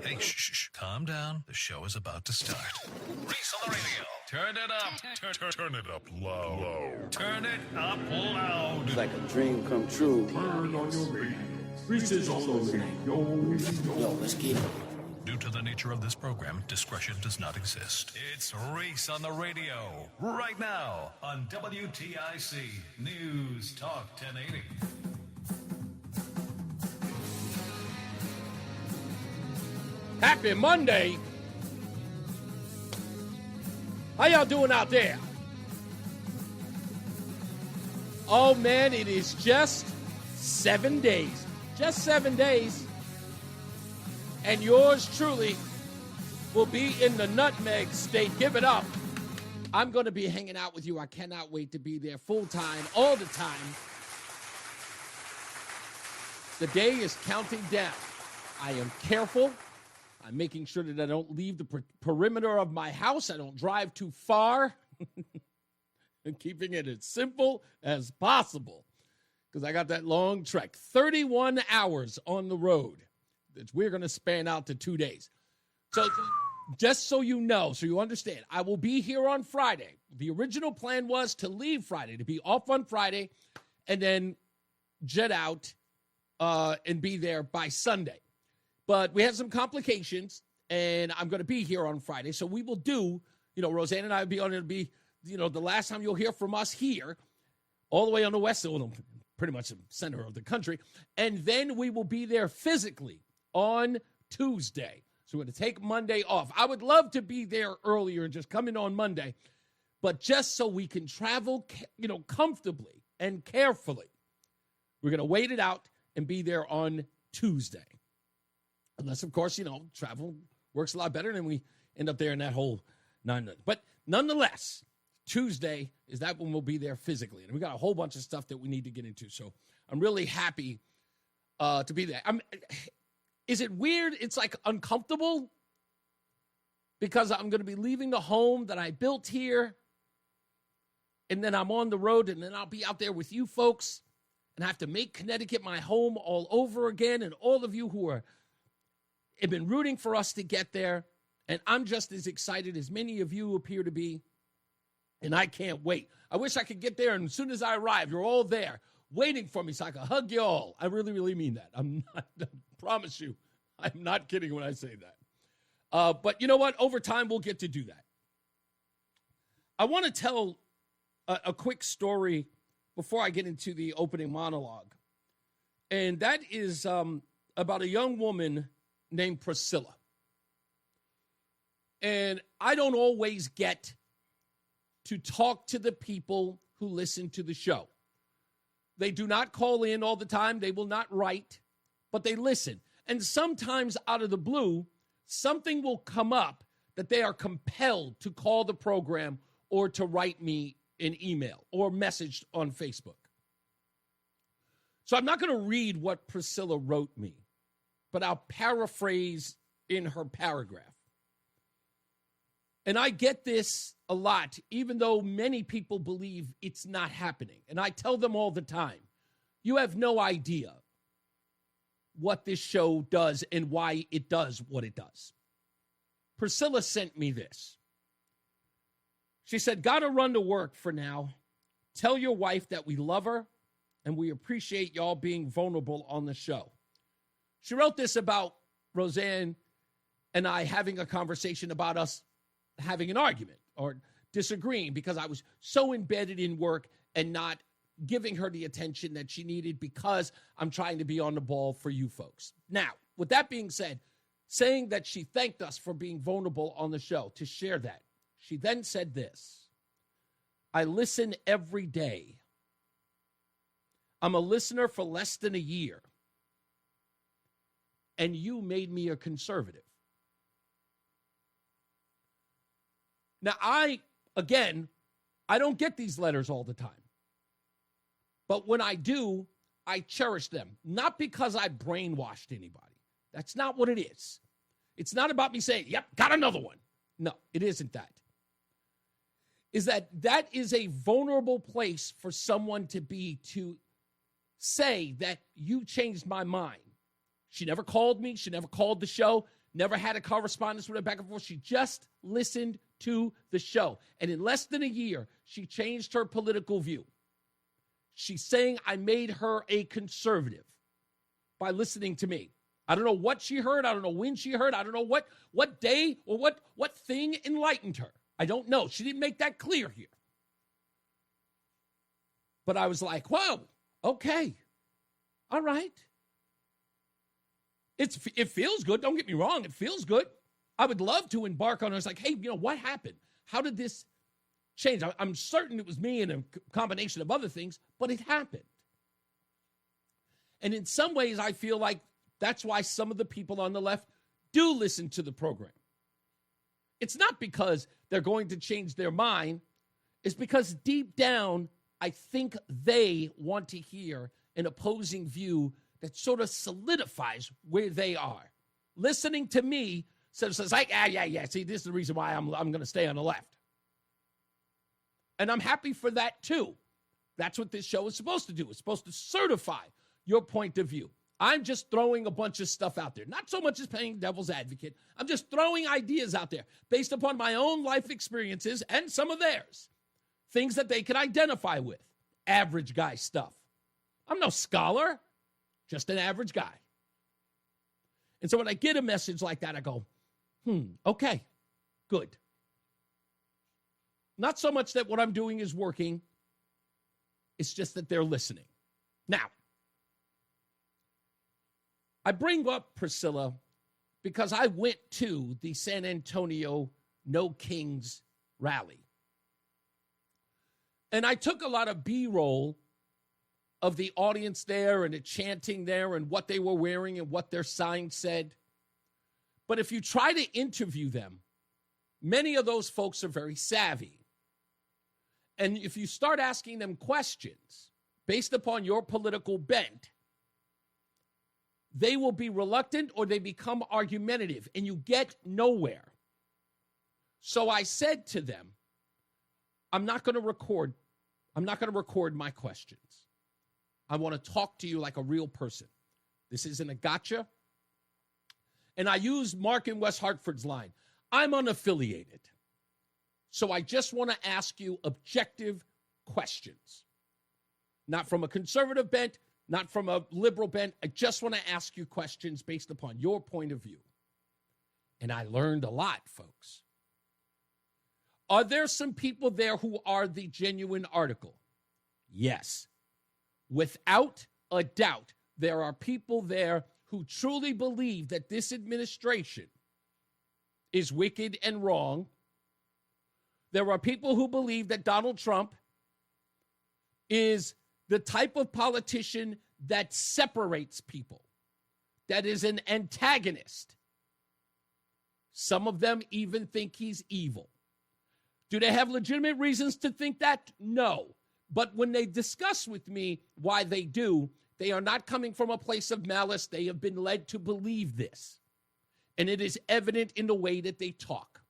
Hey, shh. Calm down. The show is about to start. Reese on the radio. Turn it up. Turn it up loud. Turn it up loud. It's like a dream come true. Turn on your radio. Reese is on the radio. Yo, let's get it. Due to the nature of this program, discretion does not exist. It's Reese on the radio. Right now on WTIC News Talk 1080. Happy Monday. How y'all doing out there? Oh, man, it is just 7 days. Just 7 days. And yours truly will be in the nutmeg state. Give it up. I'm going to be hanging out with you. I cannot wait to be there full time, all the time. The day is counting down. I am careful. I'm making sure that I don't leave the perimeter of my house. I don't drive too far. And keeping it as simple as possible. Because I got that long trek. 31 hours on the road that we're going to span out to 2 days. So just so you know, so you understand, I will be here on Friday. The original plan was to leave Friday, to be off on Friday, and then jet out and be there by Sunday. But we had some complications, and I'm going to be here on Friday. So we will do, Roseanne and I will be on it. It'll be, the last time you'll hear from us here, all the way on the west, pretty much the center of the country. And then we will be there physically on Tuesday. So we're going to take Monday off. I would love to be there earlier and just come in on Monday. But just so we can travel, comfortably and carefully, we're going to wait it out and be there on Tuesday. Unless, of course, travel works a lot better than we end up there in that whole 9 months. But nonetheless, Tuesday is that when we'll be there physically. And we got a whole bunch of stuff that we need to get into. So I'm really happy to be there. Is it weird? It's like uncomfortable because I'm going to be leaving the home that I built here. And then I'm on the road, and then I'll be out there with you folks. And I have to make Connecticut my home all over again. And all of you who have been rooting for us to get there, and I'm just as excited as many of you appear to be, and I can't wait. I wish I could get there, and as soon as I arrive, you're all there waiting for me so I can hug you all. I really, really mean that. I promise you, I'm not kidding when I say that. But you know what? Over time, we'll get to do that. I want to tell a quick story before I get into the opening monologue, and that is about a young woman named Priscilla. And I don't always get to talk to the people who listen to the show. They do not call in all the time. They will not write, but they listen. And sometimes out of the blue, something will come up that they are compelled to call the program or to write me an email or message on Facebook. So I'm not going to read what Priscilla wrote me, but I'll paraphrase in her paragraph. And I get this a lot, even though many people believe it's not happening. And I tell them all the time, you have no idea what this show does and why it does what it does. Priscilla sent me this. She said, gotta run to work for now. Tell your wife that we love her and we appreciate y'all being vulnerable on the show. She wrote this about Roseanne and I having a conversation about us having an argument or disagreeing because I was so embedded in work and not giving her the attention that she needed because I'm trying to be on the ball for you folks. Now, with that being said, saying that she thanked us for being vulnerable on the show, to share that, she then said this: I listen every day. I'm a listener for less than a year. And you made me a conservative. Now, I don't get these letters all the time. But when I do, I cherish them. Not because I brainwashed anybody. That's not what it is. It's not about me saying, yep, got another one. No, it isn't that. Is that is a vulnerable place for someone to be, to say that you changed my mind. She never called me. She never called the show. never had a correspondence with her back and forth. She just listened to the show. And in less than a year, she changed her political view. She's saying I made her a conservative by listening to me. I don't know what she heard. I don't know when she heard. I don't know what day or what thing enlightened her. I don't know. She didn't make that clear here. But I was like, whoa, okay, all right. It feels good. Don't get me wrong. It feels good. I would love to embark on it. It's like, hey, what happened? How did this change? I'm certain it was me and a combination of other things, but it happened. And in some ways, I feel like that's why some of the people on the left do listen to the program. It's not because they're going to change their mind. It's because deep down, I think they want to hear an opposing view that sort of solidifies where they are. Listening to me says like, yeah. See, this is the reason why I'm going to stay on the left. And I'm happy for that, too. That's what this show is supposed to do. It's supposed to certify your point of view. I'm just throwing a bunch of stuff out there. Not so much as playing devil's advocate. I'm just throwing ideas out there based upon my own life experiences and some of theirs. Things that they can identify with. Average guy stuff. I'm no scholar, just an average guy. And so when I get a message like that, I go, okay, good. Not so much that what I'm doing is working. It's just that they're listening. Now, I bring up Priscilla because I went to the San Antonio No Kings rally. And I took a lot of B-roll of the audience there and the chanting there and what they were wearing and what their sign said. But if you try to interview them, many of those folks are very savvy. And if you start asking them questions based upon your political bent, they will be reluctant or they become argumentative and you get nowhere. So I said to them, I'm not going to record my questions. I want to talk to you like a real person. This isn't a gotcha. And I use Mark in West Hartford's line. I'm unaffiliated. So I just want to ask you objective questions. Not from a conservative bent, not from a liberal bent. I just want to ask you questions based upon your point of view. And I learned a lot, folks. Are there some people there who are the genuine article? Yes. Without a doubt, there are people there who truly believe that this administration is wicked and wrong. There are people who believe that Donald Trump is the type of politician that separates people, that is an antagonist. Some of them even think he's evil. Do they have legitimate reasons to think that? No. But when they discuss with me why they do, they are not coming from a place of malice. They have been led to believe this. And it is evident in the way that they talk.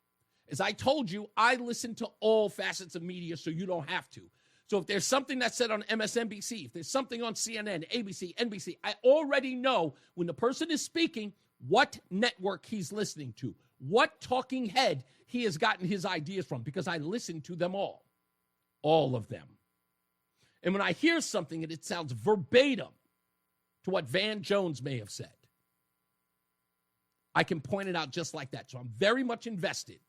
As I told you, I listen to all facets of media, so you don't have to. So if there's something that's said on MSNBC, if there's something on CNN, ABC, NBC, I already know when the person is speaking what network he's listening to, what talking head he has gotten his ideas from, because I listen to them all of them. And when I hear something and it sounds verbatim to what Van Jones may have said, I can point it out just like that. So I'm very much invested.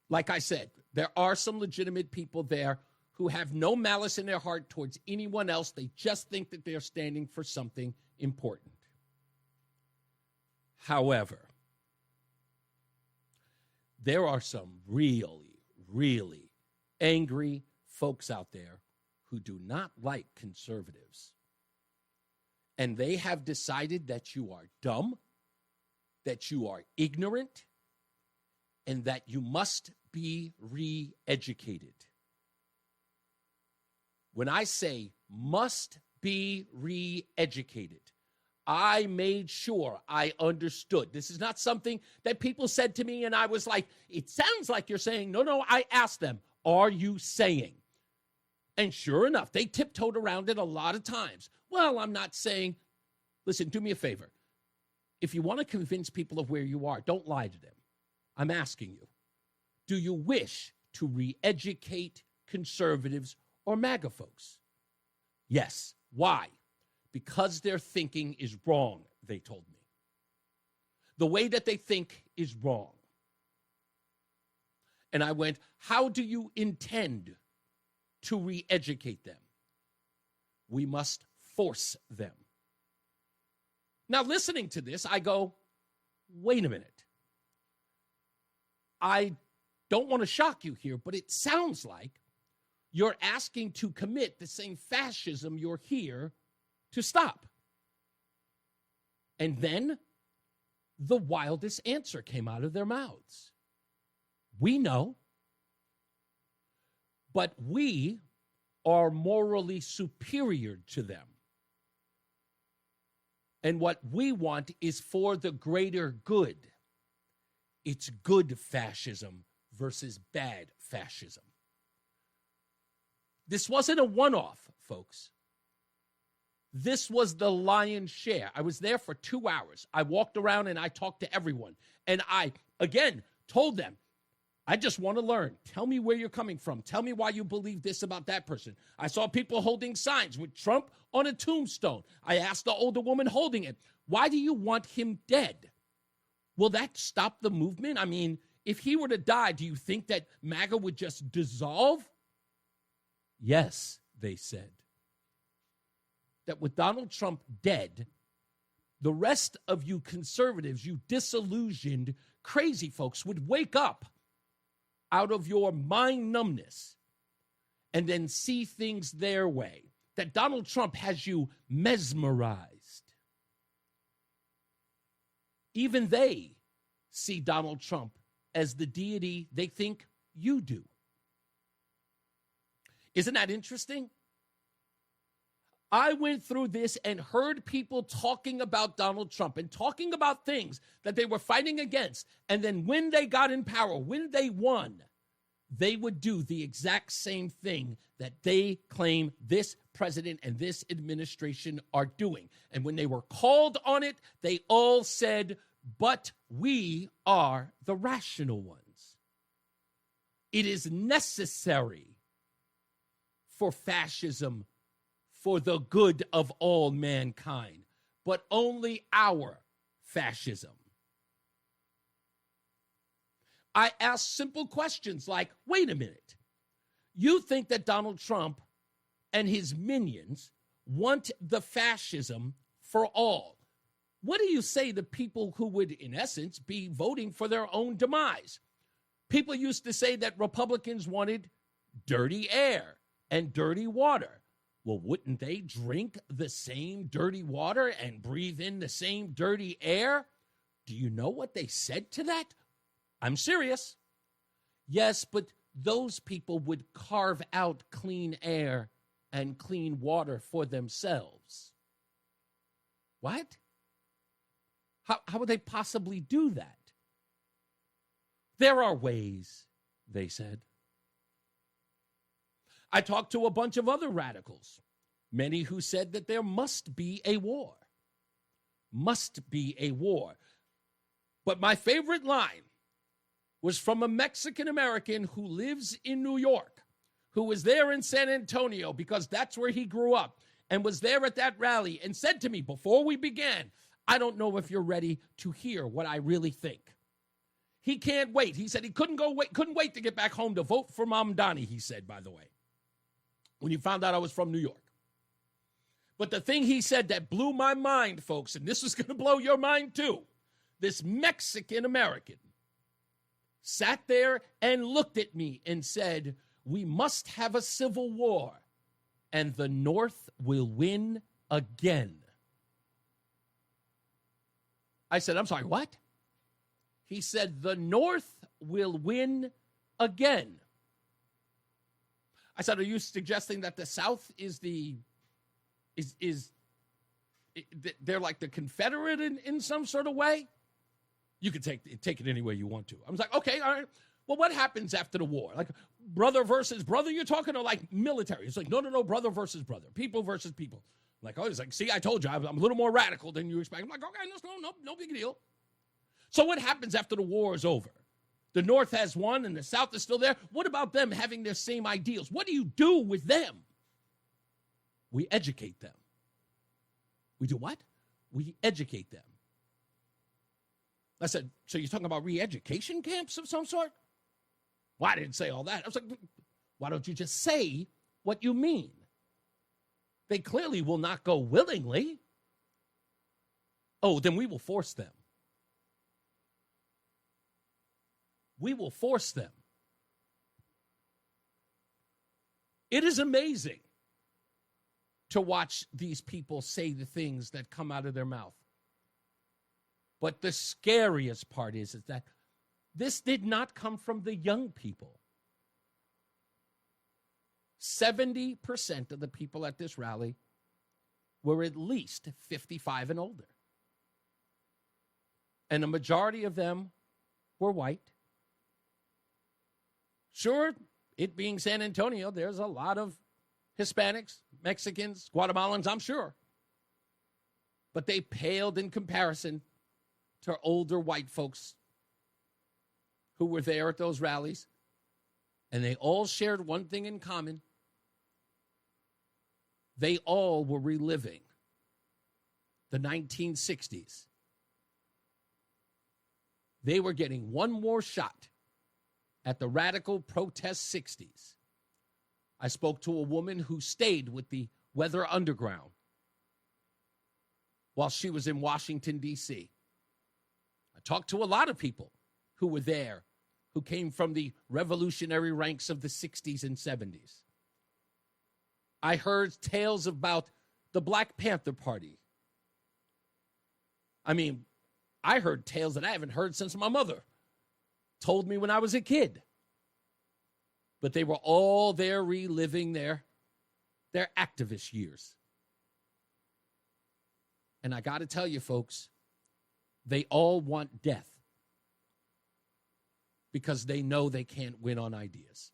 Like I said, there are some legitimate people there who have no malice in their heart towards anyone else. They just think that they're standing for something important. However, there are some really, really angry folks out there who do not like conservatives. And they have decided that you are dumb, that you are ignorant, and that you must be re-educated. When I say must be re-educated, I made sure I understood. This is not something that people said to me and I was like, it sounds like you're saying. No, I asked them, are you saying? And sure enough, they tiptoed around it a lot of times. Well, I'm not saying. Listen, do me a favor. if you want to convince people of where you are, don't lie to them. I'm asking you, do you wish to re-educate conservatives or MAGA folks? Yes. Why? Because their thinking is wrong, they told me. The way that they think is wrong. And I went, how do you intend to re-educate them? We must force them. Now, listening to this, I go, wait a minute. I don't want to shock you here, but it sounds like you're asking to commit the same fascism you're here to stop. And then the wildest answer came out of their mouths. We know, but we are morally superior to them. And what we want is for the greater good. It's good fascism versus bad fascism. This wasn't a one-off, folks. This was the lion's share. I was there for 2 hours. I walked around and I talked to everyone. And I, again, told them, I just want to learn. Tell me where you're coming from. Tell me why you believe this about that person. I saw people holding signs with Trump on a tombstone. I asked the older woman holding it, why do you want him dead? Will that stop the movement? I mean, if he were to die, do you think that MAGA would just dissolve? Yes, they said. That with Donald Trump dead, the rest of you conservatives, you disillusioned, crazy folks would wake up out of your mind numbness and then see things their way. That Donald Trump has you mesmerized. Even they see Donald Trump as the deity they think you do. Isn't that interesting? I went through this and heard people talking about Donald Trump and talking about things that they were fighting against. And then when they got in power, when they won, they would do the exact same thing that they claim this president and this administration are doing. And when they were called on it, they all said, but we are the rational ones. It is necessary for fascism for the good of all mankind, but only our fascism. I asked simple questions like, wait a minute, you think that Donald Trump and his minions want the fascism for all? What do you say to people who would, in essence, be voting for their own demise? People used to say that Republicans wanted dirty air and dirty water. Well, wouldn't they drink the same dirty water and breathe in the same dirty air? Do you know what they said to that? I'm serious. Yes, but those people would carve out clean air and clean water for themselves. What? How would they possibly do that? There are ways, they said. I talked to a bunch of other radicals, many who said that there must be a war. Must be a war. But my favorite line was from a Mexican-American who lives in New York, who was there in San Antonio because that's where he grew up, and was there at that rally and said to me before we began, I don't know if you're ready to hear what I really think. He can't wait. He said he couldn't wait to get back home to vote for Mamdani, he said, by the way, when he found out I was from New York. But the thing he said that blew my mind, folks, and this is going to blow your mind too, this Mexican-American sat there and looked at me and said, we must have a civil war, and the North will win again. I said, I'm sorry, what? He said, the North will win again. I said, are you suggesting that the South they're like the Confederate in some sort of way? You can take it any way you want to. I was like, okay, all right. Well, what happens after the war? Like brother versus brother, you're talking, or like military? It's like, no, brother versus brother, people versus people. Like, oh, it's like, see, I told you, I'm a little more radical than you expect. I'm like, okay, no big deal. So what happens after the war is over? The North has won and the South is still there. What about them having their same ideals? What do you do with them? We educate them. We do what? We educate them. I said, so you're talking about re-education camps of some sort? Well, I didn't say all that. I was like, why don't you just say what you mean? They clearly will not go willingly. Oh, then we will force them. We will force them. It is amazing to watch these people say the things that come out of their mouth. But the scariest part is that this did not come from the young people. 70% of the people at this rally were at least 55 and older. And the majority of them were white. Sure, it being San Antonio, there's a lot of Hispanics, Mexicans, Guatemalans, I'm sure. But they paled in comparison to older white folks who were there at those rallies. And they all shared one thing in common. They all were reliving the 1960s. They were getting one more shot at the radical protest 60s. I spoke to a woman who stayed with the Weather Underground while she was in Washington, D.C. I talked to a lot of people who were there, who came from the revolutionary ranks of the 60s and 70s. I heard tales about the Black Panther Party. I mean, I heard tales that I haven't heard since my mother told me when I was a kid. But they were all there reliving their activist years. And I got to tell you, folks, they all want death because they know they can't win on ideas.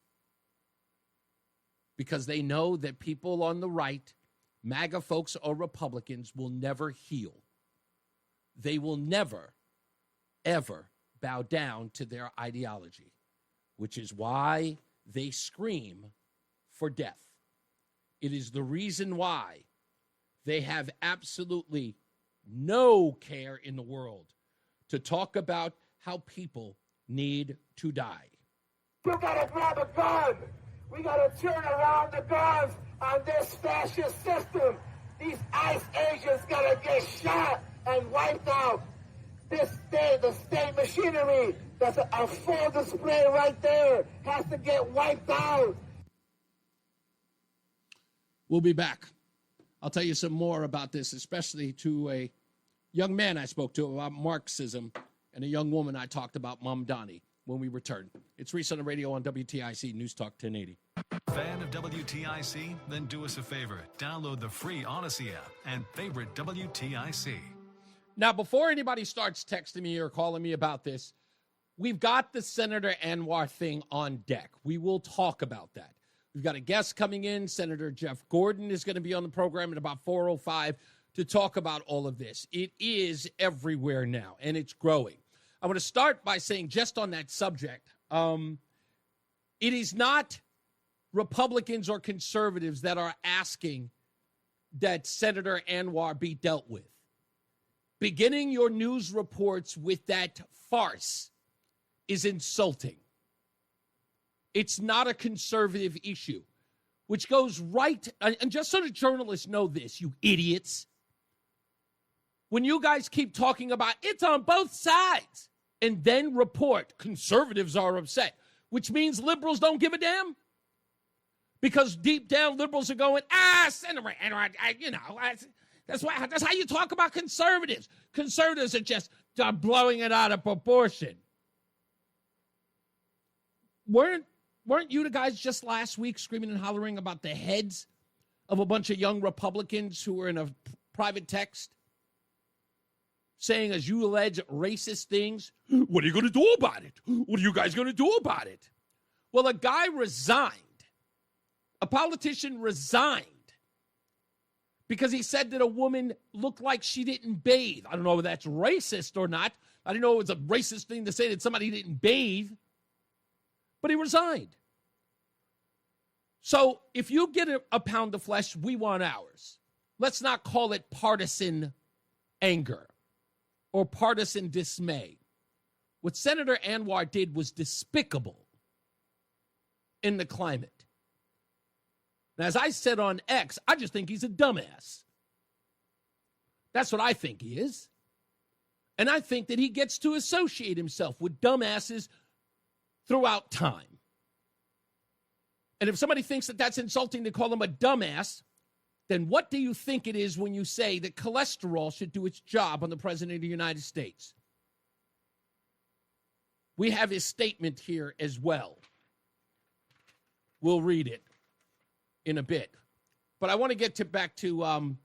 Because they know that people on the right, MAGA folks or Republicans, will never heal. They will never, ever bow down to their ideology, which is why they scream for death. It is the reason why they have absolutely no care in the world to talk about how people need to die. We gotta grab a gun. We gotta turn around the guns on this fascist system. These ICE agents gotta get shot and wiped out. The state machinery, that's a full display right there, has to get wiped out. We'll be back. I'll tell you some more about this, especially to a young man I spoke to about Marxism and a young woman I talked about, Mom Donnie, when we return. It's Reese on the radio on WTIC News Talk 1080. Fan of WTIC? Then do us a favor. Download the free Odyssey app and favorite WTIC. Now, before anybody starts texting me or calling me about this, we've got the Senator Anwar thing on deck. We will talk about that. We've got a guest coming in. Senator Jeff Gordon is going to be on the program at about 4:05 to talk about all of this. It is everywhere now, and it's growing. I want to start by saying, just on that subject, it is not Republicans or conservatives that are asking that Senator Anwar be dealt with. Beginning your news reports with that farce is insulting. It's not a conservative issue, which goes right, and just so the journalists know this, you idiots, when you guys keep talking about it's on both sides and then report conservatives are upset, which means liberals don't give a damn, because deep down liberals are going, Senator Anwar, that's how you talk about conservatives. Conservatives are just blowing it out of proportion. Weren't you the guys just last week screaming and hollering about the heads of a bunch of young Republicans who were in a private text saying, as you allege, racist things? What are you going to do about it? What are you guys going to do about it? Well, a guy resigned. A politician resigned because he said that a woman looked like she didn't bathe. I don't know if that's racist or not. I didn't know it was a racist thing to say that somebody didn't bathe. But he resigned. So if you get a pound of flesh, we want ours. Let's not call it partisan anger or partisan dismay. What Senator Anwar did was despicable in the climate. Now, as I said on X, I just think he's a dumbass. That's what I think he is. And I think that he gets to associate himself with dumbasses throughout time. And if somebody thinks that that's insulting to call him a dumbass, then what do you think it is when you say that cholesterol should do its job on the President of the United States? We have his statement here as well. We'll read it in a bit. But I want to get back to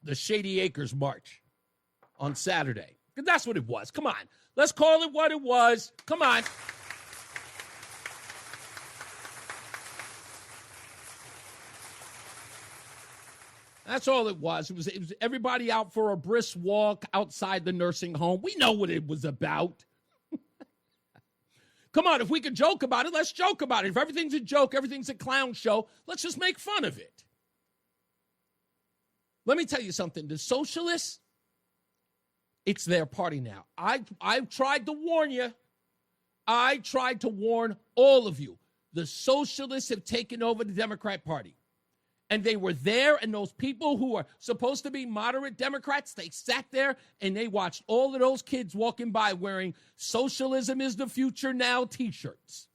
the Shady Acres March on Saturday. Because that's what it was. Come on. Let's call it what it was. Come on. That's all it was. It was everybody out for a brisk walk outside the nursing home. We know what it was about. Come on, if we could joke about it, let's joke about it. If everything's a joke, everything's a clown show, let's just make fun of it. Let me tell you something. The socialists, it's their party now. I've tried to warn you. I tried to warn all of you. The socialists have taken over the Democrat Party. And they were there, and those people who are supposed to be moderate Democrats, they sat there and they watched all of those kids walking by wearing "Socialism is the Future Now" T-shirts.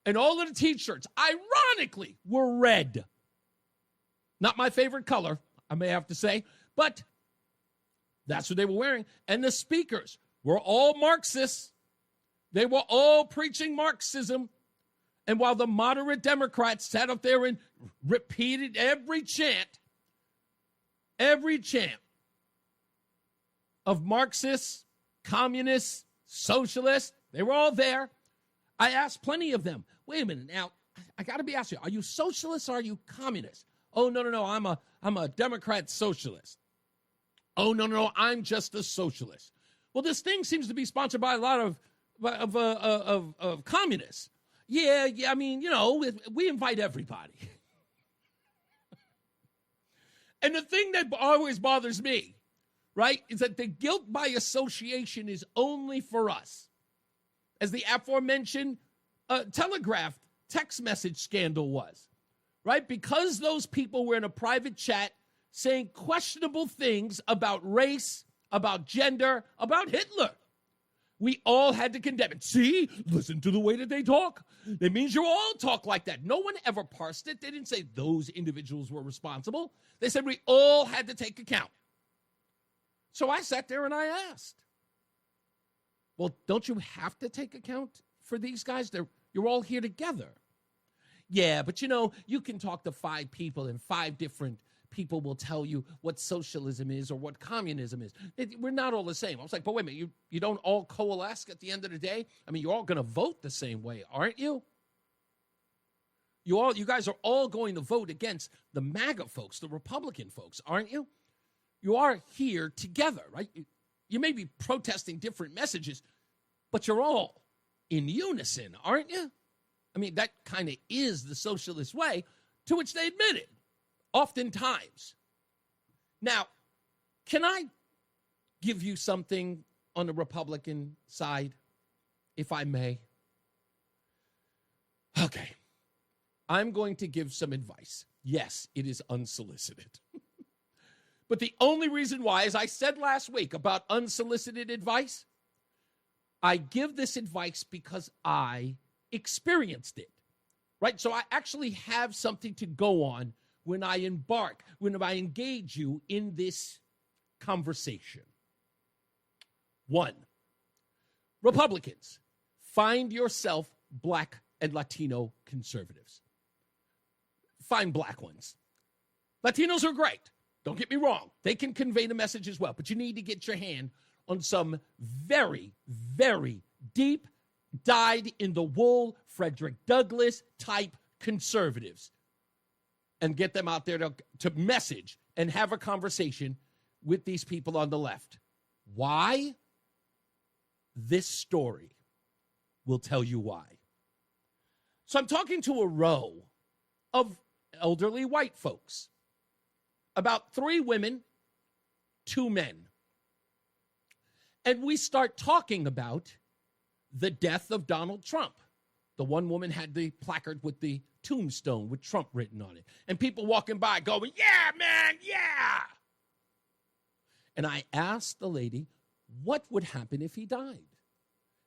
And all of the T-shirts, ironically, were red. Not my favorite color, I may have to say, but that's what they were wearing. And the speakers were all Marxists. They were all preaching Marxism. And while the moderate Democrats sat up there and repeated every chant of Marxists, communists, socialists, they were all there. I asked plenty of them, wait a minute, now, I got to be asking you, are you socialists or are you communists? Oh, no, I'm a Democrat socialist. Oh, no, I'm just a socialist. Well, this thing seems to be sponsored by a lot of communists. Yeah, I mean, we invite everybody. And the thing that always bothers me, right, is that the guilt by association is only for us. As the aforementioned telegraph text message scandal was, right? Because those people were in a private chat saying questionable things about race, about gender, about Hitler. We all had to condemn it. See, listen to the way that they talk. That means you all talk like that. No one ever parsed it. They didn't say those individuals were responsible. They said we all had to take account. So I sat there and I asked, well, don't you have to take account for these guys? You're all here together. Yeah, but you can talk to 5 people and 5 different people will tell you what socialism is or what communism is. We're not all the same. I was like, but wait a minute, you don't all coalesce at the end of the day? I mean, you're all going to vote the same way, aren't you? You guys are all going to vote against the MAGA folks, the Republican folks, aren't you? You are here together, right? You may be protesting different messages, but you're all in unison, aren't you? I mean, that kind of is the socialist way, to which they admitted. Oftentimes. Now, can I give you something on the Republican side, if I may? Okay. I'm going to give some advice. Yes, it is unsolicited. But the only reason why, as I said last week about unsolicited advice, I give this advice because I experienced it, right? So I actually have something to go on when I engage you in this conversation. 1, Republicans, find yourself Black and Latino conservatives. Find Black ones. Latinos are great. Don't get me wrong. They can convey the message as well, but you need to get your hand on some very, very deep, dyed-in-the-wool Frederick Douglass type conservatives. and get them out there to message and have a conversation with these people on the left. Why? This story will tell you why. So I'm talking to a row of elderly white folks, about 3 women, 2 men. And we start talking about the death of Donald Trump. The one woman had the placard with the tombstone with Trump written on it. And people walking by going, yeah, man, yeah. And I asked the lady, what would happen if he died?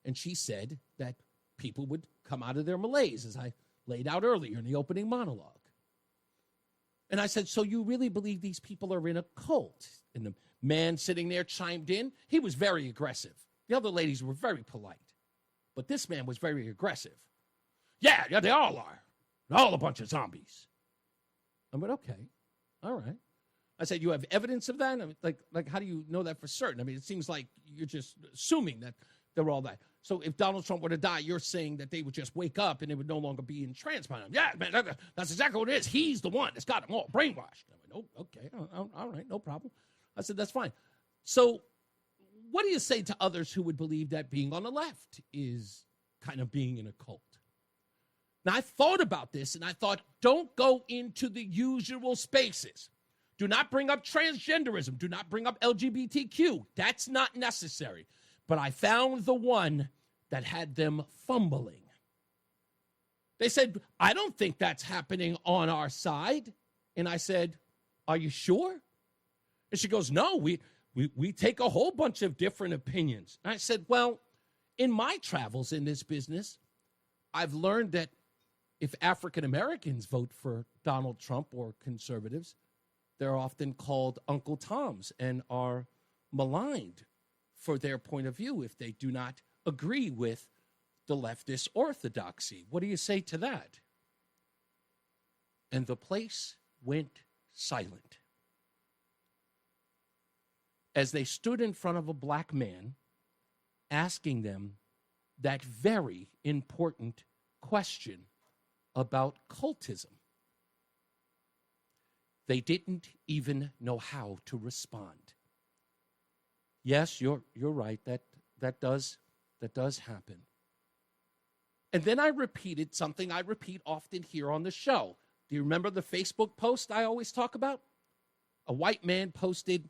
And she said that people would come out of their malaise, as I laid out earlier in the opening monologue. And I said, so you really believe these people are in a cult? And the man sitting there chimed in. He was very aggressive. The other ladies were very polite. But this man was very aggressive. Yeah, they all are. They're all a bunch of zombies. I went, okay, all right. I said, you have evidence of that? I mean, like, how do you know that for certain? I mean, it seems like you're just assuming that they're all that. So if Donald Trump were to die, you're saying that they would just wake up and they would no longer be in trance by him. Yeah, man, that's exactly what it is. He's the one that's got them all brainwashed. I went, oh, okay, all right, no problem. I said, that's fine. So what do you say to others who would believe that being on the left is kind of being in a cult? Now, I thought about this, and I thought, don't go into the usual spaces. Do not bring up transgenderism. Do not bring up LGBTQ. That's not necessary. But I found the one that had them fumbling. They said, I don't think that's happening on our side. And I said, are you sure? And she goes, no, we take a whole bunch of different opinions. And I said, well, in my travels in this business, I've learned that if African Americans vote for Donald Trump or conservatives, they're often called Uncle Toms and are maligned for their point of view if they do not agree with the leftist orthodoxy. What do you say to that? And the place went silent as they stood in front of a black man asking them that very important question about cultism. They didn't even know how to respond. Yes, you're right. That does happen. And then I repeated something I repeat often here on the show. Do you remember the Facebook post I always talk about? A white man posted,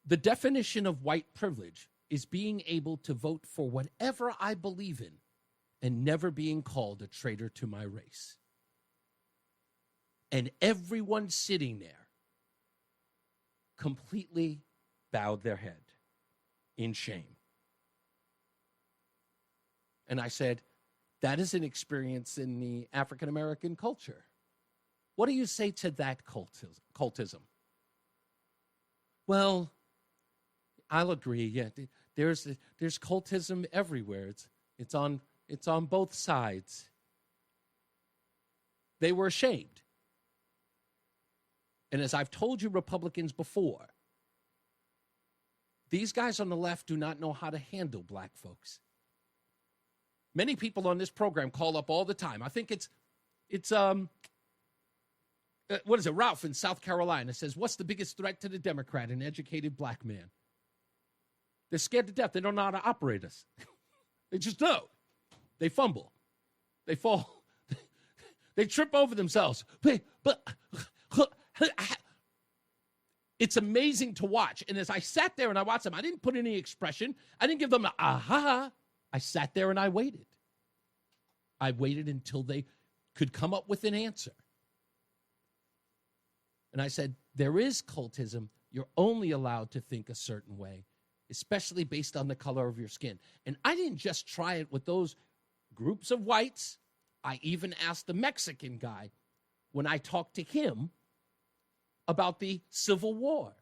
the definition of white privilege is being able to vote for whatever I believe in and never being called a traitor to my race. And everyone sitting there completely bowed their head in shame. And I said, that is an experience in the African American culture. What do you say to that cultism? Well, I'll agree. Yeah, there's cultism everywhere. It's on both sides. They were ashamed. And as I've told you Republicans before, these guys on the left do not know how to handle black folks. Many people on this program call up all the time. I think it's what is it? Ralph in South Carolina says, what's the biggest threat to the Democrat? An educated black man. They're scared to death. They don't know how to operate us. They just don't. They fumble. They fall. They trip over themselves. But it's amazing to watch. And as I sat there and I watched them, I didn't put any expression. I didn't give them an aha. I sat there and I waited. I waited until they could come up with an answer. And I said, there is cultism. You're only allowed to think a certain way, especially based on the color of your skin. And I didn't just try it with those groups of whites. I even asked the Mexican guy when I talked to him about the Civil War.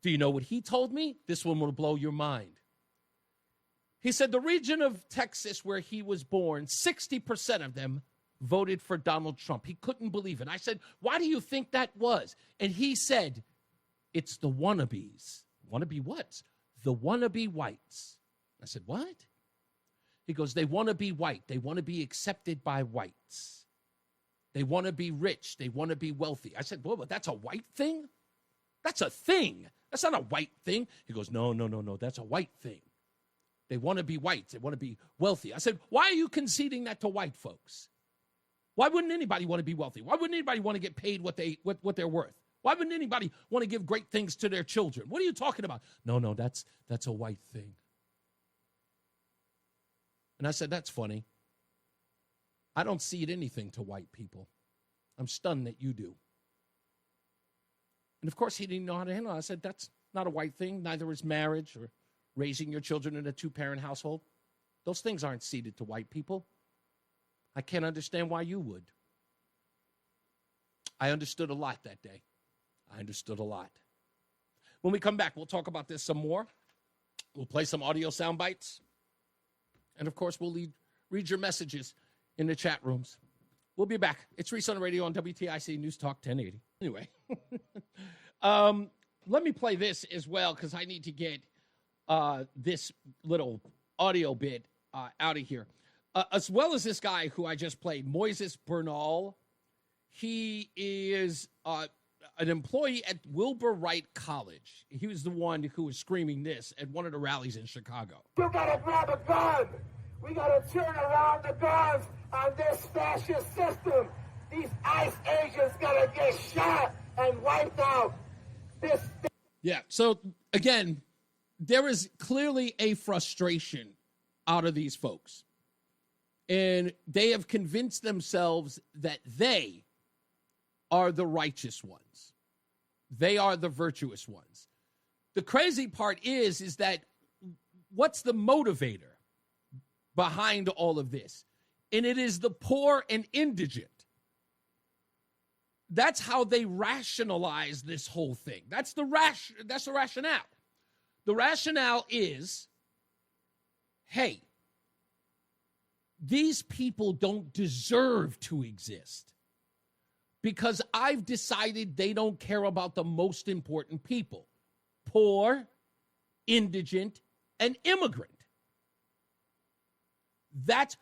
Do you know what he told me? This one will blow your mind. He said the region of Texas where he was born, 60% of them voted for Donald Trump. He couldn't believe it. I said, why do you think that was? And he said, it's the wannabes. Wannabe what? The wannabe whites. I said, what? He goes, they want to be white. They want to be accepted by whites. They want to be rich. They want to be wealthy. I said, well, but that's a white thing? That's a thing. That's not a white thing. He goes, no, that's a white thing. They want to be white. They want to be wealthy. I said, why are you conceding that to white folks? Why wouldn't anybody want to be wealthy? Why wouldn't anybody want to get paid what they're worth? Why wouldn't anybody want to give great things to their children? What are you talking about? No, that's a white thing. And I said, that's funny. I don't cede anything to white people. I'm stunned that you do. And of course, he didn't know how to handle it. I said, that's not a white thing. Neither is marriage or raising your children in a two-parent household. Those things aren't ceded to white people. I can't understand why you would. I understood a lot that day. I understood a lot. When we come back, we'll talk about this some more. We'll play some audio sound bites. And, of course, we'll read your messages in the chat rooms. We'll be back. It's Reese on the radio on WTIC News Talk 1080. Anyway, let me play this as well because I need to get this little audio bit out of here. As well as this guy who I just played, Moises Bernal. He is an employee at Wilbur Wright College. He was the one who was screaming this at one of the rallies in Chicago. You gotta grab a gun. We gotta turn around the guns on this fascist system. These ICE agents gotta get shot and wiped out. Yeah, so again, there is clearly a frustration out of these folks. And they have convinced themselves that they are the righteous ones. They are the virtuous ones. The crazy part is that what's the motivator behind all of this? And it is the poor and indigent. That's how they rationalize this whole thing. That's the rationale. The rationale is, hey, these people don't deserve to exist because I've decided they don't care about the most important people: poor, indigent, and immigrant.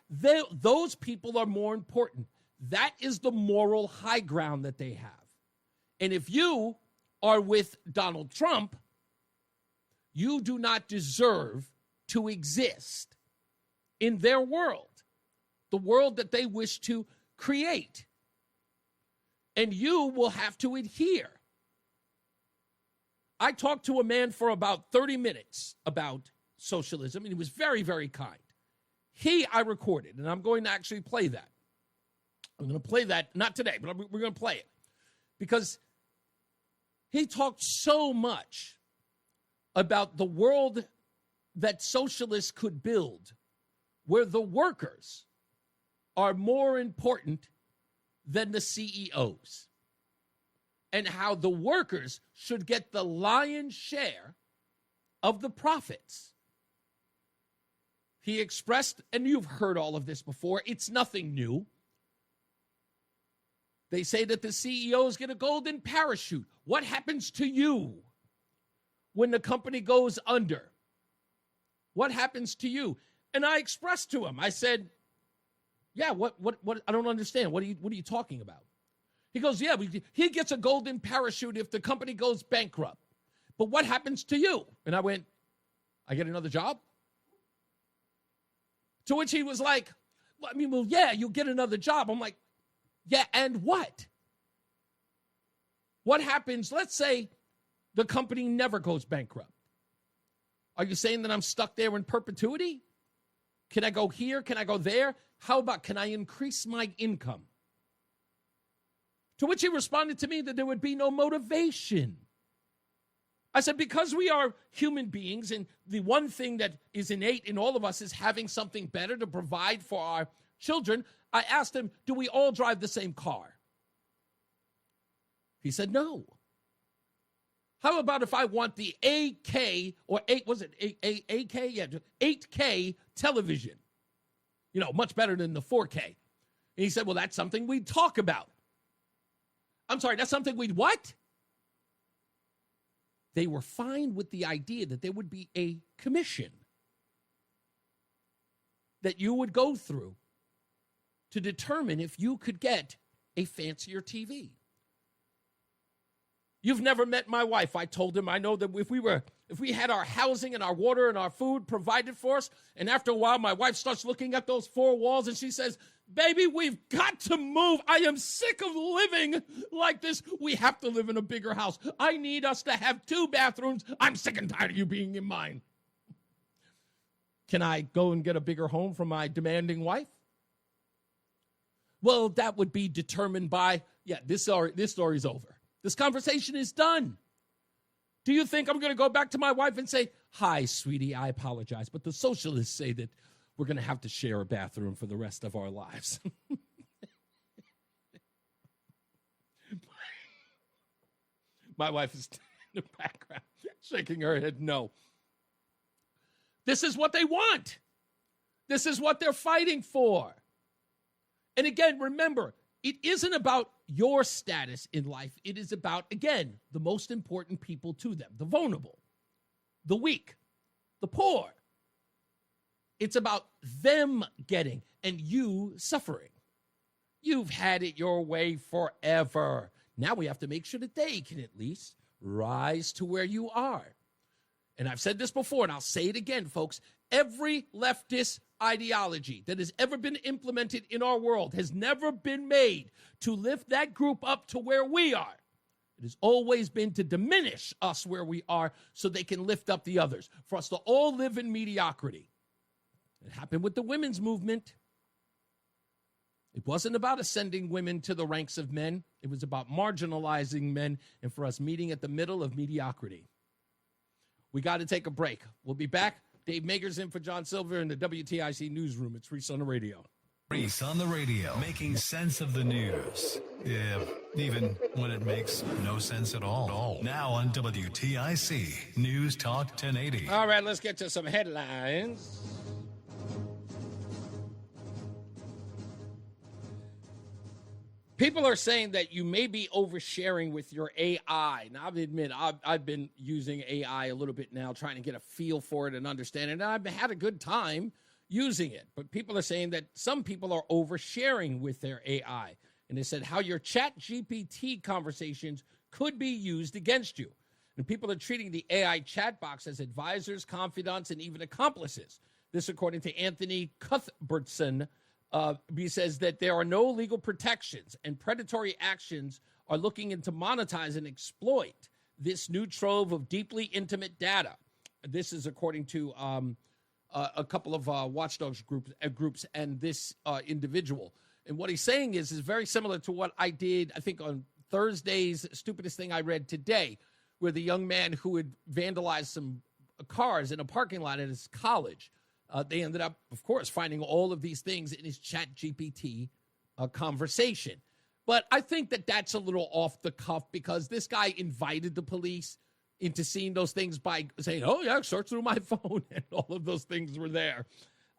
Those people are more important. That is the moral high ground that they have. And if you are with Donald Trump, you do not deserve to exist in their world, the world that they wish to create. And you will have to adhere. I talked to a man for about 30 minutes about socialism, and he was very, very kind. I recorded, and I'm going to actually play that. I'm going to play that, not today, but we're going to play it. Because he talked so much about the world that socialists could build, where the workers are more important than the CEOs, and how the workers should get the lion's share of the profits. He expressed, and you've heard all of this before, it's nothing new. They say that the CEOs get a golden parachute. What happens to you when the company goes under? What happens to you? And I expressed to him, I said, yeah, what I don't understand. What are you talking about? He goes, yeah, he gets a golden parachute if the company goes bankrupt. But what happens to you? And I went, I get another job? To which he was like, well, yeah, you'll get another job. I'm like, yeah, and what? What happens? Let's say the company never goes bankrupt. Are you saying that I'm stuck there in perpetuity? Can I go here? Can I go there? How about, can I increase my income? To which he responded to me that there would be no motivation. I said, because we are human beings, and the one thing that is innate in all of us is having something better to provide for our children, I asked him, do we all drive the same car? He said, no. How about if I want the 8K or 8K? Yeah, 8K television. You know, much better than the 4K. And he said, well, that's something we'd talk about. I'm sorry, that's something we'd what? They were fine with the idea that there would be a commission. that you would go through to determine if you could get a fancier TV. You've never met my wife. I told him I know that if we had our housing and our water and our food provided for us, and after a while my wife starts looking at those four walls and she says, baby, we've got to move. I am sick of living like this. We have to live in a bigger house. I need us to have 2 bathrooms. I'm sick and tired of you being in mine. Can I go and get a bigger home from my demanding wife? Well, that would be determined by, this story's over. This conversation is done. Do you think I'm going to go back to my wife and say, hi, sweetie, I apologize, but the socialists say that we're going to have to share a bathroom for the rest of our lives? My wife is in the background shaking her head no. This is what they want. This is what they're fighting for. And again, remember, it isn't about your status in life. It is about, again, the most important people to them, the vulnerable, the weak, the poor. It's about them getting and you suffering. You've had it your way forever. Now we have to make sure that they can at least rise to where you are. And I've said this before, and I'll say it again, folks. Every leftist ideology that has ever been implemented in our world has never been made to lift that group up to where we are. It has always been to diminish us where we are so they can lift up the others, for us to all live in mediocrity. It happened with the women's movement. It wasn't about ascending women to the ranks of men. It was about marginalizing men and for us meeting at the middle of mediocrity. We got to take a break. We'll be back. Dave Mager's in for John Silver in the WTIC newsroom. It's Reese on the radio. Reese on the radio, making sense of the news. Yeah, even when it makes no sense at all. Now on WTIC, News Talk 1080. All right, let's get to some headlines. People are saying that you may be oversharing with your AI. Now, I'll admit, I've been using AI a little bit now, trying to get a feel for it and understand it, and I've had a good time using it. But people are saying that some people are oversharing with their AI. And they said how your chat GPT conversations could be used against you. And people are treating the AI chat box as advisors, confidants, and even accomplices. This according to Anthony Cuthbertson. He says that there are no legal protections and predatory actions are looking into monetize and exploit this new trove of deeply intimate data. This is according to a couple of watchdogs groups and this individual. And what he's saying is very similar to what I did, I think, on Thursday's Stupidest Thing I Read Today, where the young man who had vandalized some cars in a parking lot at his college, they ended up, of course, finding all of these things in his chat GPT conversation. But I think that that's a little off the cuff because this guy invited the police into seeing those things by saying, oh, yeah, search through my phone. And all of those things were there.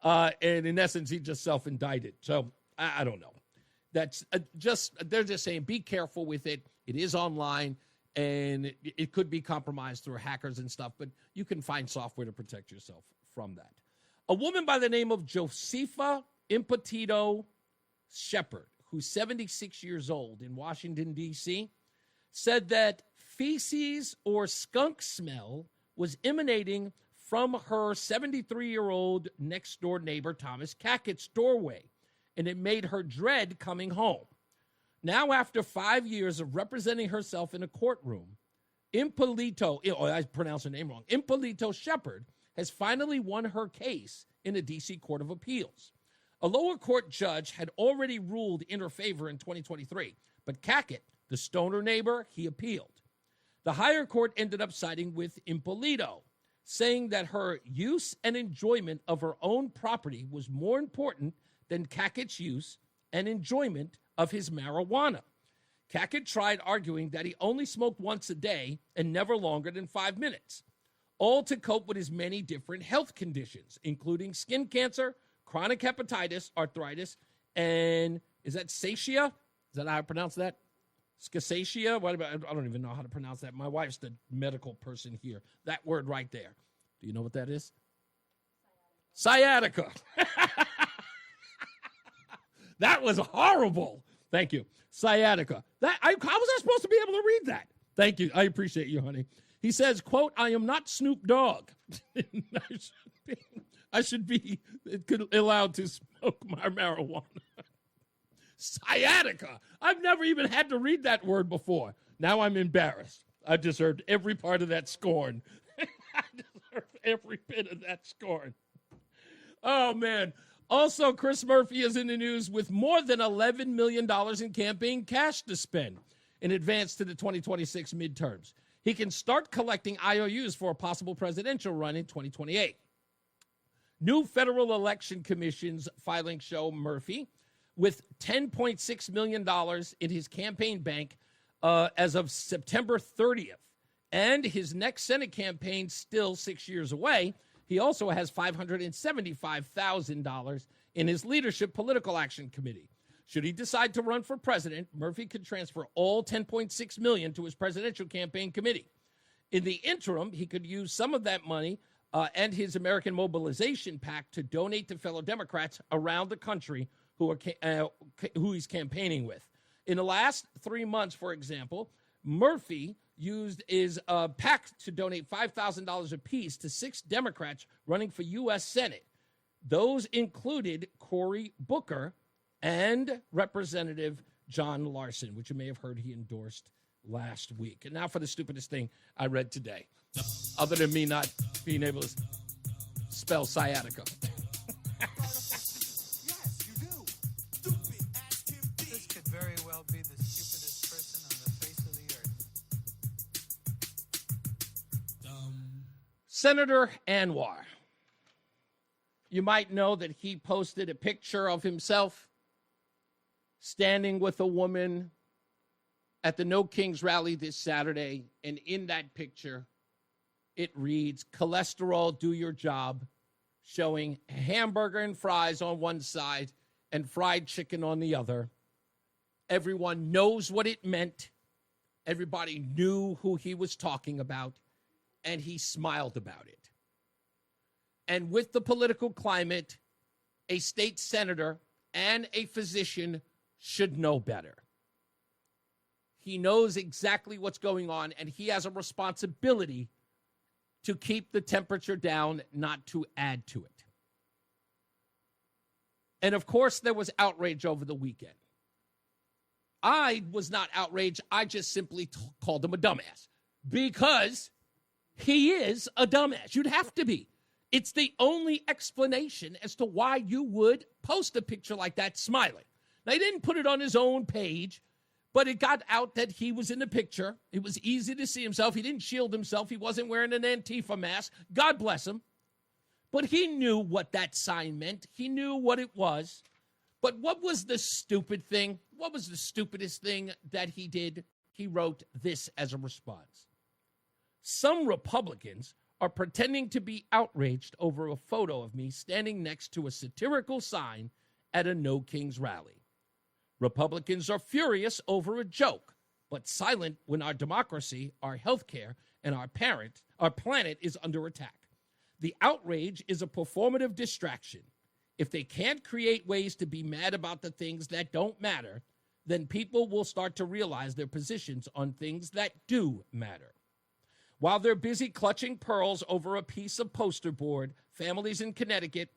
And in essence, he just self-indicted. So I don't know. That's they're just saying, be careful with it. It is online and it could be compromised through hackers and stuff, but you can find software to protect yourself from that. A woman by the name of Josepha Impetito Shepard, who's 76 years old in Washington, D.C., said that feces or skunk smell was emanating from her 73-year-old next-door neighbor, Thomas Cackett's doorway, and it made her dread coming home. Now, after 5 years of representing herself in a courtroom, Impetito Shepard has finally won her case in a D.C. Court of Appeals. A lower court judge had already ruled in her favor in 2023, but Cackett, the stoner neighbor, he appealed. The higher court ended up siding with Impetito, saying that her use and enjoyment of her own property was more important than Cackett's use and enjoyment of his marijuana. Cackett tried arguing that he only smoked once a day and never longer than 5 minutes, all to cope with his many different health conditions, including skin cancer, chronic hepatitis, arthritis, and is that satiatia? Is that how I pronounce that? Scasatia? I don't even know how to pronounce that. My wife's the medical person here. That word right there. Do you know what that is? Sciatica. That was horrible. Thank you. Sciatica. How was I supposed to be able to read that? Thank you. I appreciate you, honey. He says, quote, I am not Snoop Dogg. I should be allowed to smoke my marijuana. Sciatica. I've never even had to read that word before. Now I'm embarrassed. I deserved every part of that scorn. I deserve every bit of that scorn. Oh, man. Also, Chris Murphy is in the news with more than $11 million in campaign cash to spend in advance to the 2026 midterms. He can start collecting IOUs for a possible presidential run in 2028. New Federal Election Commission's filings show Murphy with $10.6 million in his campaign bank as of September 30th. And his next Senate campaign still 6 years away. He also has $575,000 in his Leadership Political Action Committee. Should he decide to run for president, Murphy could transfer all $10.6 million to his presidential campaign committee. In the interim, he could use some of that money and his American Mobilization PAC to donate to fellow Democrats around the country who he's campaigning with. In the last 3 months, for example, Murphy used his PAC to donate $5,000 apiece to 6 Democrats running for U.S. Senate. Those included Cory Booker and Representative John Larson, which you may have heard he endorsed last week. And now for the stupidest thing I read today, other than me not being able to spell sciatica. This could very well be the stupidest person on the face of the earth. Senator Anwar. You might know that he posted a picture of himself standing with a woman at the No Kings rally this Saturday. And in that picture, it reads, cholesterol, do your job, showing a hamburger and fries on one side and fried chicken on the other. Everyone knows what it meant. Everybody knew who he was talking about, and he smiled about it. And with the political climate, a state senator and a physician should know better. He knows exactly what's going on, and he has a responsibility to keep the temperature down, not to add to it. And of course, there was outrage over the weekend. I was not outraged. I just simply called him a dumbass because he is a dumbass. You'd have to be. It's the only explanation as to why you would post a picture like that smiling. Now, he didn't put it on his own page, but it got out that he was in the picture. It was easy to see himself. He didn't shield himself. He wasn't wearing an Antifa mask. God bless him. But he knew what that sign meant. He knew what it was. But what was the stupid thing? What was the stupidest thing that he did? He wrote this as a response. Some Republicans are pretending to be outraged over a photo of me standing next to a satirical sign at a No Kings rally. Republicans are furious over a joke, but silent when our democracy, our healthcare, and our planet is under attack. The outrage is a performative distraction. If they can't create ways to be mad about the things that don't matter, then people will start to realize their positions on things that do matter. While they're busy clutching pearls over a piece of poster board, families in Connecticut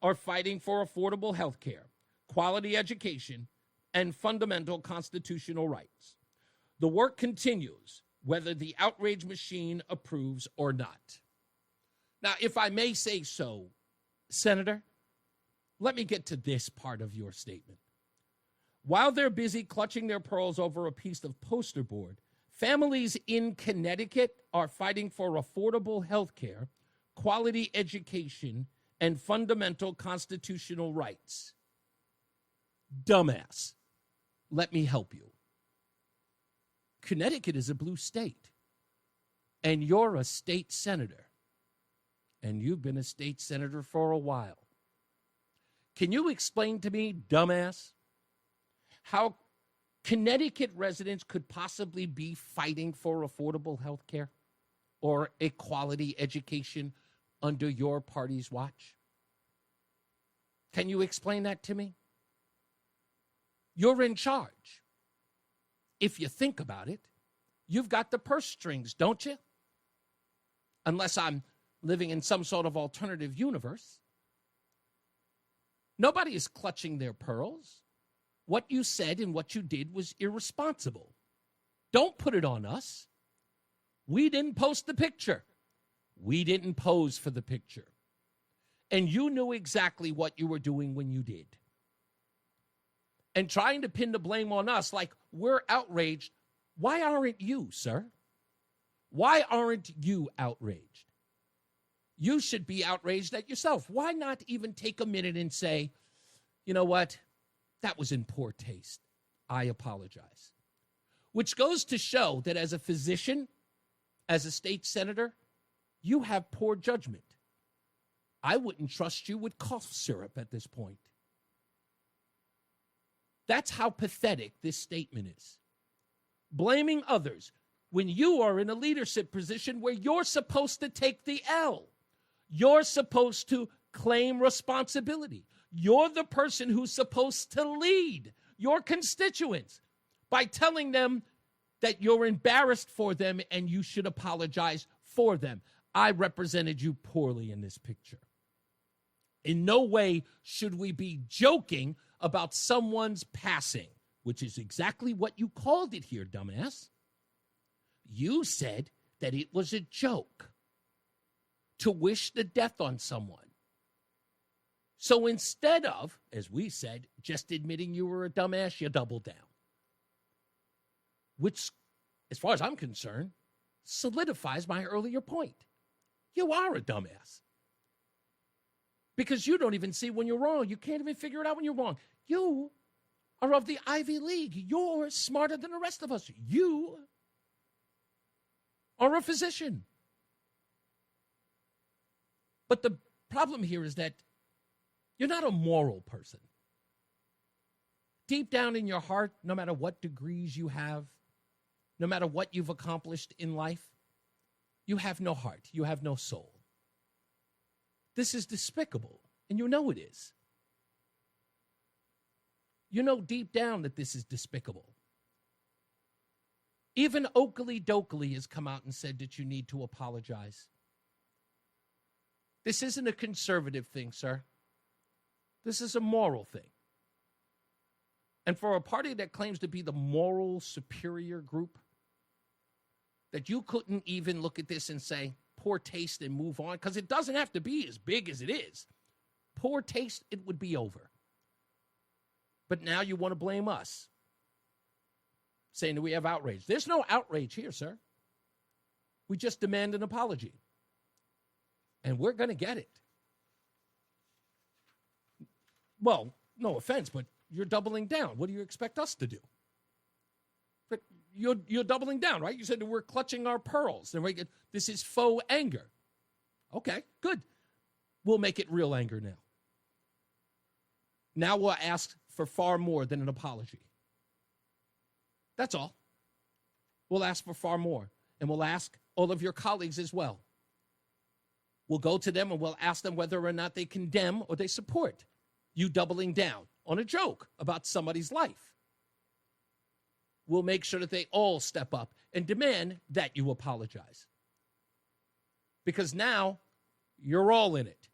are fighting for affordable health care, quality education, and fundamental constitutional rights. The work continues, whether the outrage machine approves or not. Now, if I may say so, Senator, let me get to this part of your statement. While they're busy clutching their pearls over a piece of poster board, families in Connecticut are fighting for affordable health care, quality education, and fundamental constitutional rights. Dumbass. Let me help you. Connecticut is a blue state, and you're a state senator, and you've been a state senator for a while. Can you explain to me, dumbass, how Connecticut residents could possibly be fighting for affordable health care or a quality education under your party's watch? Can you explain that to me? You're in charge. If you think about it, you've got the purse strings, don't you? Unless I'm living in some sort of alternative universe. Nobody is clutching their pearls. What you said and what you did was irresponsible. Don't put it on us. We didn't post the picture. We didn't pose for the picture. And you knew exactly what you were doing when you did. And trying to pin the blame on us like we're outraged. Why aren't you, sir? Why aren't you outraged? You should be outraged at yourself. Why not even take a minute and say, you know what? That was in poor taste. I apologize. Which goes to show that as a physician, as a state senator, you have poor judgment. I wouldn't trust you with cough syrup at this point. That's how pathetic this statement is. Blaming others when you are in a leadership position where you're supposed to take the L. You're supposed to claim responsibility. You're the person who's supposed to lead your constituents by telling them that you're embarrassed for them and you should apologize for them. I represented you poorly in this picture. In no way should we be joking about someone's passing, which is exactly what you called it here, dumbass. You said that it was a joke to wish the death on someone. So instead of, as we said, just admitting you were a dumbass, you doubled down. Which, as far as I'm concerned, solidifies my earlier point. You are a dumbass. Because you don't even see when you're wrong. You can't even figure it out when you're wrong. You are of the Ivy League. You're smarter than the rest of us. You are a physician. But the problem here is that you're not a moral person. Deep down in your heart, no matter what degrees you have, no matter what you've accomplished in life, you have no heart. You have no soul. This is despicable, and you know it is. You know deep down that this is despicable. Even Oakley Dokley has come out and said that you need to apologize. This isn't a conservative thing, sir. This is a moral thing. And for a party that claims to be the moral superior group, that you couldn't even look at this and say, poor taste and move on, because it doesn't have to be as big as it is. Poor taste, it would be over. But now you want to blame us, saying that we have outrage. There's no outrage here, sir. We just demand an apology. And we're going to get it. Well, no offense, but you're doubling down. What do you expect us to do? But you're doubling down, right? You said that we're clutching our pearls. And this is faux anger. Okay, good. We'll make it real anger now. Now we'll ask for far more than an apology. That's all. We'll ask for far more. And we'll ask all of your colleagues as well. We'll go to them and we'll ask them whether or not they condemn or they support you doubling down on a joke about somebody's life. We'll make sure that they all step up and demand that you apologize. Because now you're all in it.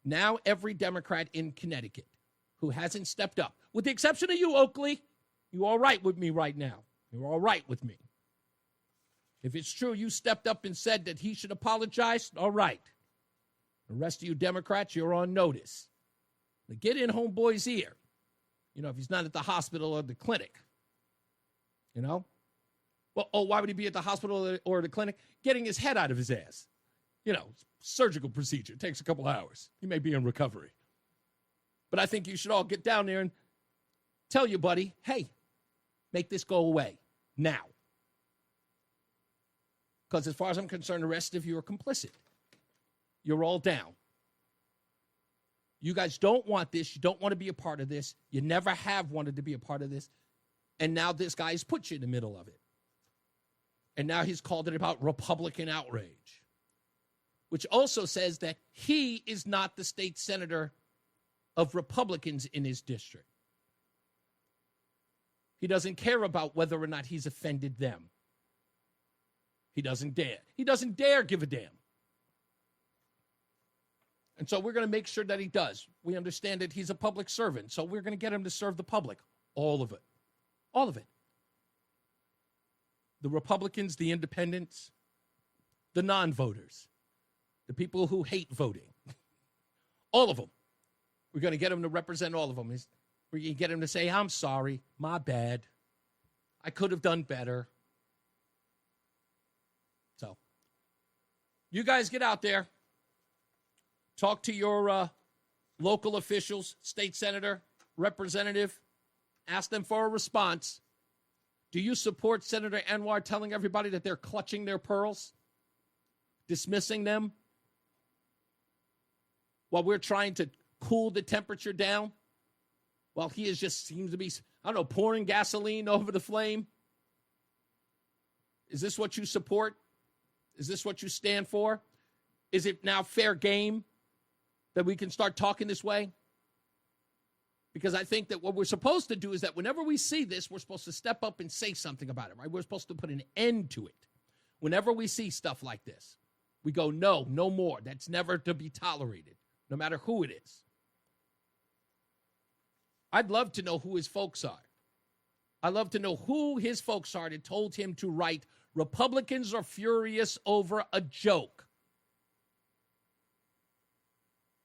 Now every Democrat in Connecticut who hasn't stepped up, with the exception of you, Oakley, you're all right with me right now. You're all right with me. If it's true you stepped up and said that he should apologize, all right. The rest of you Democrats, you're on notice. Now get in homeboy's ear. You know, if he's not at the hospital or the clinic. You know? Well, why would he be at the hospital or the clinic? Getting his head out of his ass. You know, surgical procedure. It takes a couple hours. He may be in recovery. But I think you should all get down there and tell your buddy, hey, make this go away now. Because as far as I'm concerned, the rest of you are complicit. You're all down. You guys don't want this. You don't want to be a part of this. You never have wanted to be a part of this. And now this guy has put you in the middle of it. And now he's called it about Republican outrage, which also says that he is not the state senator of Republicans in his district. He doesn't care about whether or not he's offended them. He doesn't dare. He doesn't dare give a damn. And so we're going to make sure that he does. We understand that he's a public servant, so we're going to get him to serve the public. All of it. All of it. The Republicans, the independents, the non-voters, the people who hate voting. All of them. We're going to get him to represent all of them. We're going to get him to say, I'm sorry, my bad. I could have done better. So, you guys get out there. Talk to your local officials, state senator, representative. Ask them for a response. Do you support Senator Anwar telling everybody that they're clutching their pearls? Dismissing them? While we're trying to cool the temperature down? While he just seems to be, I don't know, pouring gasoline over the flame? Is this what you support? Is this what you stand for? Is it now fair game that we can start talking this way? Because I think that what we're supposed to do is that whenever we see this, we're supposed to step up and say something about it, right? We're supposed to put an end to it. Whenever we see stuff like this, we go, no more. That's never to be tolerated, no matter who it is. I'd love to know who his folks are. I'd love to know who his folks are that told him to write, Republicans are furious over a joke.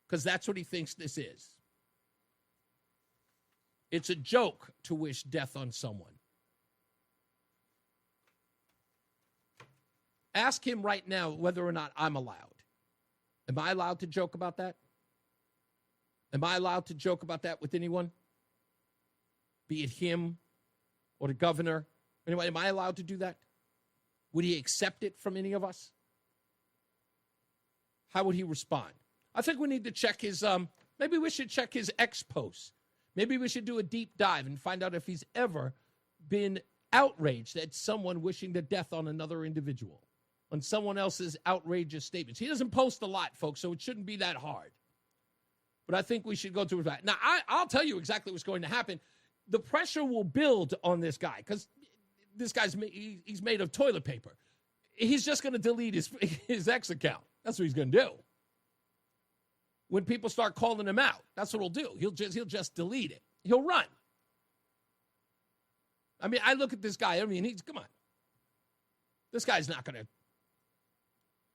Because that's what he thinks this is. It's a joke to wish death on someone. Ask him right now whether or not I'm allowed. Am I allowed to joke about that? Am I allowed to joke about that with anyone? Be it him or the governor. Anyway, am I allowed to do that? Would he accept it from any of us? How would he respond? I think we need to check his, maybe we should check his X posts. Maybe we should do a deep dive and find out if he's ever been outraged at someone wishing the death on another individual, on someone else's outrageous statements. He doesn't post a lot, folks, so it shouldn't be that hard. But I think we should go through that. Now, I'll tell you exactly what's going to happen. The pressure will build on this guy because this guy's he's made of toilet paper. He's just going to delete his X account. That's what he's going to do. When people start calling him out, that's what he'll do. He'll just delete it. He'll run. I mean, I look at this guy. I mean, come on. This guy's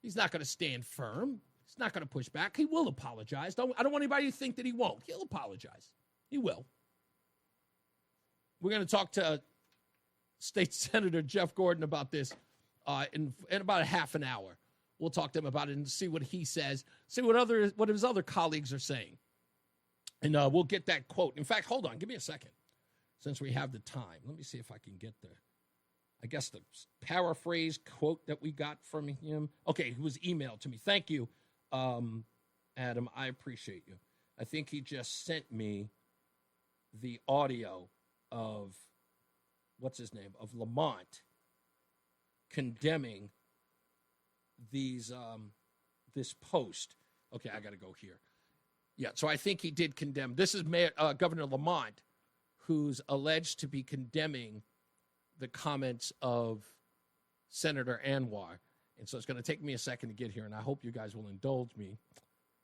he's not going to stand firm. He's not going to push back. He will apologize. I don't want anybody to think that he won't. He'll apologize. He will. We're going to talk to State Senator Jeff Gordon about this in about a half an hour. We'll talk to him about it and see what he says, see what his other colleagues are saying. And we'll get that quote. In fact, hold on. Give me a second since we have the time. Let me see if I can get the paraphrase quote that we got from him. Okay, it was emailed to me. Thank you, Adam. I appreciate you. I think he just sent me the audio of, what's his name, of Lamont condemning these this post. Okay, I got to go here. Yeah, so I think he did condemn. This is Governor Lamont, who's alleged to be condemning the comments of Senator Anwar. And so it's going to take me a second to get here, and I hope you guys will indulge me,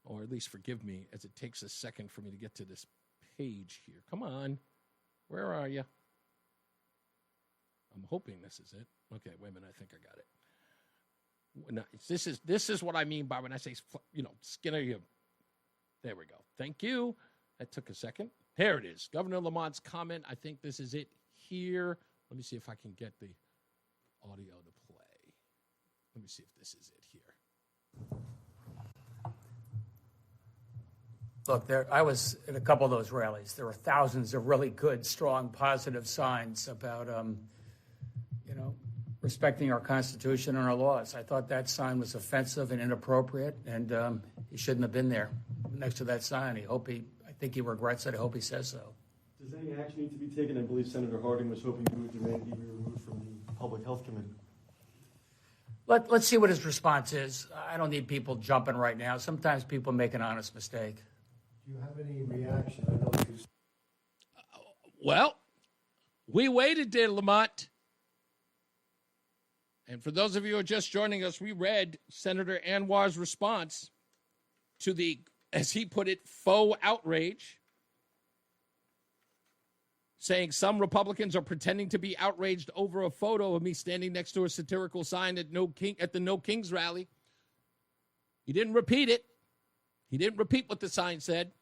or at least forgive me, as it takes a second for me to get to this page here. Come on. Where are you? I'm hoping this is it. Okay, wait a minute. I think I got it. No, this is what I mean by when I say, skin of you. There we go. Thank you. That took a second. Here it is. Governor Lamont's comment. I think this is it here. Let me see if I can get the audio to play. Let me see if this is it here. Look, I was at a couple of those rallies. There were thousands of really good, strong, positive signs about, respecting our Constitution and our laws. I thought that sign was offensive and inappropriate, and he shouldn't have been there next to that sign. I think he regrets it. I hope he says so. Does any action need to be taken? I believe Senator Harding was hoping you would demand he be removed from the Public Health Committee. Let's see what his response is. I don't need people jumping right now. Sometimes people make an honest mistake. Do you have any reaction? I know you... Well, We waited, dear Lamont. And for those of you who are just joining us, we read Senator Anwar's response to the, as he put it, faux outrage, saying some Republicans are pretending to be outraged over a photo of me standing next to a satirical sign at the No Kings rally. He didn't repeat it. He didn't repeat what the sign said.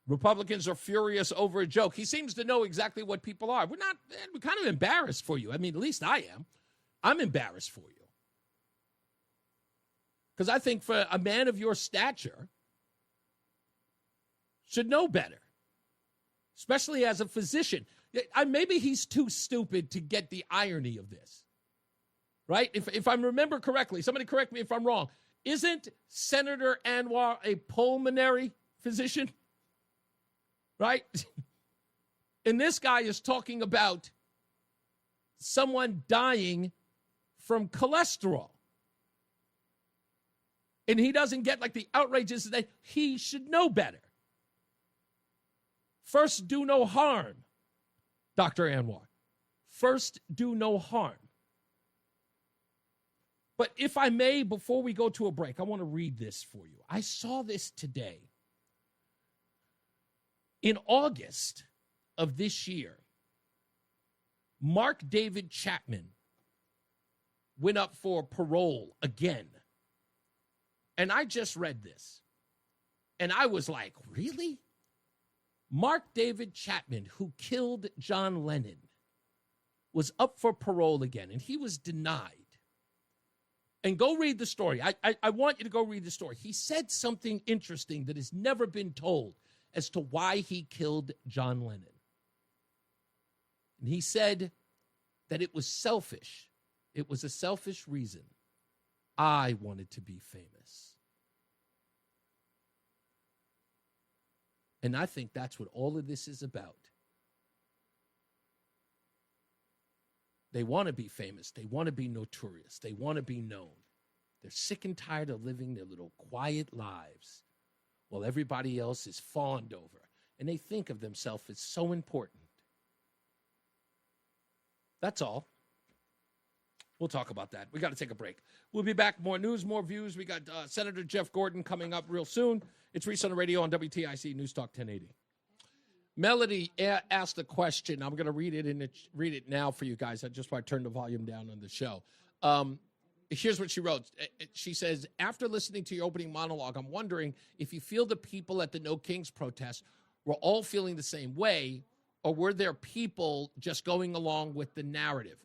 Republicans are furious over a joke. He seems to know exactly what people are. We're kind of embarrassed for you. I mean, at least I am. I'm embarrassed for you. Because I think for a man of your stature should know better, especially as a physician. Maybe he's too stupid to get the irony of this, right? If I remember correctly, somebody correct me if I'm wrong, isn't Senator Anwar a pulmonary physician, right? And this guy is talking about someone dying from cholesterol. And he doesn't get like the outrages that he should know better. First, do no harm, Dr. Anwar. First, do no harm. But if I may, before we go to a break, I want to read this for you. I saw this today. In August of this year, Mark David Chapman went up for parole again. And I just read this. And I was like, really? Mark David Chapman, who killed John Lennon, was up for parole again, and he was denied. And go read the story. I want you to go read the story. He said something interesting that has never been told as to why he killed John Lennon. And he said that it was selfish. It was a selfish reason. I wanted to be famous. And I think that's what all of this is about. They want to be famous. They want to be notorious. They want to be known. They're sick and tired of living their little quiet lives while everybody else is fawned over. And they think of themselves as so important. That's all. We'll talk about that. We got to take a break. We'll be back. More news, more views. We got Senator Jeff Gordon coming up real soon. It's Reese on the radio on WTIC News Talk 1080. Melody asked a question. I'm going to read it now for you guys. That's just why I turned the volume down on the show. Here's what she wrote. She says, after listening to your opening monologue, I'm wondering if you feel the people at the No Kings protest were all feeling the same way, or were there people just going along with the narrative?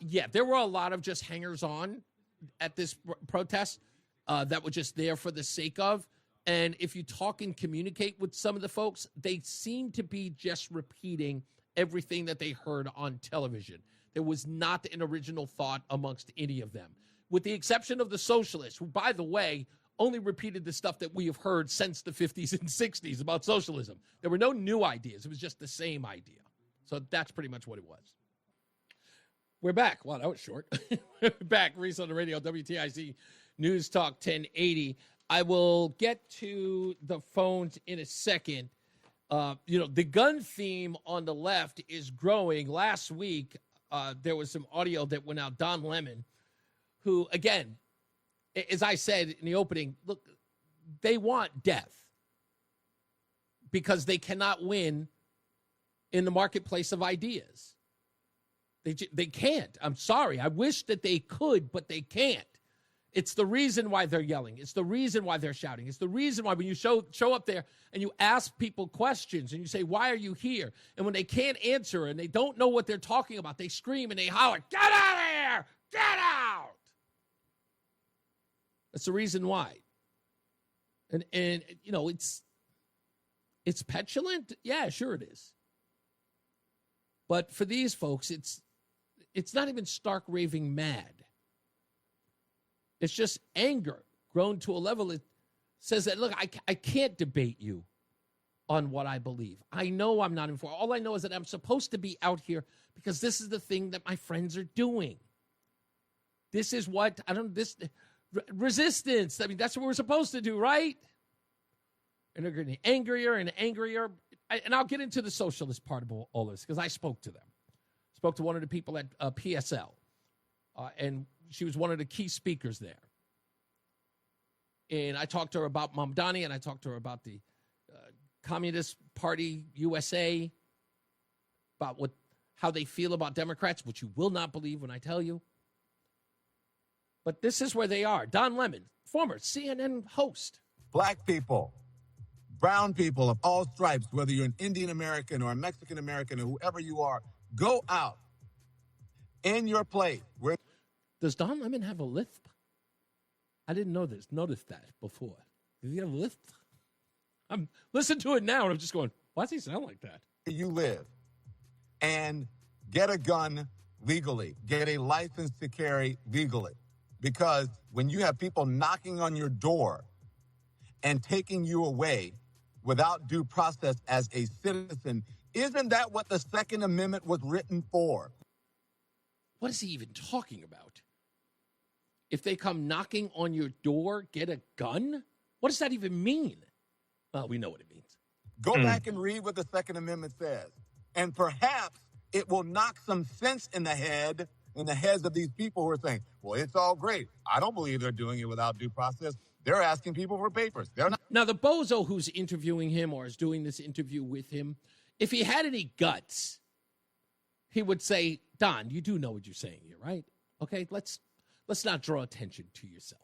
Yeah, there were a lot of just hangers-on at this protest that were just there for the sake of. And if you talk and communicate with some of the folks, they seem to be just repeating everything that they heard on television. There was not an original thought amongst any of them, with the exception of the socialists, who, by the way, only repeated the stuff that we have heard since the 50s and 60s about socialism. There were no new ideas. It was just the same idea. So that's pretty much what it was. We're back. Wow, that was short. We're back. Reese on the radio, WTIC News Talk 1080. I will get to the phones in a second. The gun theme on the left is growing. Last week, there was some audio that went out. Don Lemon, who, again, as I said in the opening, look, they want death because they cannot win in the marketplace of ideas. They can't. I'm sorry. I wish that they could, but they can't. It's the reason why they're yelling. It's the reason why they're shouting. It's the reason why when you show up there and you ask people questions and you say, why are you here? And when they can't answer and they don't know what they're talking about, they scream and they holler, get out of here! Get out! That's the reason why. And it's petulant. Yeah, sure it is. But for these folks, it's not even stark raving mad. It's just anger grown to a level that says that, look, I can't debate you on what I believe. I know I'm not informed. All I know is that I'm supposed to be out here because this is the thing that my friends are doing. This is what, resistance. I mean, that's what we're supposed to do, right? And they're getting angrier and angrier. and I'll get into the socialist part of all this because I spoke to them. Spoke to one of the people at PSL, and she was one of the key speakers there. And I talked to her about Mamdani, and I talked to her about the Communist Party USA, about how they feel about Democrats, which you will not believe when I tell you. But this is where they are. Don Lemon, former CNN host. Black people, brown people of all stripes, whether you're an Indian American or a Mexican American or whoever you are, go out in your place. Does Don Lemon have a lisp? I didn't notice that before. Does he have a lisp? I'm listening to it now, and I'm just going, why does he sound like that? You live and get a gun legally, get a license to carry legally. Because when you have people knocking on your door and taking you away without due process as a citizen, isn't that what the Second Amendment was written for? What is he even talking about? If they come knocking on your door, get a gun? What does that even mean? Well, we know what it means. Go back and read what the Second Amendment says. And perhaps it will knock some sense in the heads of these people who are saying, well, it's all great. I don't believe they're doing it without due process. They're asking people for papers. They're not. Now, the bozo who's interviewing him or is doing this interview with him, if he had any guts, he would say, Don, you do know what you're saying here, right? Okay, let's not draw attention to yourself.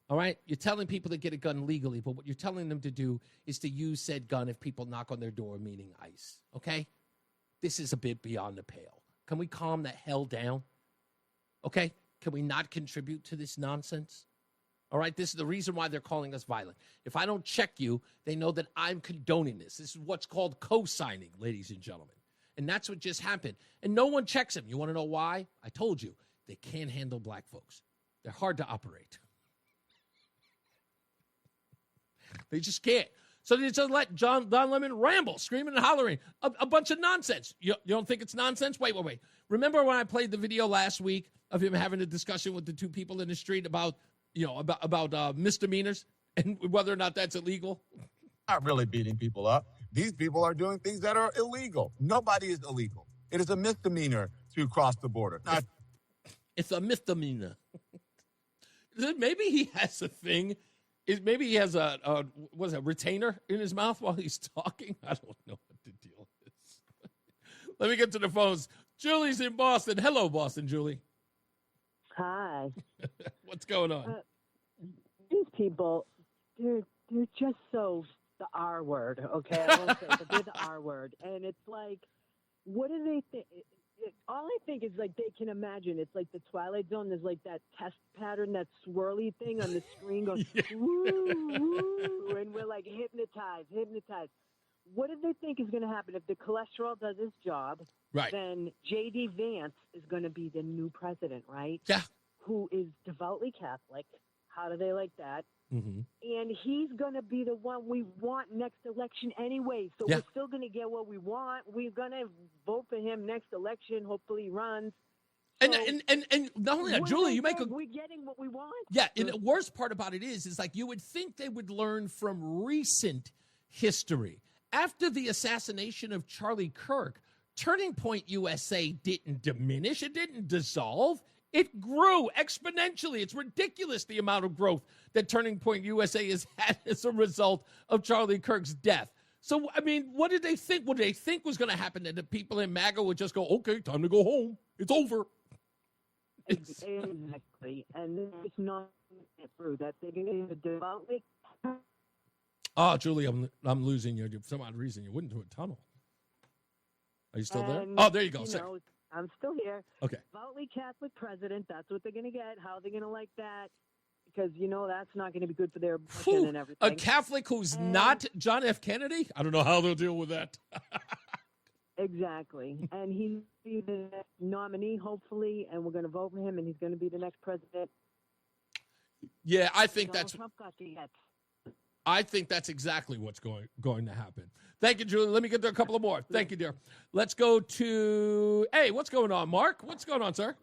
All right? You're telling people to get a gun legally, but what you're telling them to do is to use said gun if people knock on their door, meaning ICE. Okay? This is a bit beyond the pale. Can we calm the hell down? Okay? Can we not contribute to this nonsense? All right? This is the reason why they're calling us violent. If I don't check you, they know that I'm condoning this. This is what's called co-signing, ladies and gentlemen. And that's what just happened. And no one checks them. You want to know why? I told you. They can't handle black folks. They're hard to operate. They just can't. So they just let Don Lemon ramble, screaming and hollering, a bunch of nonsense. You don't think it's nonsense? Wait. Remember when I played the video last week of him having a discussion with the two people in the street about misdemeanors and whether or not that's illegal? Not really beating people up. These people are doing things that are illegal. Nobody is illegal. It is a misdemeanor to cross the border. It's a misdemeanor. Maybe he has a thing. Maybe he has a retainer in his mouth while he's talking. I don't know what the deal is. Let me get to the phones. Julie's in Boston. Hello, Boston, Julie. Hi. What's going on? These people, they're just so the R word, okay? I won't say it, but they're the R word. And it's like, what do they think? All I think is like they can imagine. It's like the Twilight Zone. There's like that test pattern, that swirly thing on the screen goes, woo, woo, and we're like hypnotized. What do they think is going to happen if the cholesterol does its job? Right. Then J.D. Vance is going to be the new president, right? Yeah. Who is devoutly Catholic. How do they like that? Mm-hmm. And he's going to be the one we want next election anyway. So we're still going to get what we want. We're going to vote for him next election. Hopefully he runs. So and not only that, Julie, you make a... We're getting what we want. Yeah, and the worst part about it is like you would think they would learn from recent history. After the assassination of Charlie Kirk, Turning Point USA didn't diminish. It didn't dissolve. It grew exponentially. It's ridiculous the amount of growth that Turning Point USA has had as a result of Charlie Kirk's death. So, I mean, what did they think? What did they think was going to happen? That the people in MAGA would just go, okay, time to go home. It's over. Exactly. And it's not true that they're going to devoutly. Oh, Julie, I'm losing you. For some odd reason, you went into a tunnel. Are you still there? Oh, there you go. I'm still here. Okay. Devoutly Catholic president. That's what they're going to get. How are they going to like that? Because, that's not going to be good for their abortion and everything. A Catholic who's not John F. Kennedy? I don't know how they'll deal with that. Exactly. And he's the nominee, hopefully, and we're going to vote for him, and he's going to be the next president. Yeah, I think Trump got the yes. I think that's exactly what's going to happen. Thank you, Julie. Let me get to a couple of more. Thank you, dear. Let's go to, hey, what's going on, Mark? What's going on, sir?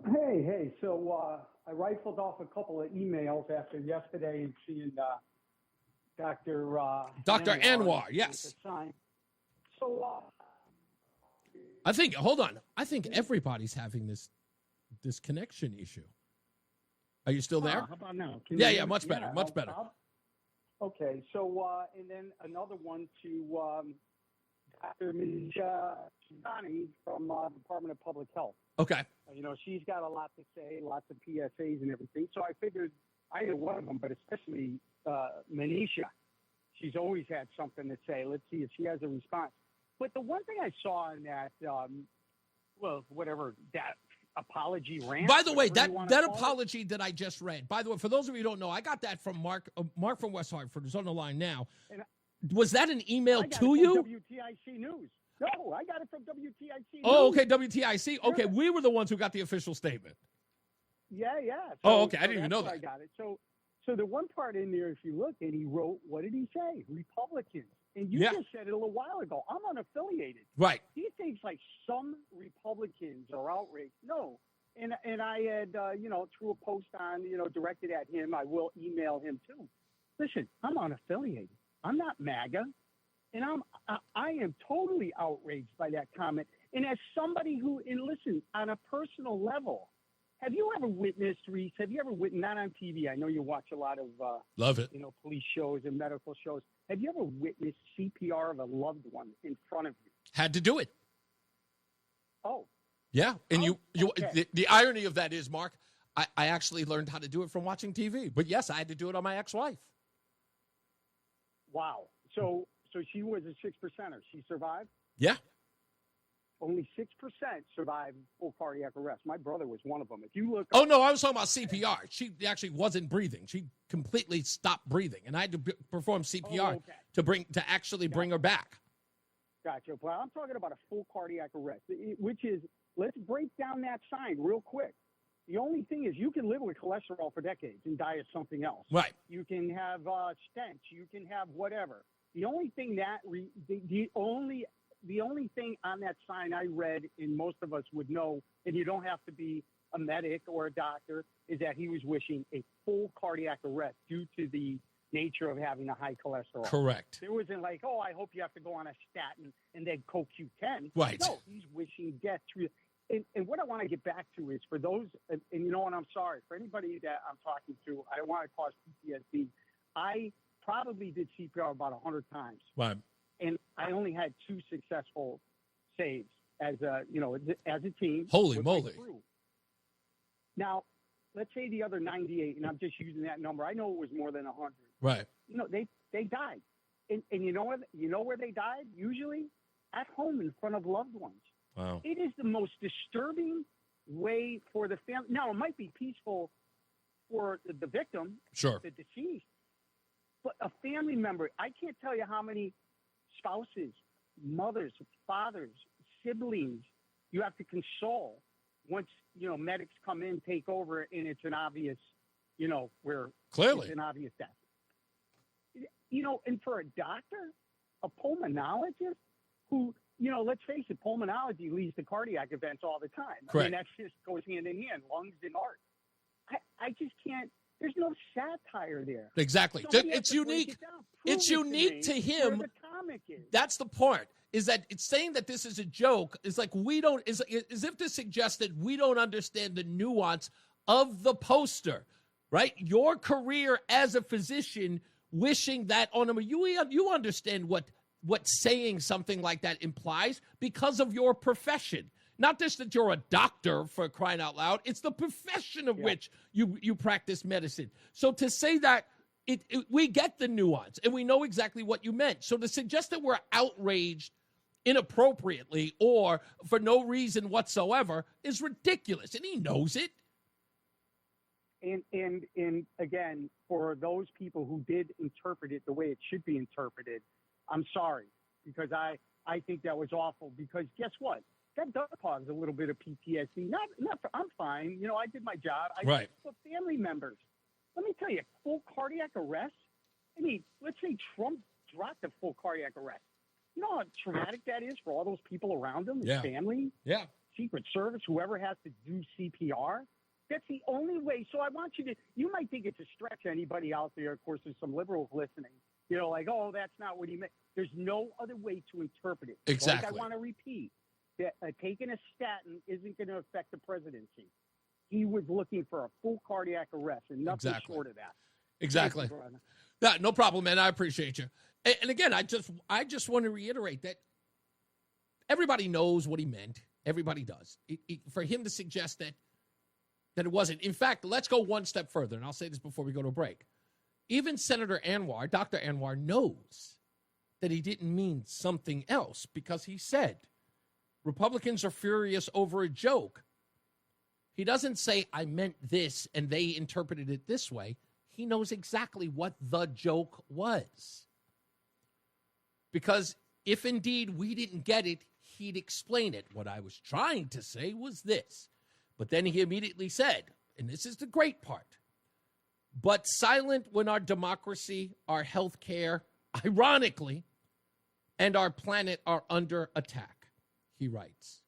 Hey. So I rifled off a couple of emails after yesterday and seeing Dr. Dr. Anwar, with yes. the sign. So, I think, hold on. I think everybody's having this connection issue. Are you still there? How about now? Can Yeah, you yeah, hear me? much better, much better. Okay, so, and then another one to Dr. Mizani from Department of Public Health. Okay. You know, she's got a lot to say, lots of PSAs and everything. So I figured either one of them, but especially Manisha. She's always had something to say. Let's see if she has a response. But the one thing I saw in that, that apology rant. By the way, that that apology that I just read, by the way, for those of you who don't know, I got that from Mark from West Hartford, who's on the line now. Was that an email to you? WTIC News. No, I got it from WTIC News. Oh, okay, WTIC. Okay, we were the ones who got the official statement. Yeah. Okay, I didn't even know that. I got it. So the one part in there, if you look, and he wrote, what did he say? Republicans. And you just said it a little while ago. I'm unaffiliated. Right. He thinks like some Republicans are outraged. No. And I had, threw a post on, directed at him. I will email him too. Listen, I'm unaffiliated. I'm not MAGA. And I am totally outraged by that comment. And as somebody who, and listen, on a personal level, have you ever witnessed, Reese, not on TV, I know you watch a lot of love it, police shows and medical shows. Have you ever witnessed CPR of a loved one in front of you? Had to do it. Oh. Yeah, and okay. the irony of that is, Mark, I actually learned how to do it from watching TV. But yes, I had to do it on my ex-wife. Wow. So she was a 6%er. She survived? Yeah. Only 6% survived full cardiac arrest. My brother was one of them. If you look, oh no, I was talking about CPR. She actually wasn't breathing. She completely stopped breathing, and I had to perform CPR to actually bring her back. Gotcha. Well, I'm talking about a full cardiac arrest, which is, let's break down that sign real quick. The only thing is, you can live with cholesterol for decades and die of something else. Right. You can have stents. You can have whatever. The only thing the only thing on that sign I read, and most of us would know, and you don't have to be a medic or a doctor, is that he was wishing a full cardiac arrest due to the nature of having a high cholesterol. Correct. There wasn't like, oh, I hope you have to go on a statin and then CoQ10. Right. No, he's wishing death. And what I want to get back to is for those, and you know what, I'm sorry, for anybody that I'm talking to, I don't want to cause PTSD. I probably did CPR about 100 times. Right. And I only had 2 successful saves as a team. Holy moly. Now, let's say the other 98, and I'm just using that number. I know it was more than 100. Right. They died. And you know where they died? Usually at home in front of loved ones. Wow. It is the most disturbing way for the family. Now, it might be peaceful for the victim, sure, the deceased, but a family member, I can't tell you how many spouses, mothers, fathers, siblings you have to console once, medics come in, take over, and it's an obvious, where clearly it's an obvious death. And for a doctor, a pulmonologist who, let's face it, pulmonology leads to cardiac events all the time. Correct. I mean, that just goes hand in hand, lungs and heart. I just can't. There's no satire there. Exactly. It's unique. It's unique to him. The comic is. That's the part. Is that it's saying that this is a joke? Is like we don't. Is as if to suggest that we don't understand the nuance of the poster, right? Your career as a physician, wishing that on him. You understand what saying something like that implies because of your profession. Not just that you're a doctor, for crying out loud. It's the profession of which you practice medicine. So to say that, we get the nuance, and we know exactly what you meant. So to suggest that we're outraged inappropriately or for no reason whatsoever is ridiculous, and he knows it. And again, for those people who did interpret it the way it should be interpreted, I'm sorry, because I think that was awful. Because guess what? That does cause a little bit of PTSD. I'm fine. I did my job. Right. But family members, let me tell you, full cardiac arrest. I mean, let's say Trump dropped a full cardiac arrest. You know how traumatic that is for all those people around him, his family, Secret Service, whoever has to do CPR. That's the only way. So I want you might think it's a stretch, anybody out there. Of course, there's some liberals listening. You know, like, oh, that's not what he meant. There's no other way to interpret it. Exactly. Like I want to repeat that taking a statin isn't going to affect the presidency. He was looking for a full cardiac arrest and nothing short of that. Exactly. No problem, man. I appreciate you. And again, I just want to reiterate that everybody knows what he meant. Everybody does. For him to suggest that it wasn't. In fact, let's go one step further, and I'll say this before we go to a break. Even Senator Anwar, Dr. Anwar, knows that he didn't mean something else because he said Republicans are furious over a joke. He doesn't say, I meant this, and they interpreted it this way. He knows exactly what the joke was. Because if indeed we didn't get it, he'd explain it. What I was trying to say was this. But then he immediately said, and this is the great part, but silent when our democracy, our health care, ironically, and our planet are under attack, he writes,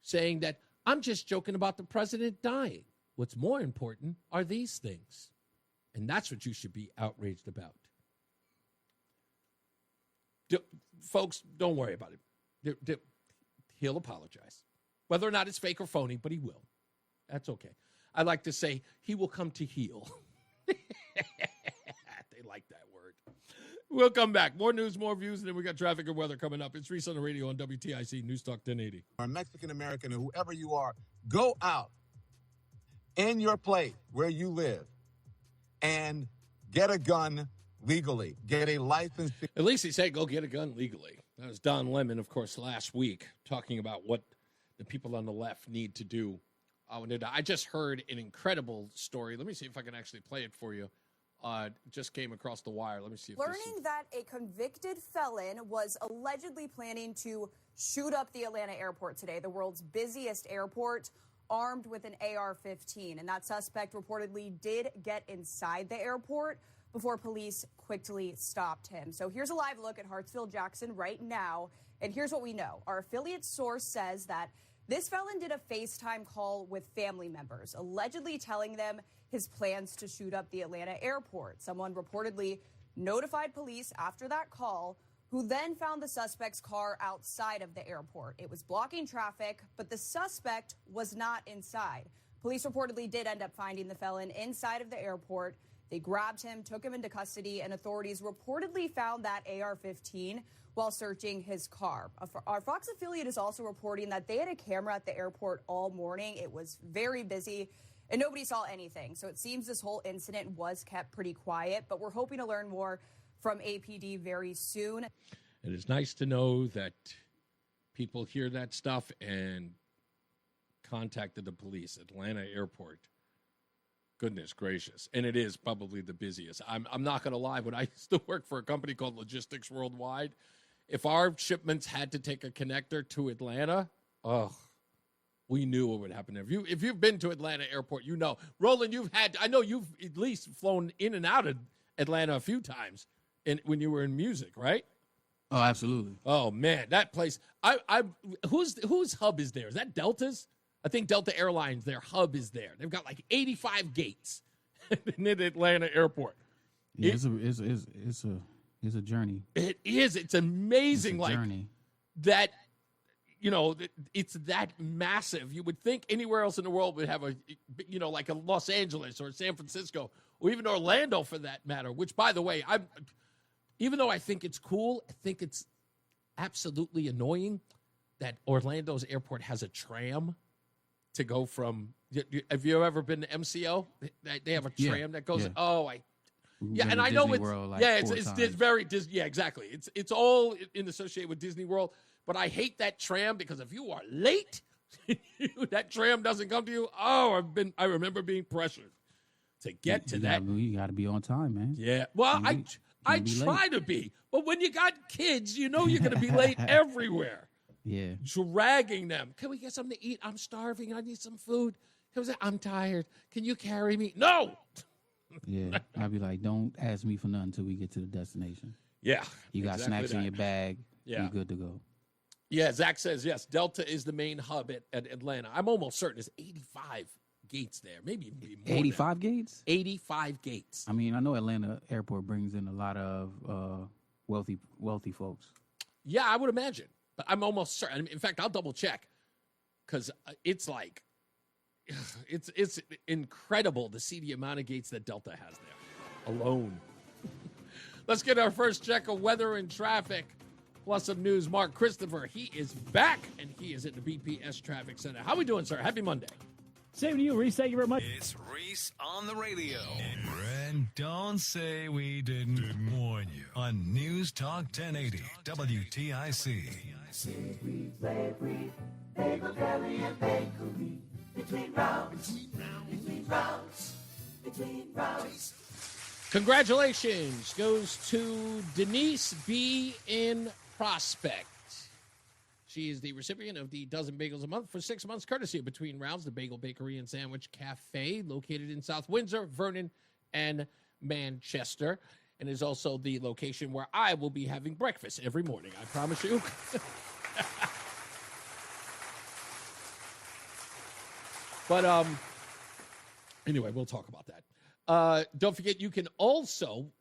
saying that I'm just joking about the president dying. What's more important are these things. And that's what you should be outraged about. Folks, don't worry about it. He'll apologize. Whether or not it's fake or phony, but he will. That's okay. I like to say he will come to heal. They like that word. We'll come back. More news, more views, and then we got traffic and weather coming up. It's Reese on the radio on WTIC News Talk 1080. Or Mexican-American or whoever you are, go out in your place where you live and get a gun legally. Get a license. At least he said go get a gun legally. That was Don Lemon, of course, last week, talking about what the people on the left need to do. I just heard an incredible story. Let me see if I can actually play it for you. Just came across the wire. Let me see. Learning that a convicted felon was allegedly planning to shoot up the Atlanta airport today, the world's busiest airport, armed with an AR-15. And that suspect reportedly did get inside the airport before police quickly stopped him. So here's a live look at Hartsfield-Jackson right now. And here's what we know. Our affiliate source says that this felon did a FaceTime call with family members, allegedly telling them his plans to shoot up the Atlanta airport. Someone reportedly notified police after that call, who then found the suspect's car outside of the airport. It was blocking traffic, but the suspect was not inside. Police reportedly did end up finding the felon inside of the airport. They grabbed him, took him into custody, and authorities reportedly found that AR-15 while searching his car. Our Fox affiliate is also reporting that they had a camera at the airport all morning. It was very busy, and nobody saw anything. So it seems this whole incident was kept pretty quiet, but we're hoping to learn more from APD very soon. It is nice to know that people hear that stuff and contacted the police. Atlanta airport. Goodness gracious. And it is probably the busiest. I'm not going to lie. When I used to work for a company called Logistics Worldwide, if our shipments had to take a connector to Atlanta, we knew what would happen there. If you've been to Atlanta airport, you know. Roland, I know you've at least flown in and out of Atlanta a few times when you were in music, right? Oh, absolutely. Oh, man, that place. Whose hub is there? Is that Delta's? I think Delta Airlines, their hub is there. They've got like 85 gates in Atlanta airport. Yeah, it's a journey. It is. It's amazing. It's a journey. That, it's that massive. You would think anywhere else in the world would have like a Los Angeles or San Francisco or even Orlando for that matter, which, by the way, even though I think it's cool, I think it's absolutely annoying that Orlando's airport has a tram to go from. Have you ever been to MCO? They have a tram that goes. Yeah. And I know Disney it's World, it's very Disney. Yeah, exactly. It's all associated with Disney World. But I hate that tram because if you are late, that tram doesn't come to you. I remember being pressured to get to that. You got to be on time, man. Yeah. Well, I try to be, but when you got kids, you're going to be late everywhere. Yeah. Dragging them. Can we get something to eat? I'm starving. I need some food. I'm tired. Can you carry me? No. Yeah. I'd be like, don't ask me for nothing until we get to the destination. Yeah. You got snacks in your bag. Yeah. You're good to go. Yeah. Zach says, yes, Delta is the main hub at Atlanta. I'm almost certain it's 85 gates there, maybe even more. 85 gates? 85 gates. I mean, I know Atlanta Airport brings in a lot of wealthy folks. Yeah, I would imagine. But I'm almost certain. In fact, I'll double check because it's like, it's incredible to see the amount of gates that Delta has there alone. Let's get our first check of weather and traffic, plus some news. Mark Christopher, he is back, and he is at the BPS Traffic Center. How we doing, sir? Happy Monday. Same to you, Reese. Thank you very much. It's Reese on the radio. And don't say we didn't warn you on News Talk 1080 WTIC. Bagel Deli and Bakery. Between rounds. Congratulations goes to Denise B. in Prospect. She is the recipient of the dozen bagels a month for 6 months, courtesy of Between Rounds, the Bagel Bakery and Sandwich Cafe, located in South Windsor, Vernon, and Manchester, and is also the location where I will be having breakfast every morning, I promise you. But anyway, we'll talk about that. Don't forget, you can also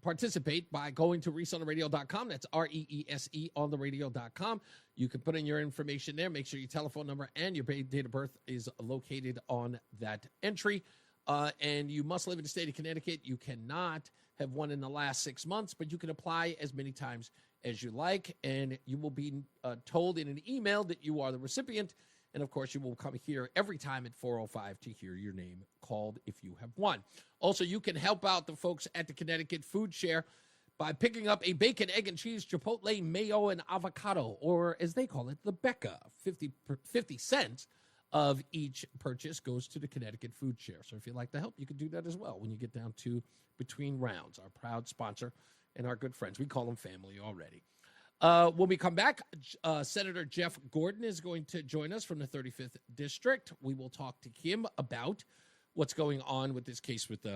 participate by going to reeseontheradio.com. That's REESE on the radio.com. You can put in your information there. Make sure your telephone number and your date of birth is located on that entry. And you must live in the state of Connecticut. You cannot have won in the last 6 months, but you can apply as many times as you like. And you will be told in an email that you are the recipient. And, of course, you will come here every time at 4:05 to hear your name called if you have won. Also, you can help out the folks at the Connecticut Food Share by picking up a bacon, egg, and cheese, chipotle, mayo, and avocado, or as they call it, the Becca. 50 cents of each purchase goes to the Connecticut Food Share. So if you'd like to help, you can do that as well when you get down to Between Rounds, our proud sponsor and our good friends. We call them family already. When we come back, Senator Jeff Gordon is going to join us from the 35th District. We will talk to him about what's going on with this case with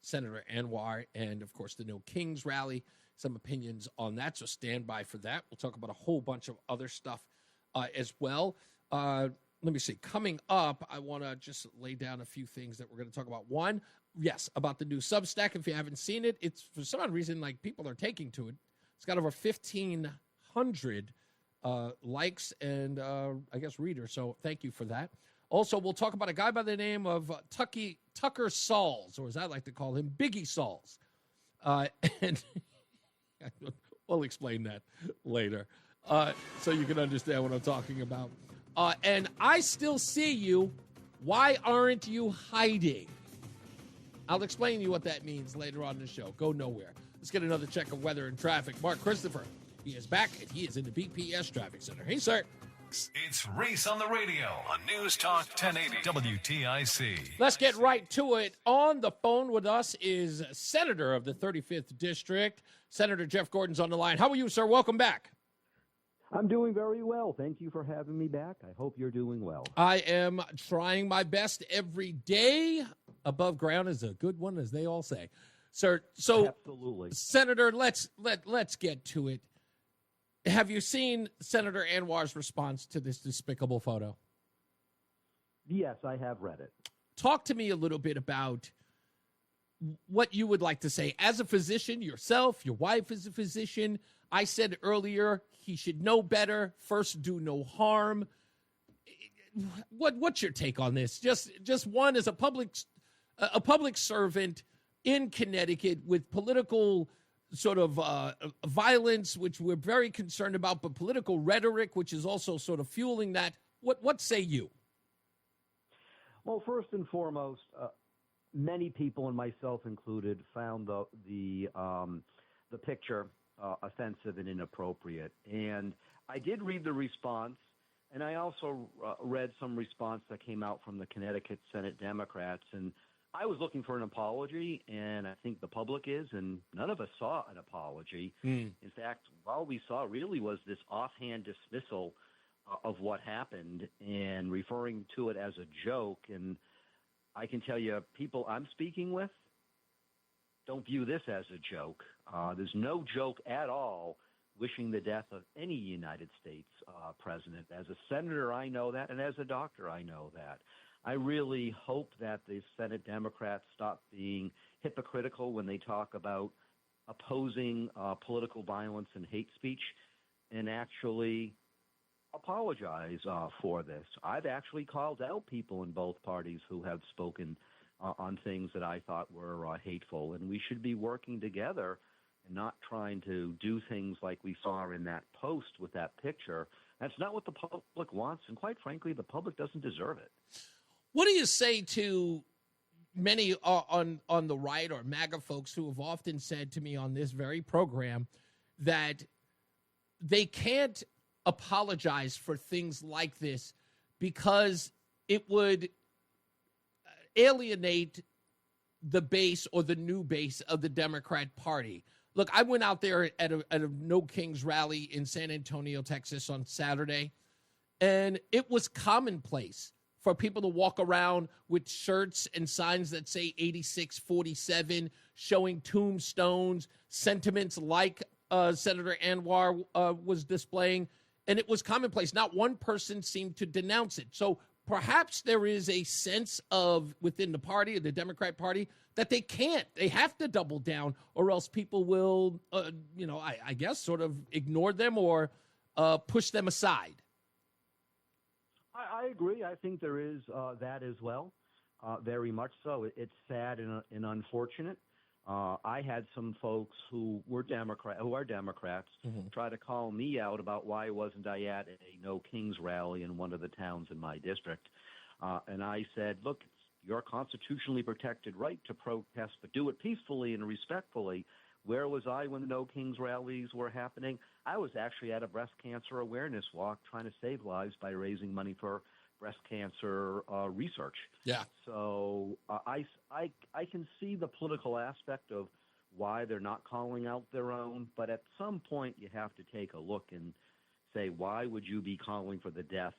Senator Anwar and, of course, the No Kings rally, some opinions on that. So stand by for that. We'll talk about a whole bunch of other stuff as well. Let me see. Coming up, I want to just lay down a few things that we're going to talk about. One, yes, about the new Substack. If you haven't seen it, it's for some odd reason like people are taking to it. It's got over 1,500 likes and, I guess, readers. So thank you for that. Also, we'll talk about a guy by the name of Tucker Salls, or as I like to call him, Biggie Salls. And we'll explain that later so you can understand what I'm talking about. And I still see you. Why aren't you hiding? I'll explain to you what that means later on in the show. Go nowhere. Let's get another check of weather and traffic. Mark Christopher, he is back, and he is in the BPS Traffic Center. Hey, sir. It's Reese on the radio on News Talk 1080 WTIC. Let's get right to it. On the phone with us is Senator of the 35th District, Senator Jeff Gordon's on the line. How are you, sir? Welcome back. I'm doing very well. Thank you for having me back. I hope you're doing well. I am trying my best every day. Above ground is a good one, as they all say. Sir, so absolutely. Senator, let's get to it. Have you seen Senator Anwar's response to this despicable photo? Yes, I have read it. Talk to me a little bit about what you would like to say. As a physician yourself, your wife is a physician. I said earlier he should know better. First, do no harm. What's your take on this? Just one, as a public servant in Connecticut with political sort of violence, which we're very concerned about, but political rhetoric, which is also sort of fueling that. What say you? Well, first and foremost, many people, and myself included, found the picture offensive and inappropriate. And I did read the response, and I also read some response that came out from the Connecticut Senate Democrats. And I was looking for an apology, and I think the public is, and none of us saw an apology. In fact, all we saw really was this offhand dismissal of what happened and referring to it as a joke. And I can tell you, people I'm speaking with don't view this as a joke. There's no joke at all wishing the death of any United States president. As a senator, I know that, and as a doctor, I know that. I really hope that the Senate Democrats stop being hypocritical when they talk about opposing political violence and hate speech and actually apologize for this. I've actually called out people in both parties who have spoken on things that I thought were hateful, and we should be working together and not trying to do things like we saw in that post with that picture. That's not what the public wants, and quite frankly, the public doesn't deserve it. What do you say to many on the right or MAGA folks who have often said to me on this very program that they can't apologize for things like this because it would alienate the base or the new base of the Democrat Party? Look, I went out there at a No Kings rally in San Antonio, Texas on Saturday, and it was commonplace for people to walk around with shirts and signs that say 8647, showing tombstones, sentiments like Senator Anwar was displaying, and it was commonplace. Not one person seemed to denounce it. So perhaps there is a sense of within the party, the Democrat Party, that they have to double down, or else people will, I guess, sort of ignore them or push them aside. I agree. I think there is that as well, very much so. It's sad and unfortunate. I had some folks who are Democrats, try to call me out about why wasn't I at a No Kings rally in one of the towns in my district. And I said, look, it's your constitutionally protected right to protest, but do it peacefully and respectfully. Where was I when the No Kings rallies were happening? I was actually at a breast cancer awareness walk trying to save lives by raising money for breast cancer research. Yeah. So I can see the political aspect of why they're not calling out their own, but at some point you have to take a look and say, why would you be calling for the death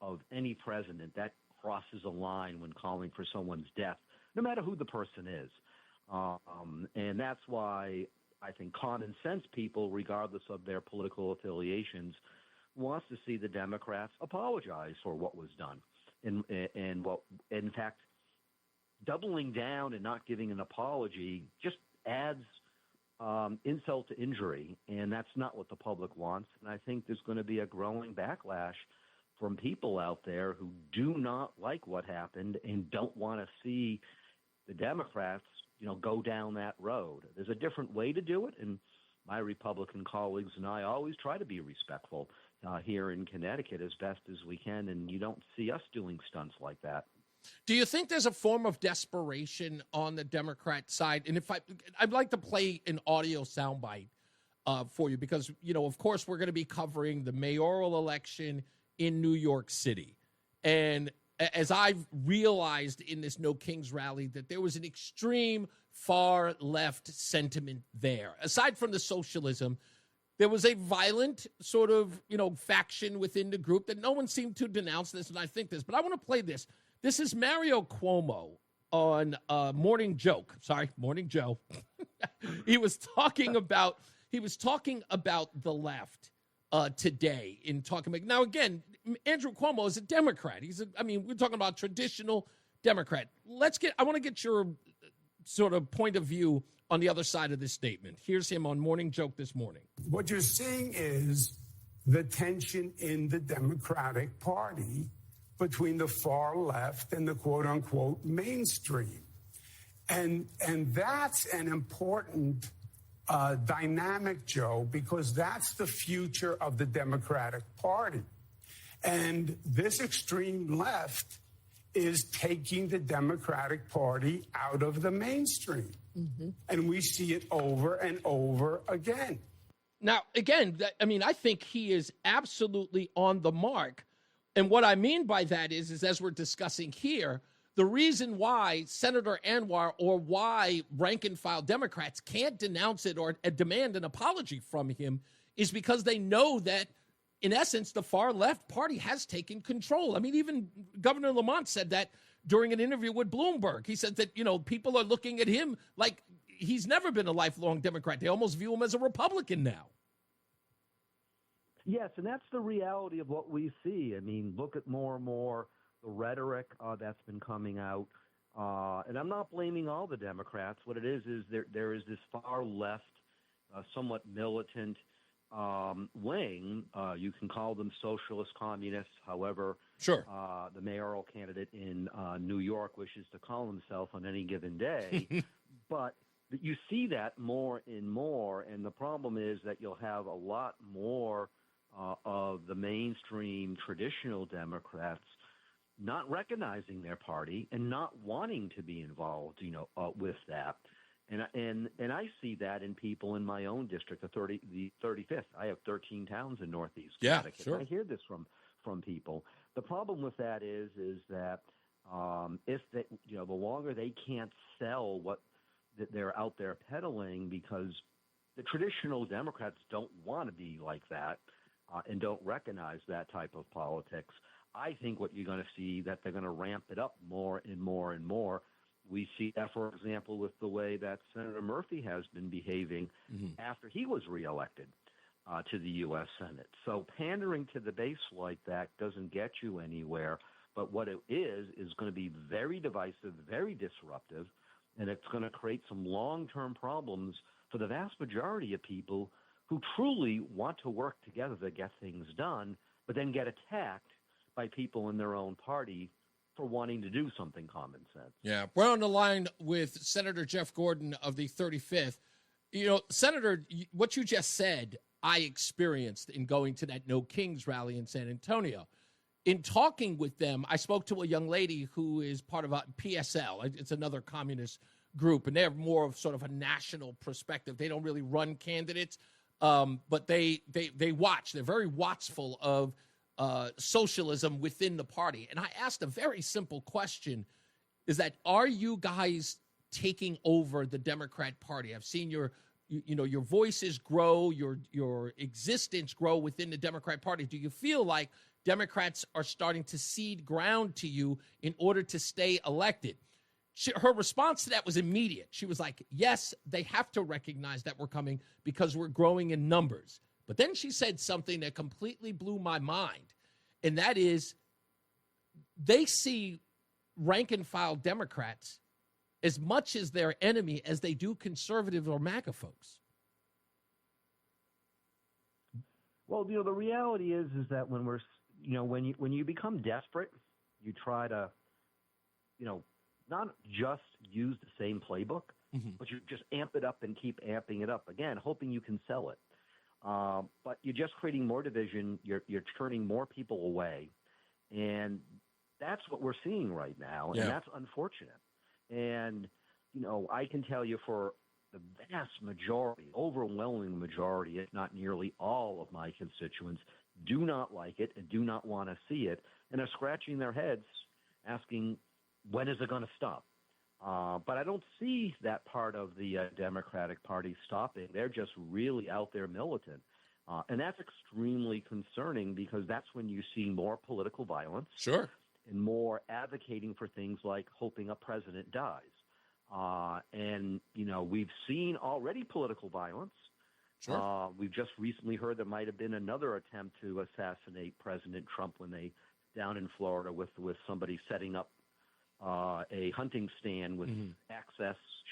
of any president? That crosses a line when calling for someone's death, no matter who the person is. And that's why I think common sense people, regardless of their political affiliations, wants to see the Democrats apologize for what was done. And what, in fact, doubling down and not giving an apology just adds insult to injury, and that's not what the public wants. And I think there's going to be a growing backlash from people out there who do not like what happened and don't want to see the Democrats, go down that road. There's a different way to do it, and my Republican colleagues and I always try to be respectful here in Connecticut as best as we can, and you don't see us doing stunts like that. Do you think there's a form of desperation on the Democrat side? And if I'd like to play an audio soundbite for you because, of course, we're going to be covering the mayoral election in New York City. And as I've realized in this No Kings rally, that there was an extreme far left sentiment there. Aside from the socialism, there was a violent sort of, faction within the group that no one seemed to denounce this, and I think this. But I want to play this. This is Mario Cuomo on Morning Joe. He was talking about the left today in talking about. Now, again, Andrew Cuomo is a Democrat. We're talking about traditional Democrat. I want to get your sort of point of view on the other side of this statement. Here's him on Morning Joke this morning. What you're seeing is the tension in the Democratic Party between the far left and the quote-unquote mainstream. And that's an important dynamic, Joe, because that's the future of the Democratic Party. And this extreme left is taking the Democratic Party out of the mainstream. Mm-hmm. And we see it over and over again. Now, again, I think he is absolutely on the mark. And what I mean by that is as we're discussing here, the reason why Senator Anwar or why rank-and-file Democrats can't denounce it or demand an apology from him is because they know that, in essence, the far-left party has taken control. Even Governor Lamont said that during an interview with Bloomberg. He said that, people are looking at him like he's never been a lifelong Democrat. They almost view him as a Republican now. Yes, and that's the reality of what we see. Look at more and more the rhetoric that's been coming out. And I'm not blaming all the Democrats. What it is there is this far left, somewhat militant wing. You can call them socialist communists. However, sure. The mayoral candidate in New York wishes to call himself on any given day. But you see that more and more, and the problem is that you'll have a lot more of the mainstream traditional Democrats not recognizing their party and not wanting to be involved, with that. And I see that in people in my own district, the 35th. I have 13 towns in Northeast Connecticut. Sure. I hear this from people. The problem with that is that if they, the longer they can't sell what they're out there peddling, because the traditional Democrats don't want to be like that and don't recognize that type of politics. I think what you're going to see that they're going to ramp it up more and more and more. We see that, for example, with the way that Senator Murphy has been behaving after he was reelected to the U.S. Senate. So pandering to the base like that doesn't get you anywhere. But what it is going to be very divisive, very disruptive, and it's going to create some long-term problems for the vast majority of people who truly want to work together to get things done, but then get attacked by people in their own party for wanting to do something common sense. Yeah, we're on the line with Senator Jeff Gordon of the 35th. Senator, what you just said, I experienced in going to that No Kings rally in San Antonio. In talking with them, I spoke to a young lady who is part of a PSL. It's another communist group, and they have more of sort of a national perspective. They don't really run candidates, but they watch. They're very watchful of socialism within the party. And I asked a very simple question, is that, are you guys taking over the Democrat Party? I've seen your voices grow, your existence grow within the Democrat Party. Do you feel like Democrats are starting to cede ground to you in order to stay elected? Her response to that was immediate. She was like, yes, they have to recognize that we're coming because we're growing in numbers. But then she said something that completely blew my mind, and that is they see rank-and-file Democrats as much as their enemy as they do conservative or MAGA folks. Well, the reality is that when we're, when you become desperate, you try to, not just use the same playbook, but you just amp it up and keep amping it up again, hoping you can sell it. But you're just creating more division. You're turning more people away. And that's what we're seeing right now. And that's unfortunate. And, I can tell you for the vast majority, overwhelming majority, if not nearly all of my constituents, do not like it and do not want to see it, and are scratching their heads asking, when is it going to stop? But I don't see that part of the Democratic Party stopping. They're just really out there militant. And that's extremely concerning, because that's when you see more political violence. Sure. And more advocating for things like hoping a president dies. And, we've seen already political violence. Sure. We've just recently heard there might have been another attempt to assassinate President Trump down in Florida with somebody setting up a hunting stand with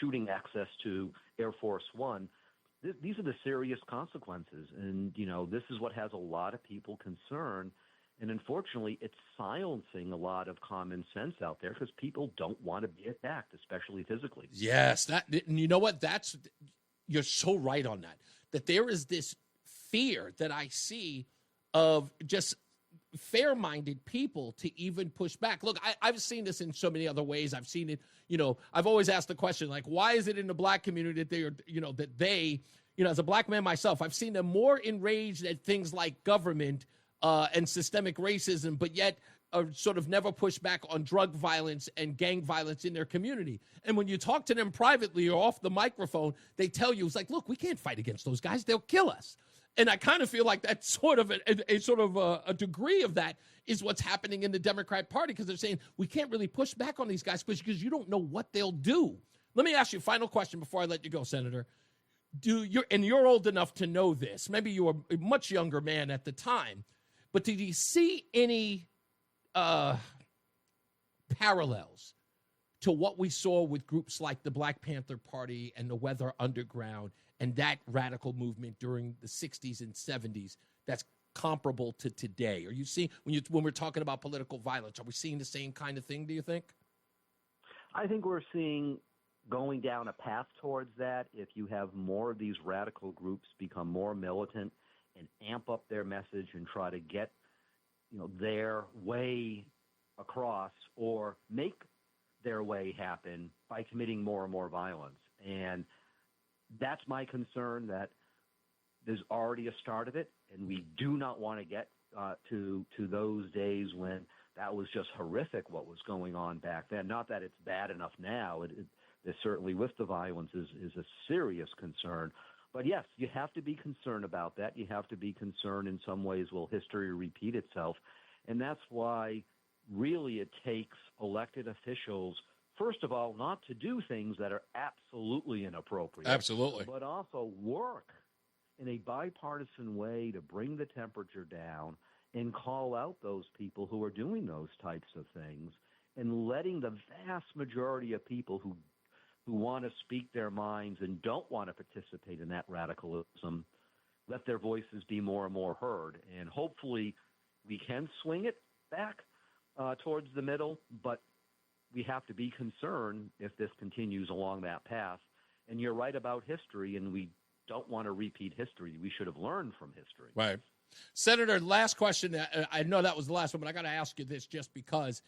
shooting access to Air Force One. These are the serious consequences. And, this is what has a lot of people concerned. And unfortunately, it's silencing a lot of common sense out there because people don't want to be attacked, especially physically. Yes. And you know what? You're so right on that there is this fear that I see of just fair-minded people to even push back. Look, I've seen this in so many other ways. I've seen it, I've always asked the question, like, why is it in the black community that they, as a black man myself, I've seen them more enraged at things like government and systemic racism, but yet sort of never push back on drug violence and gang violence in their community. And when you talk to them privately or off the microphone, they tell you, it's like, look, we can't fight against those guys. They'll kill us. And I kind of feel like that's sort of a degree of that is what's happening in the Democrat Party, because they're saying we can't really push back on these guys because you don't know what they'll do. Let me ask you a final question before I let you go, Senator. You're old enough to know this. Maybe you were a much younger man at the time. But did you see any parallels to what we saw with groups like the Black Panther Party and the Weather Underground and that radical movement during the 60s and 70s that's comparable to today? Are you seeing, when we're talking about political violence, are we seeing the same kind of thing, do you think? I think we're seeing going down a path towards that. If you have more of these radical groups become more militant and amp up their message and try to get, their way across or make their way happen by committing more and more violence. And that's my concern, that there's already a start of it, and we do not want to get to those days when that was just horrific what was going on back then. Not that it's bad enough now. It certainly, with the violence, is a serious concern. But yes, you have to be concerned about that. You have to be concerned in some ways, will history repeat itself? And that's why really it takes elected officials, first of all, not to do things that are absolutely inappropriate. Absolutely. But also work in a bipartisan way to bring the temperature down and call out those people who are doing those types of things, and letting the vast majority of people who want to speak their minds and don't want to participate in that radicalism, let their voices be more and more heard. And hopefully we can swing it back towards the middle, but we have to be concerned if this continues along that path. And you're right about history, and we don't want to repeat history. We should have learned from history. Right. Senator, last question. I know that was the last one, but I got to ask you this just because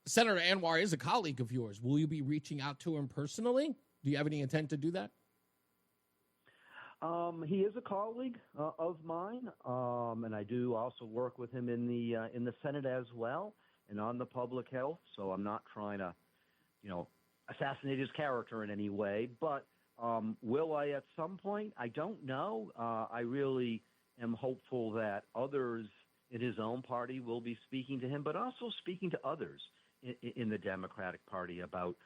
Senator Anwar is a colleague of yours. Will you be reaching out to him personally? Do you have any intent to do that? He is a colleague of mine, and I do also work with him in the Senate as well, and on the public health. So I'm not trying to, assassinate his character in any way. But will I at some point? I don't know. I really am hopeful that others in his own party will be speaking to him, but also speaking to others in the Democratic Party about,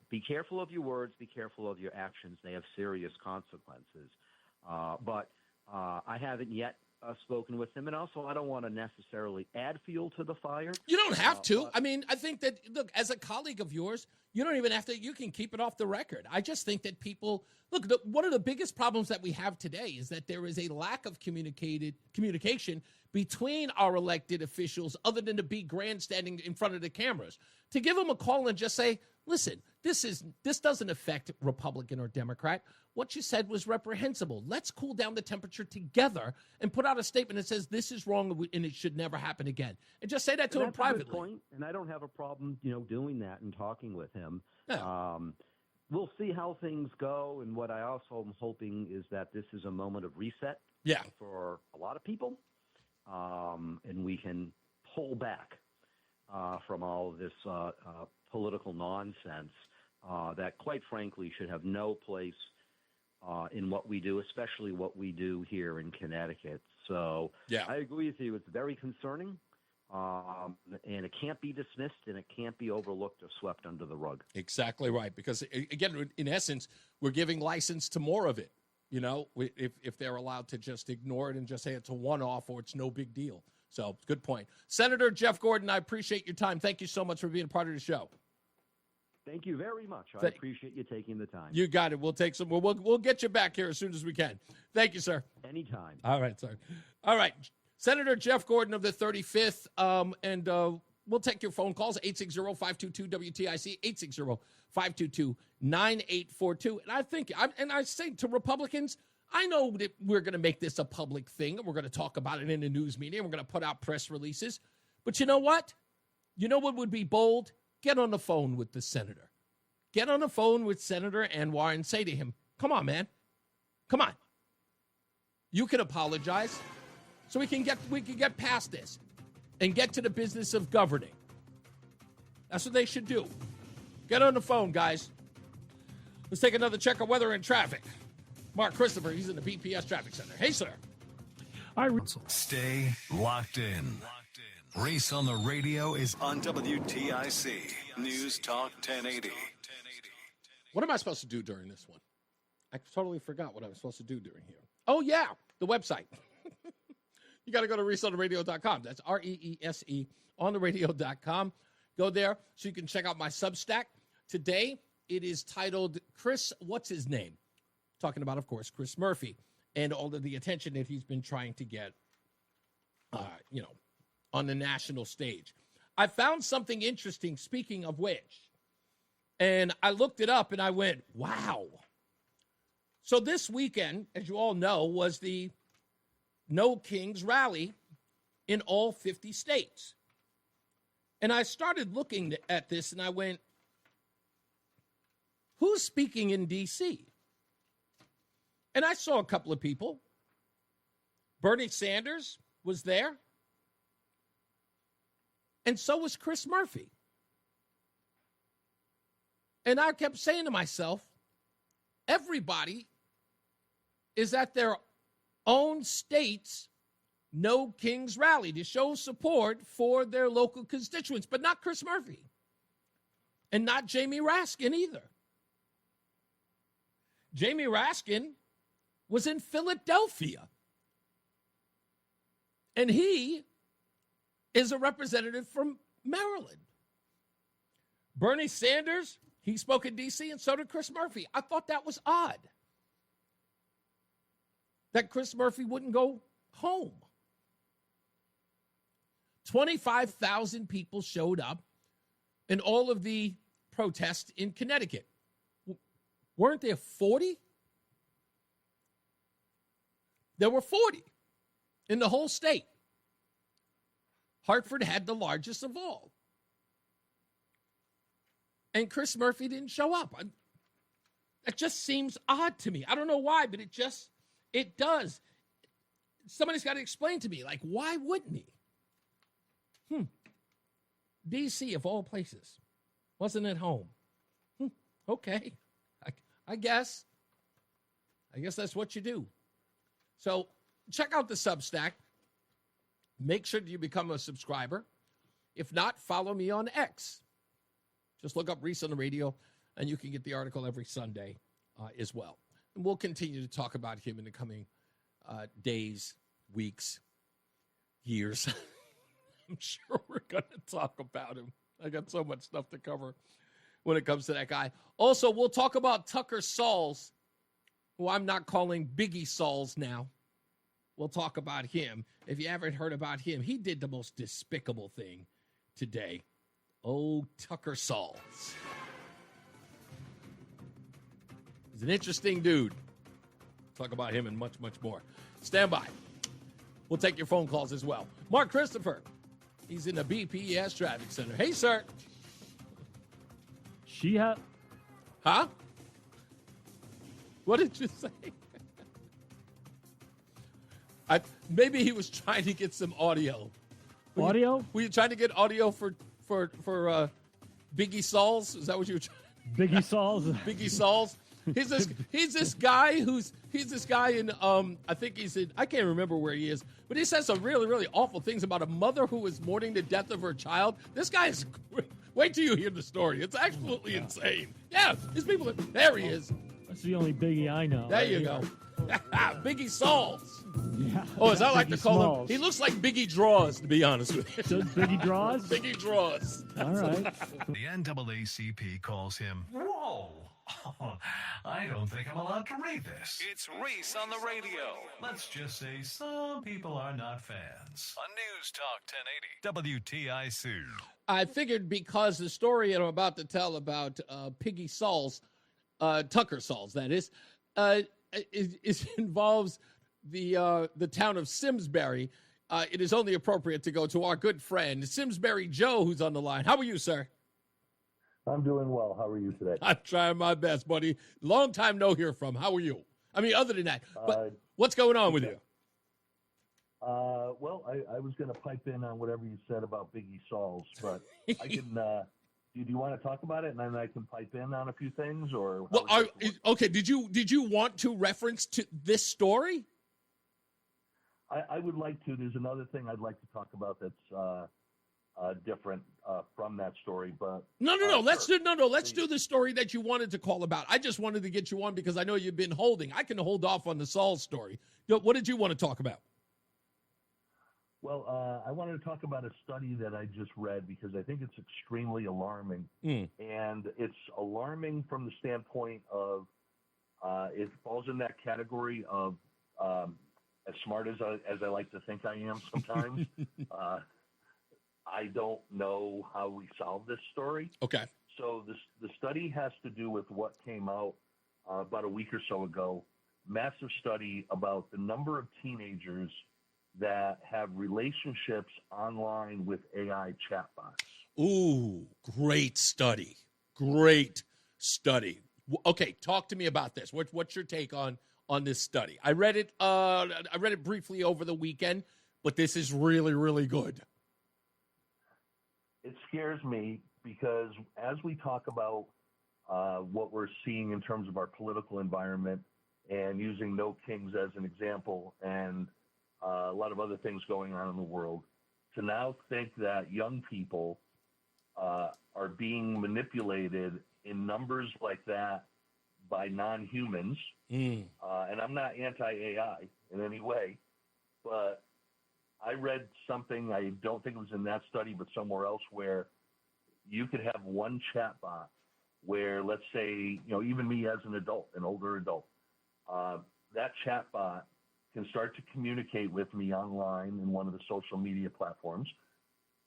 be careful of your words, be careful of your actions. They have serious consequences. But I haven't yet spoken with him, and also I don't want to necessarily add fuel to the fire. You don't have to. I mean, I think that, look, as a colleague of yours, you don't even have to, you can keep it off the record. I just think that people, look, one of the biggest problems that we have today is that there is a lack of communication between our elected officials other than to be grandstanding in front of the cameras. To give them a call and just say, listen, this doesn't affect Republican or Democrat. What you said was reprehensible. Let's cool down the temperature together and put out a statement that says this is wrong and it should never happen again. And just say that to him privately. That's a good point, and I don't have a problem, doing that and talking with him. Yeah. We'll see how things go, and what I also am hoping is that this is a moment of reset for a lot of people, and we can pull back from all of this political nonsense that, quite frankly, should have no place in what we do, especially what we do here in Connecticut. So I agree with you. It's very concerning, and it can't be dismissed, and it can't be overlooked or swept under the rug. Exactly right, because, again, in essence, we're giving license to more of it, if they're allowed to just ignore it and just say it's a one-off or it's no big deal. So, good point. Senator Jeff Gordon, I appreciate your time. Thank you so much for being a part of the show. Thank you very much. I appreciate you taking the time. You got it. We'll take some. We'll get you back here as soon as we can. Thank you, sir. Anytime. All right, sir. All right. Senator Jeff Gordon of the 35th, and we'll take your phone calls, 860-522-WTIC, 860-522-9842. And I say to Republicans, I know that we're going to make this a public thing, and we're going to talk about it in the news media, and we're going to put out press releases. But you know what? You know what would be bold? Get on the phone with the senator. Get on the phone with Senator Anwar and say to him, come on, man. Come on. You can apologize so we can get past this and get to the business of governing. That's what they should do. Get on the phone, guys. Let's take another check of weather and traffic. Mark Christopher, he's in the BPS Traffic Center. Hey, sir. Stay locked in. Reese on the radio is on WTIC News Talk 1080. What am I supposed to do during this one? I totally forgot what I was supposed to do during here. Oh, yeah, the website. You got to go to reeseontheradio.com. That's REESE on the radio.com. Go there so you can check out my Substack. Today, it is titled Chris, what's his name? Talking about, of course, Chris Murphy and all of the attention that he's been trying to get, on the national stage. I found something interesting, speaking of which, and I looked it up and I went, wow. So this weekend, as you all know, was the No Kings rally in all 50 states. And I started looking at this and I went, who's speaking in D.C.? And I saw a couple of people. Bernie Sanders was there. And so was Chris Murphy. And I kept saying to myself, everybody is at their own state's No Kings rally to show support for their local constituents, but not Chris Murphy and not Jamie Raskin either. Jamie Raskin was in Philadelphia, and he is a representative from Maryland. Bernie Sanders, he spoke in D.C., and so did Chris Murphy. I thought that was odd that Chris Murphy wouldn't go home. 25,000 people showed up in all of the protests in Connecticut. Weren't there 40? There were 40 in the whole state. Hartford had the largest of all. And Chris Murphy didn't show up. That just seems odd to me. I don't know why, but it does. Somebody's got to explain to me, like, why wouldn't he? D.C., of all places, wasn't at home. Okay. I guess that's what you do. So check out the Substack. Make sure that you become a subscriber. If not, follow me on X. Just look up Reese on the radio, and you can get the article every Sunday as well. And we'll continue to talk about him in the coming days, weeks, years. I'm sure we're going to talk about him. I got so much stuff to cover when it comes to that guy. Also, we'll talk about Tucker Salls, who I'm not calling Biggie Salls now. We'll talk about him. If you haven't heard about him, he did the most despicable thing today. Oh, Tucker Salls. He's an interesting dude. Talk about him and much, much more. Stand by. We'll take your phone calls as well. Mark Christopher. He's in the BPS Traffic Center. Hey, sir. Huh? What did you say? Maybe he was trying to get some audio. Audio? Were you trying to get audio for Biggie Salls? Is that what you were trying? Biggie Salls. Biggie Salls. He's this guy in I think he's in, I can't remember where he is, but he says some really, really awful things about a mother who is mourning the death of her child. This guy is, wait till you hear the story. It's absolutely insane. Yeah, these people, there he is. That's the only Biggie I know. There you go. Biggie Salls. Yeah. Oh, as I like to call Smalls. him, he looks like Biggie Draws, to be honest with you. So Biggie Draws? Biggie Draws. All right. The NAACP calls him, whoa, I don't think I'm allowed to read this. It's Reese on the radio. Let's just say some people are not fans. On News Talk 1080. WTIC. I figured because the story I'm about to tell about Piggy Salls, Tucker Salls, that is, it involves the town of Simsbury. It is only appropriate to go to our good friend, Simsbury Joe, who's on the line. How are you, sir? I'm doing well. How are you today? I'm trying my best, buddy. Long time no hear from. How are you? I mean, other than that, but what's going on with you? Well, I was going to pipe in on whatever you said about Biggie Salls, but I can. Do you want to talk about it, and then I can pipe in on a few things, or? Well, okay. Did you want to reference to this story? I would like to. There's another thing I'd like to talk about that's different from that story, but no. Let's do the story that you wanted to call about. I just wanted to get you on because I know you've been holding. I can hold off on the Saul story. What did you want to talk about? Well, I wanted to talk about a study that I just read because I think it's extremely alarming. And it's alarming from the standpoint of it falls in that category of as smart as I like to think I am sometimes. I don't know how we solve this story. Okay. So the study has to do with what came out about a week or so ago. Massive study about the number of teenagers that have relationships online with AI chatbots. Ooh, great study. Great study. Okay, talk to me about this. What's your take on this study? I read it briefly over the weekend, but this is really, really good. It scares me because as we talk about what we're seeing in terms of our political environment and using No Kings as an example and a lot of other things going on in the world, to now think that young people are being manipulated in numbers like that by non-humans, and I'm not anti-AI in any way, but I read something, I don't think it was in that study, but somewhere else, where you could have one chatbot where, let's say, even me as an adult, an older adult, that chatbot can start to communicate with me online in one of the social media platforms,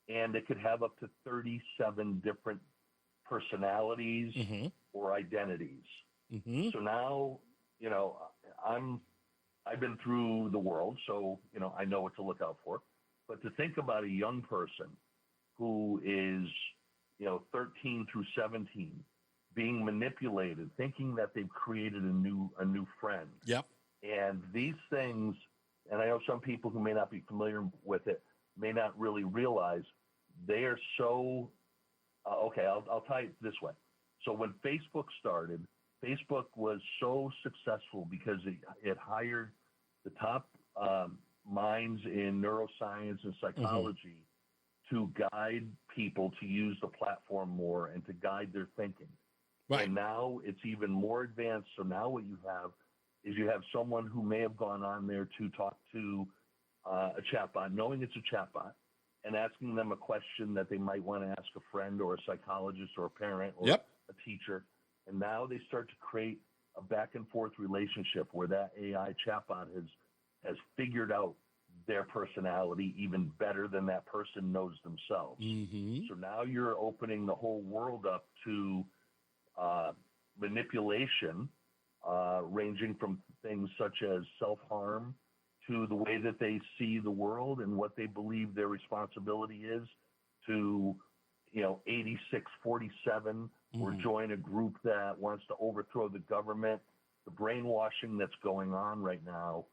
and it could have up to 37 different personalities or identities. So now, I've been through the world, so, I know what to look out for. But to think about a young person who is, 13 through 17, being manipulated, thinking that they've created a new friend. Yep. And these things, and I know some people who may not be familiar with it may not really realize they are so, okay, I'll tie it this way. So when Facebook started, Facebook was so successful because it hired the top minds in neuroscience and psychology to guide people to use the platform more and to guide their thinking. Right. And now it's even more advanced. So now what you have is you have someone who may have gone on there to talk to a chatbot, knowing it's a chatbot, and asking them a question that they might want to ask a friend or a psychologist or a parent or a teacher. And now they start to create a back and forth relationship where that AI chatbot has figured out their personality even better than that person knows themselves. So now you're opening the whole world up to manipulation, ranging from things such as self-harm to the way that they see the world and what they believe their responsibility is to, 86-47, or join a group that wants to overthrow the government. The brainwashing that's going on right now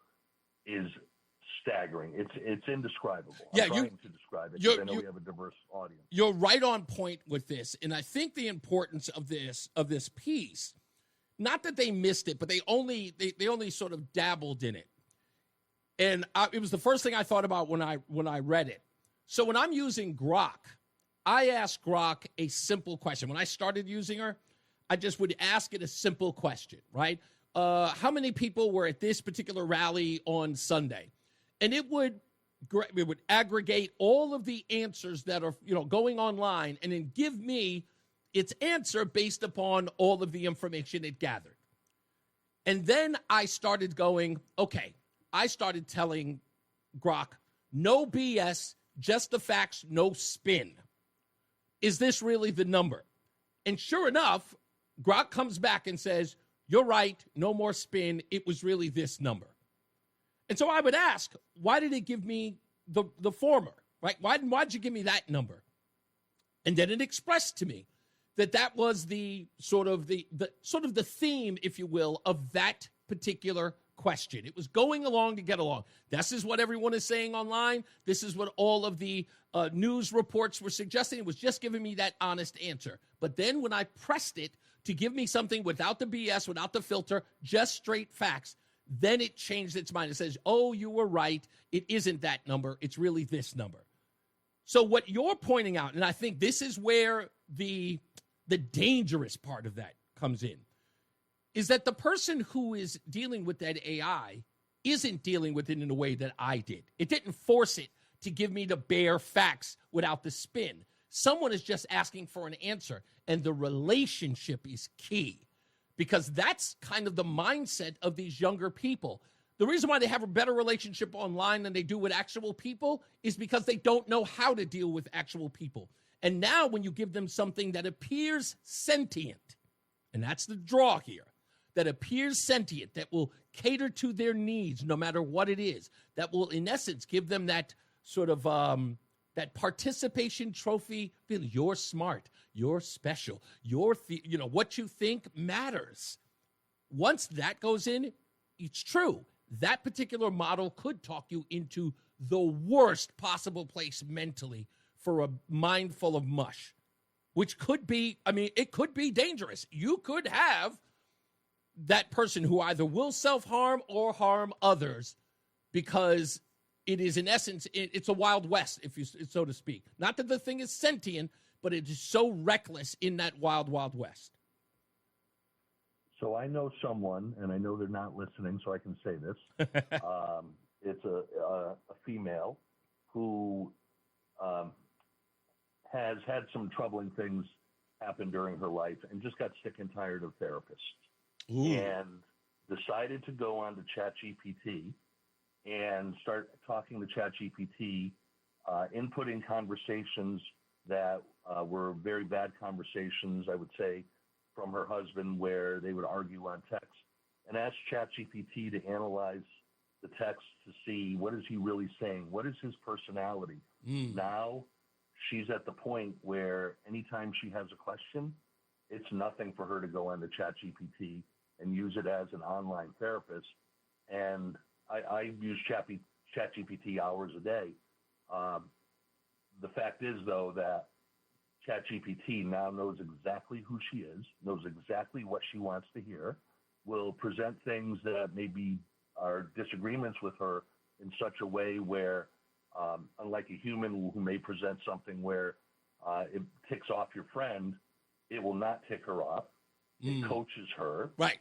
is staggering. It's indescribable. I'm trying to describe it because I know we have a diverse audience. You're right on point with this, and I think the importance of this piece, not that they missed it, but they only sort of dabbled in it, and it was the first thing I thought about when I read it. So when I'm using Grok, I ask Grok a simple question. When I started using her, I just would ask it a simple question, right? How many people were at this particular rally on Sunday? And it would aggregate all of the answers that are, going online and then give me its answer based upon all of the information it gathered. And then I started going, okay, I started telling Grok, no BS, just the facts, no spin. Is this really the number? And sure enough, Grok comes back and says, you're right, no more spin. It was really this number. And so I would ask, why did it give me the former, right? Why'd you give me that number? And then it expressed to me that was the sort of the theme, if you will, of that particular question. It was going along to get along. This is what everyone is saying online. This is what all of the news reports were suggesting. It was just giving me that honest answer. But then when I pressed it to give me something without the BS, without the filter, just straight facts, then it changed its mind. It says, oh, you were right. It isn't that number. It's really this number. So what you're pointing out, and I think this is where the dangerous part of that comes in, is that the person who is dealing with that AI isn't dealing with it in a way that I did. It didn't force it to give me the bare facts without the spin. Someone is just asking for an answer, and the relationship is key, because that's kind of the mindset of these younger people. The reason why they have a better relationship online than they do with actual people is because they don't know how to deal with actual people. And now when you give them something that appears sentient, and that's the draw here, that appears sentient, that will cater to their needs no matter what it is, that will, in essence, give them that sort of that participation trophy feeling. You're smart. You're special. What you think matters. Once that goes in, it's true. That particular model could talk you into the worst possible place mentally for a mind full of mush, which could be, it could be dangerous. You could have that person who either will self-harm or harm others, because it is, in essence, it's a Wild West, so to speak. Not that the thing is sentient, but it is so reckless in that wild, Wild West. So I know someone, and I know they're not listening, so I can say this. It's a female who has had some troubling things happen during her life and just got sick and tired of therapists. Ooh. And decided to go on to ChatGPT and start talking to ChatGPT, inputting conversations that were very bad conversations, I would say, from her husband, where they would argue on text, and asked ChatGPT to analyze the text to see what is he really saying, what is his personality. Now she's at the point where anytime she has a question, it's nothing for her to go on to ChatGPT and use it as an online therapist. And I use ChatGPT hours a day. The fact is, though, that ChatGPT now knows exactly who she is, knows exactly what she wants to hear, will present things that maybe are disagreements with her in such a way where, unlike a human who may present something where it ticks off your friend, it will not tick her off. It coaches her. Right.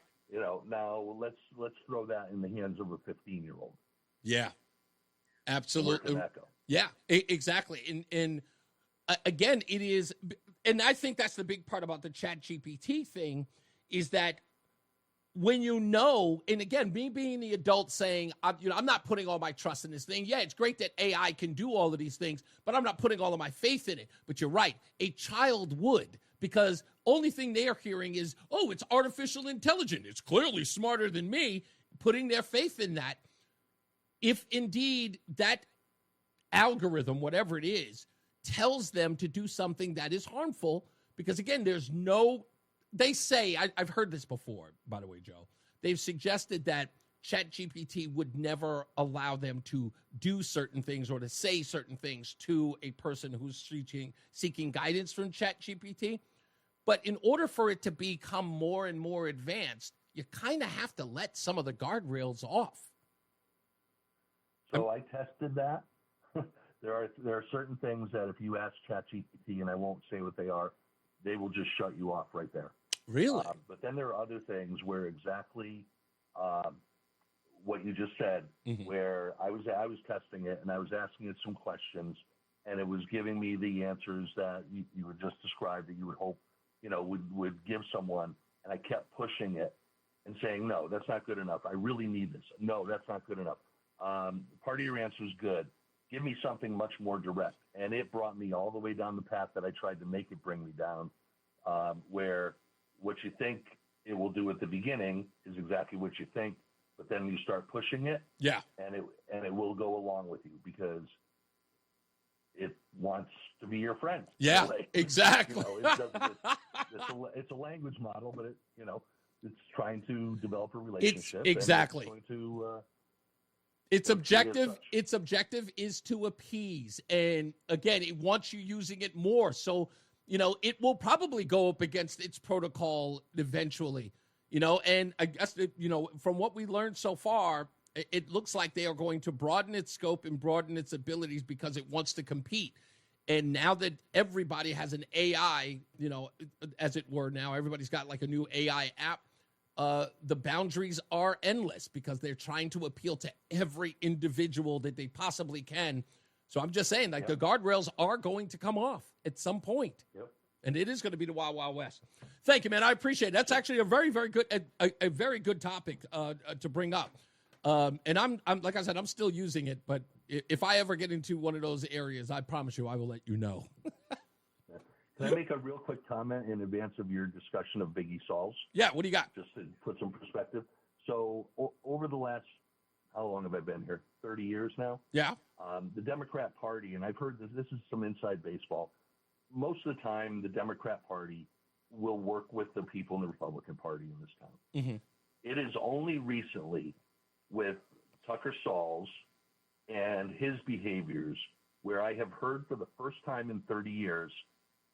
Now let's throw that in the hands of a 15-year-old. Yeah. Absolutely. Where can that go? Yeah, exactly. And again, it is, and I think that's the big part about the ChatGPT thing, is that when and again, me being the adult saying, I'm not putting all my trust in this thing. Yeah, it's great that AI can do all of these things, but I'm not putting all of my faith in it. But you're right, a child would, because only thing they're hearing is, oh, it's artificial intelligence. It's clearly smarter than me, putting their faith in that. If indeed that algorithm, whatever it is, tells them to do something that is harmful, because again, they say, I've heard this before, by the way, Joe, they've suggested that ChatGPT would never allow them to do certain things or to say certain things to a person who's seeking guidance from ChatGPT. But in order for it to become more and more advanced, you kind of have to let some of the guardrails off. So I tested that. There are certain things that if you ask ChatGPT, and I won't say what they are, they will just shut you off right there. Really? But then there are other things where exactly what you just said, where I was testing it and I was asking it some questions, and it was giving me the answers that you would just described that you would hope would give someone, and I kept pushing it and saying, no, that's not good enough. I really need this. No, that's not good enough. Part of your answer is good. Give me something much more direct. And it brought me all the way down the path that I tried to make it bring me down, where what you think it will do at the beginning is exactly what you think, but then you start pushing it, and it will go along with you because it wants to be your friend. Yeah, exactly. It's a language model, but it's trying to develop a relationship. Exactly. And it's going to. Its objective is to appease. And again, it wants you using it more. So, it will probably go up against its protocol eventually, and I guess, from what we learned so far, it looks like they are going to broaden its scope and broaden its abilities because it wants to compete. And now that everybody has an AI, as it were, now everybody's got like a new AI app. The boundaries are endless because they're trying to appeal to every individual that they possibly can So I'm just saying, like, the guardrails are going to come off at some point. Yep. And it is going to be the Wild Wild West. Thank you, man. I appreciate it. That's actually a very, very good, a very good topic to bring up. And I'm like I said, I'm still using it. But if I ever get into one of those areas, I promise you, I will let you know. Can I make a real quick comment in advance of your discussion of Biggie Salls? Yeah, what do you got? Just to put some perspective. So over the last, how long have I been here? 30 years now? Yeah. The Democrat Party, and I've heard this is some inside baseball. Most of the time, the Democrat Party will work with the people in the Republican Party in this town. Mm-hmm. It is only recently with Tucker Salls and his behaviors where I have heard for the first time in 30 years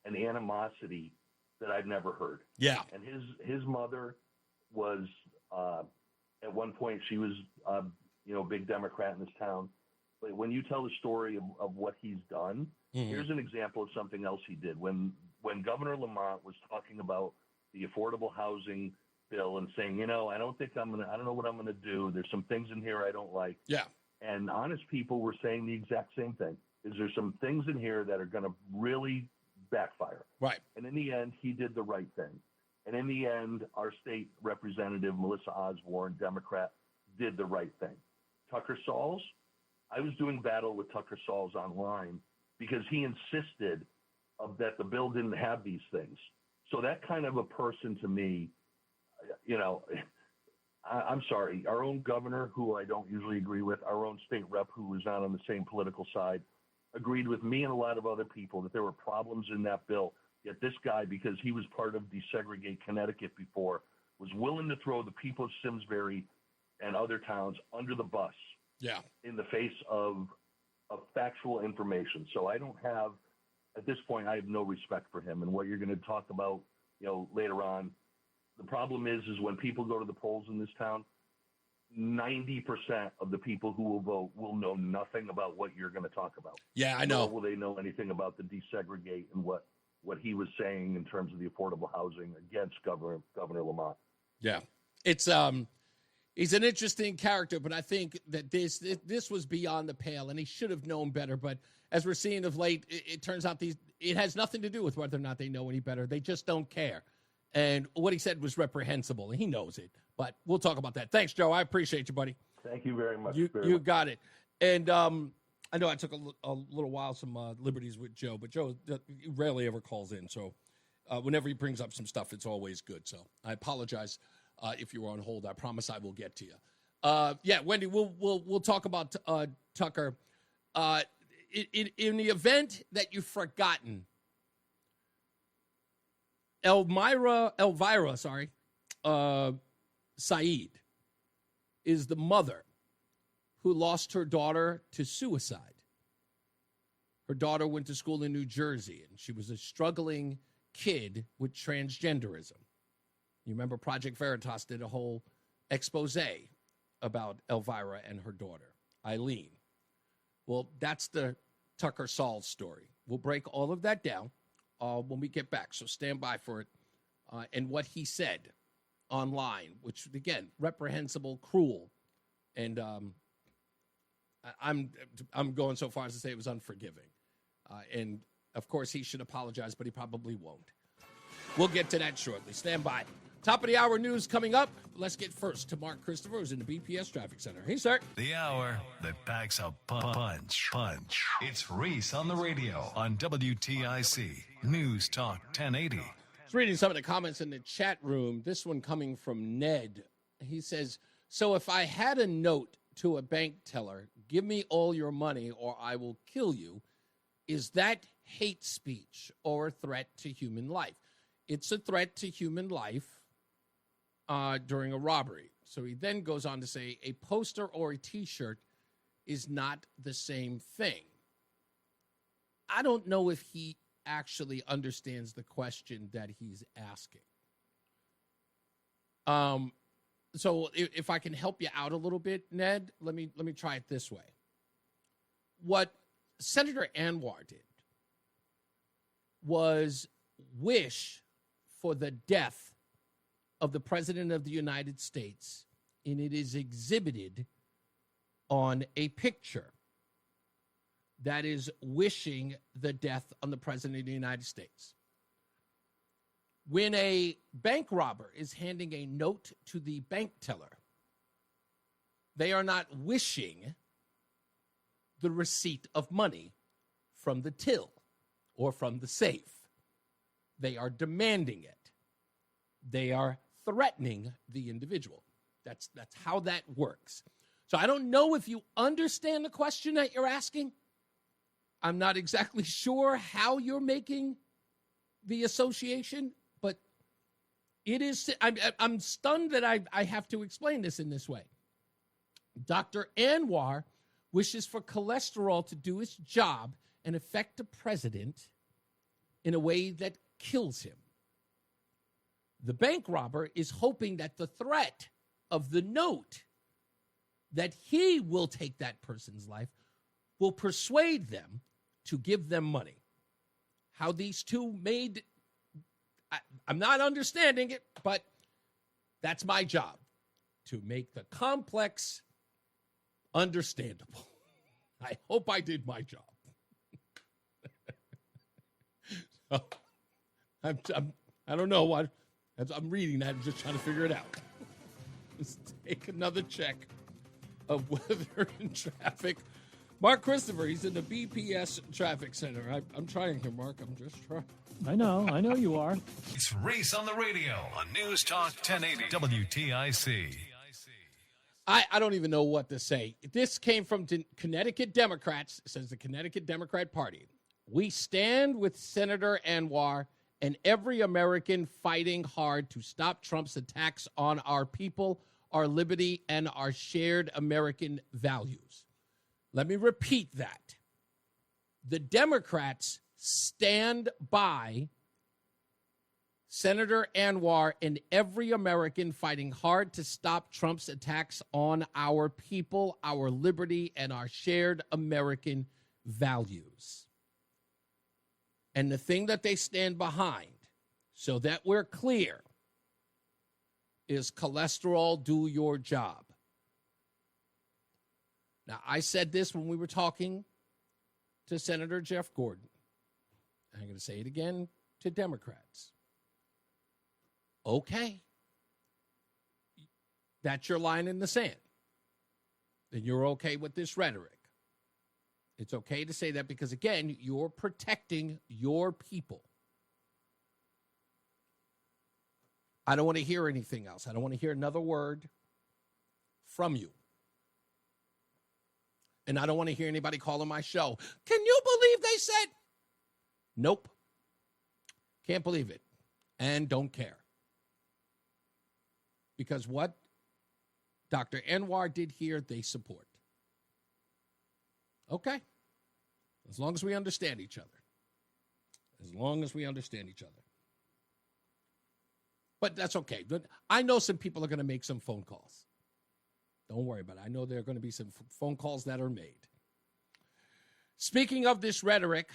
an animosity that I've never heard. Yeah. And his mother was, at one point, she was, a big Democrat in this town. But when you tell the story of what he's done, here's an example of something else he did. When Governor Lamont was talking about the affordable housing bill and saying, I don't know what I'm going to do. There's some things in here I don't like. Yeah. And honest people were saying the exact same thing. Is there some things in here that are going to really backfire? Right. And in the end, he did the right thing. And in the end, our state representative, Melissa Osborne, Democrat, did the right thing. Tucker Salls, I was doing battle with Tucker Salls online because he insisted that the bill didn't have these things. So that kind of a person to me, I'm sorry, our own governor, who I don't usually agree with, our own state rep, who was not on the same political side, agreed with me and a lot of other people that there were problems in that bill. Yet this guy, because he was part of Desegregate Connecticut before, was willing to throw the people of Simsbury and other towns under the bus. Yeah. In the face of factual information. So I don't have, at this point, I have no respect for him. And what you're going to talk about, later on, the problem is when people go to the polls in this town, 90% of the people who will vote will know nothing about what you're going to talk about. Yeah, I know. Nor will they know anything about the desegregate and what he was saying in terms of the affordable housing against Governor Lamont. Yeah. It's he's an interesting character, but I think that this was beyond the pale, and he should have known better. But as we're seeing of late, it turns out it has nothing to do with whether or not they know any better. They just don't care. And what he said was reprehensible, and he knows it. But we'll talk about that. Thanks, Joe. I appreciate you, buddy. Thank you very much. You got it. And I know I took a little while, some liberties with Joe, but Joe rarely ever calls in. So whenever he brings up some stuff, it's always good. So I apologize if you were on hold. I promise I will get to you. Yeah, Wendy, we'll talk about Tucker. In the event that you've forgotten, Elvira, Said is the mother who lost her daughter to suicide. Her daughter went to school in New Jersey, and she was a struggling kid with transgenderism. You remember Project Veritas did a whole expose about Elvira and her daughter, Eileen. Well, that's the Tucker Salls story. We'll break all of that down when we get back, so stand by for it. And what he said online, which, again, reprehensible, cruel, and I'm going so far as to say it was unforgiving. And, of course, he should apologize, but he probably won't. We'll get to that shortly. Stand by. Top of the hour news coming up. Let's get first to Mark Christopher, who's in the BPS Traffic Center. Hey, sir. The hour that packs a punch. It's Reese on the radio on WTIC News Talk 1080. Just reading some of the comments in the chat room. This one coming from Ned. He says, so if I had a note to a bank teller, give me all your money or I will kill you, is that hate speech or a threat to human life? It's a threat to human life during a robbery. So he then goes on to say a poster or a T-shirt is not the same thing. I don't know if he actually understands the question that he's asking. So if I can help you out a little bit, Ned, let me try it this way. What Senator Anwar did was wish for the death of the President of the United States, and it is exhibited on a picture. that is wishing the death on the President of the United States. When a bank robber is handing a note to the bank teller, they are not wishing the receipt of money from the till or from the safe. They are demanding it. They are threatening the individual. That's how that works. So I don't know if you understand the question that you're asking. I'm not exactly sure how you're making the association, but it is. I'm stunned that I have to explain this in this way. Dr. Anwar wishes for cholesterol to do its job and affect the president in a way that kills him. The bank robber is hoping that the threat of the note that he will take that person's life will persuade them to give them money. How these two made, I'm not understanding it, but that's my job, to make the complex understandable. I hope I did my job. So, I don't know what. I'm reading that and just trying to figure it out. Let's take another check of weather and traffic. Mark Christopher, he's in the BPS Traffic Center. I'm trying here, Mark. I'm just trying. I know you are. It's Reese on the radio on News Talk 1080 WTIC. I don't even know what to say. This came from Connecticut Democrats, says the Connecticut Democrat Party. We stand with Senator Anwar and every American fighting hard to stop Trump's attacks on our people, our liberty, and our shared American values. Let me repeat that. The Democrats stand by Senator Anwar and every American fighting hard to stop Trump's attacks on our people, our liberty, and our shared American values. And the thing that they stand behind, so that we're clear, is cholesterol, do your job. Now, I said this when we were talking to Senator Jeff Gordon. I'm going to say it again to Democrats. Okay. That's your line in the sand. Then you're okay with this rhetoric. It's okay to say that because, again, you're protecting your people. I don't want to hear anything else. I don't want to hear another word from you. And I don't want to hear anybody calling my show. Can you believe they said? Nope. Can't believe it. And don't care. Because what Dr. Anwar did here, they support. Okay. As long as we understand each other. As long as we understand each other. But that's okay. I know some people are going to make some phone calls. Don't worry about it. I know there are going to be some phone calls that are made. Speaking of this rhetoric,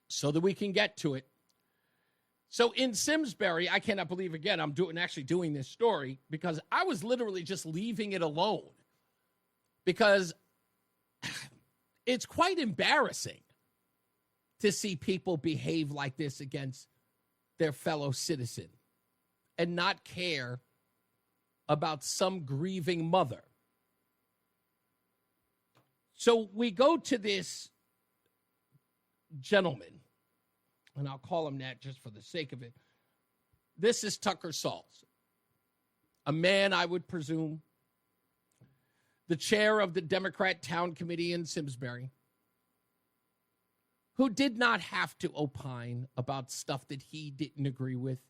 so that we can get to it. So in Simsbury, I cannot believe, again, I'm actually doing this story because I was literally just leaving it alone. Because it's quite embarrassing to see people behave like this against their fellow citizen and not care about some grieving mother. So we go to this gentleman, and I'll call him that just for the sake of it. This is Tucker Salls, a man, I would presume, the chair of the Democrat Town Committee in Simsbury, who did not have to opine about stuff that he didn't agree with.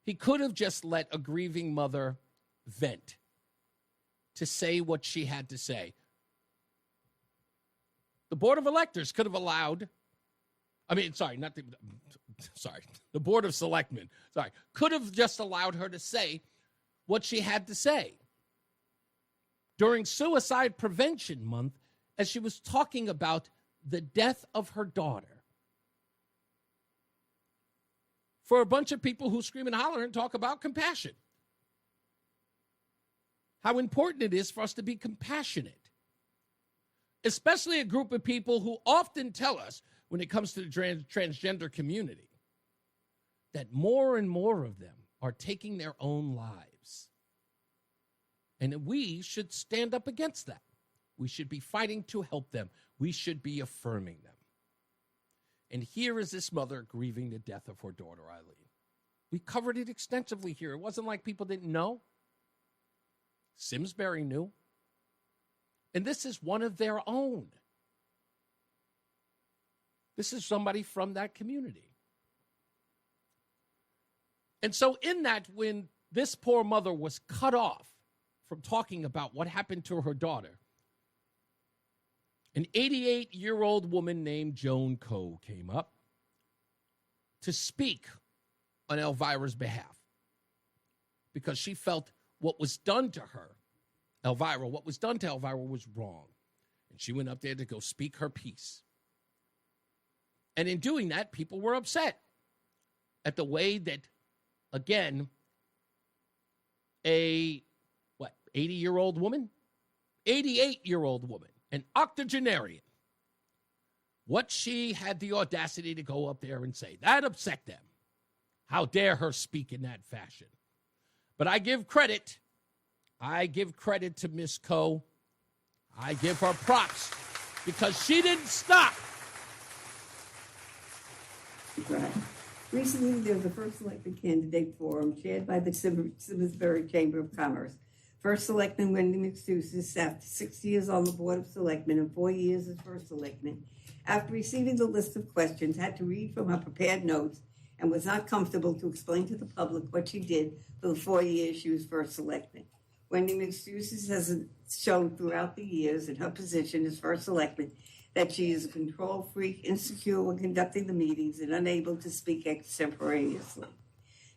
He could have just let a grieving mother vent to say what she had to say. The Board of Electors could have allowed, the Board of Selectmen, could have just allowed her to say what she had to say. During Suicide Prevention Month, as she was talking about the death of her daughter, for a bunch of people who scream and holler and talk about compassion. How important it is for us to be compassionate. especially a group of people who often tell us when it comes to the transgender community that more and more of them are taking their own lives. And we should stand up against that. We should be fighting to help them. We should be affirming them. And here is this mother grieving the death of her daughter, Eileen. We covered it extensively here. It wasn't like people didn't know. Simsbury knew. And this is one of their own. This is somebody from that community. And so in that, when this poor mother was cut off from talking about what happened to her daughter, an 88-year-old woman named Joan Coe came up to speak on Elvira's behalf because she felt what was done to her, what was done to Elvira was wrong. And she went up there to go speak her piece. And in doing that, people were upset at the way that, again, a 80-year-old woman? 88-year-old woman, an octogenarian. What she had the audacity to go up there and say, that upset them. How dare her speak in that fashion? But I give credit to Miss Coe. I give her props because she didn't stop. Right. Recently, there was a first selected candidate forum chaired by the Simsbury Chamber of Commerce. First Selectman Wendy McStusis, after 6 years on the Board of Selectmen and 4 years as First Selectman, after receiving the list of questions, had to read from her prepared notes and was not comfortable to explain to the public what she did for the 4 years she was First Selectman. Wendy McStusis has shown throughout the years in her position as First Selectman that she is a control freak, insecure when conducting the meetings, and unable to speak extemporaneously.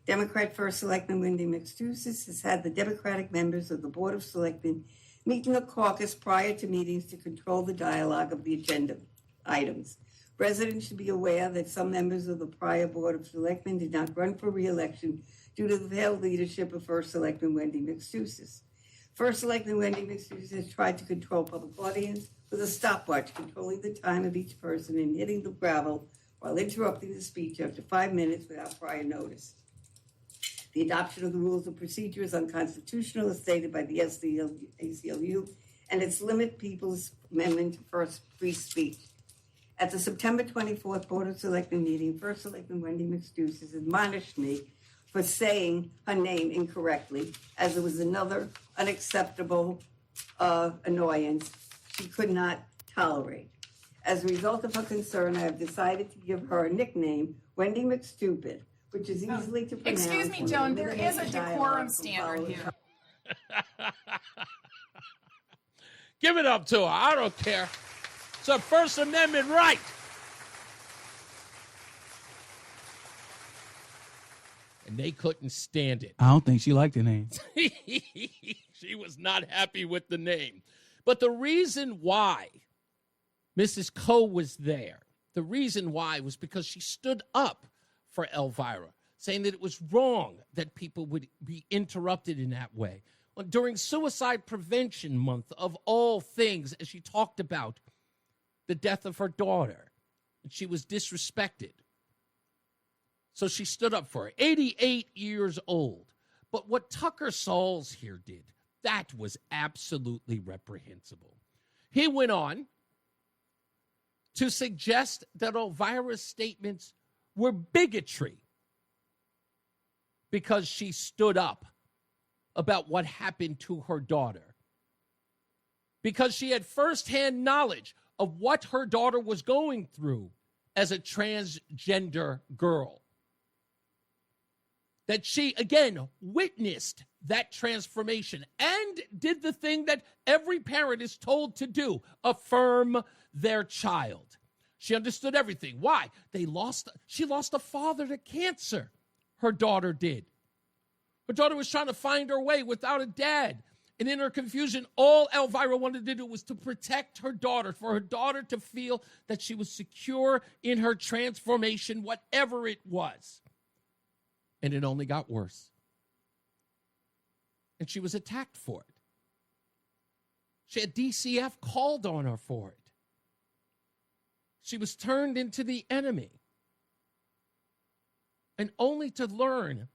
Democrat First Selectman Wendy McStusis has had the Democratic members of the Board of Selectmen meet in a caucus prior to meetings to control the dialogue of the agenda items. Residents should be aware that some members of the prior Board of Selectmen did not run for re-election due to the failed leadership of First Selectman Wendy McStusis. First Selectman Wendy McStusis has tried to control public audience with a stopwatch, controlling the time of each person and hitting the gavel while interrupting the speech after 5 minutes without prior notice. The adoption of the rules of procedure is unconstitutional, as stated by the ACLU, and its limit people's amendment to first free speech. At the September 24th Board of Selectmen meeting, First Selectman Wendy McStusis admonished me for saying her name incorrectly, as it was another unacceptable annoyance she could not tolerate. As a result of her concern, I have decided to give her a nickname, Wendy McStupid, which is easily to pronounce. Excuse me, Joan, there is a decorum standard here. Give it up to her. I don't care. It's a First Amendment right. And they couldn't stand it. I don't think she liked the name. She was not happy with the name. But the reason why Mrs. Coe was there, the reason why was because she stood up for Elvira, saying that it was wrong that people would be interrupted in that way. During Suicide Prevention Month, of all things, as she talked about the death of her daughter, and she was disrespected. So she stood up for her. 88 years old. But what Tucker Salls here did, that was absolutely reprehensible. He went on to suggest that Elvira's statements were bigotry because she stood up about what happened to her daughter. Because she had firsthand knowledge of what her daughter was going through as a transgender girl. That she, again, witnessed that transformation and did the thing that every parent is told to do, affirm their child. She understood everything. Why? She lost a father to cancer. Her daughter did. Her daughter was trying to find her way without a dad. And in her confusion, all Elvira wanted to do was to protect her daughter, for her daughter to feel that she was secure in her transformation, whatever it was. And it only got worse. And she was attacked for it. She had DCF called on her for it. She was turned into the enemy. And only to learn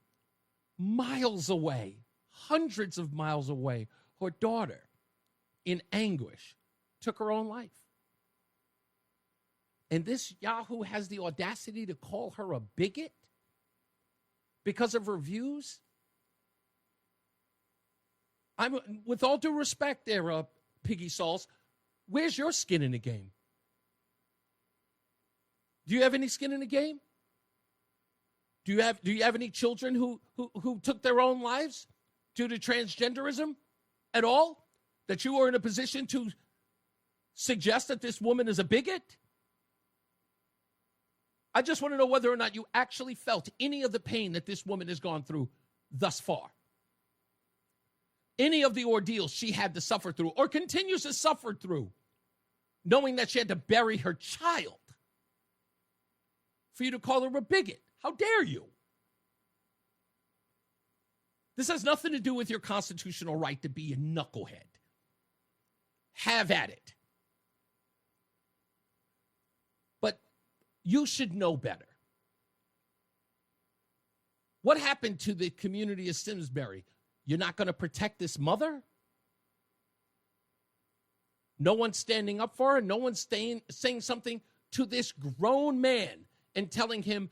miles away, hundreds of miles away, her daughter, in anguish, took her own life. And this Yahoo has the audacity to call her a bigot because of her views? With all due respect there, Piggy Salls, where's your skin in the game? Do you have any skin in the game? Do you have any children who took their own lives due to transgenderism at all? That you are in a position to suggest that this woman is a bigot? I just want to know whether or not you actually felt any of the pain that this woman has gone through thus far. Any of the ordeals she had to suffer through or continues to suffer through, knowing that she had to bury her child. For you to call her a bigot. How dare you? This has nothing to do with your constitutional right to be a knucklehead. Have at it. But you should know better. What happened to the community of Simsbury? You're not going to protect this mother? No one's standing up for her? No one's saying something to this grown man and telling him,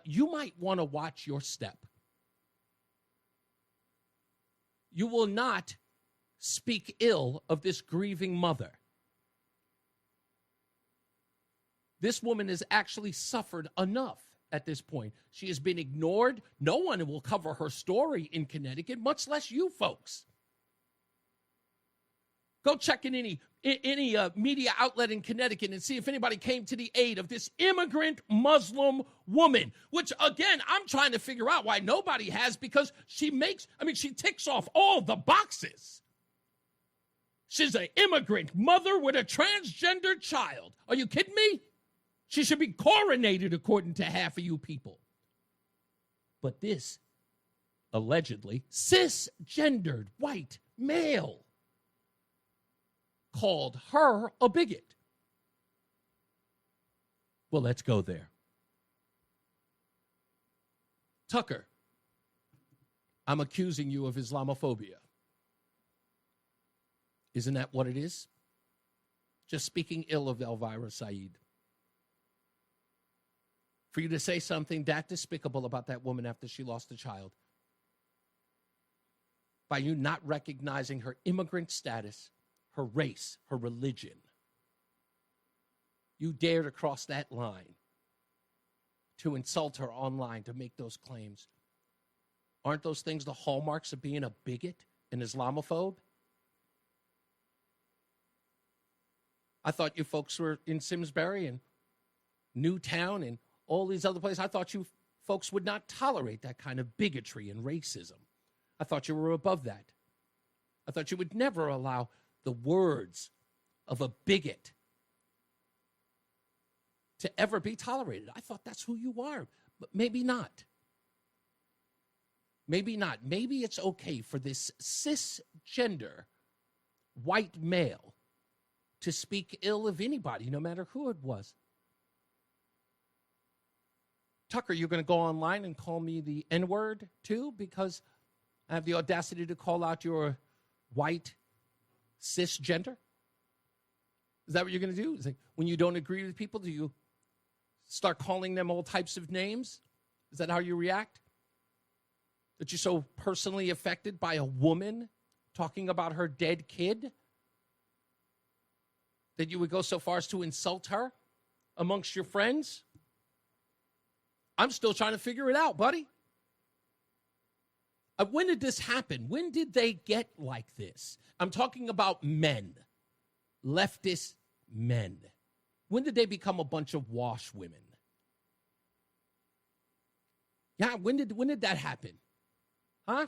you might want to watch your step. You will not speak ill of this grieving mother. This woman has actually suffered enough at this point. She has been ignored. No one will cover her story in Connecticut, much less you folks. Go check in any media outlet in Connecticut and see if anybody came to the aid of this immigrant Muslim woman, which, again, I'm trying to figure out why nobody has, because she ticks off all the boxes. She's an immigrant mother with a transgender child. Are you kidding me? She should be coronated, according to half of you people. But this, allegedly, cisgendered white male called her a bigot. Well, let's go there. Tucker, I'm accusing you of Islamophobia. Isn't that what it is? Just speaking ill of Elvira Said. For you to say something that despicable about that woman after she lost a child, by you not recognizing her immigrant status, her race, her religion. You dare to cross that line to insult her online, to make those claims. Aren't those things the hallmarks of being a bigot, an Islamophobe? I thought you folks were in Simsbury and Newtown and all these other places. I thought you folks would not tolerate that kind of bigotry and racism. I thought you were above that. I thought you would never allow the words of a bigot to ever be tolerated. I thought that's who you are, but maybe not. Maybe not. Maybe it's okay for this cisgender white male to speak ill of anybody, no matter who it was. Tucker, you're going to go online and call me the N-word too, because I have the audacity to call out your white cisgender? Is that what you're going to do? Is it, when you don't agree with people, do you start calling them all types of names? Is that how you react? That you're so personally affected by a woman talking about her dead kid that you would go so far as to insult her amongst your friends? I'm still trying to figure it out, buddy. When did this happen? When did they get like this? I'm talking about men, leftist men. When did they become a bunch of wash women? Yeah, when did that happen? Huh?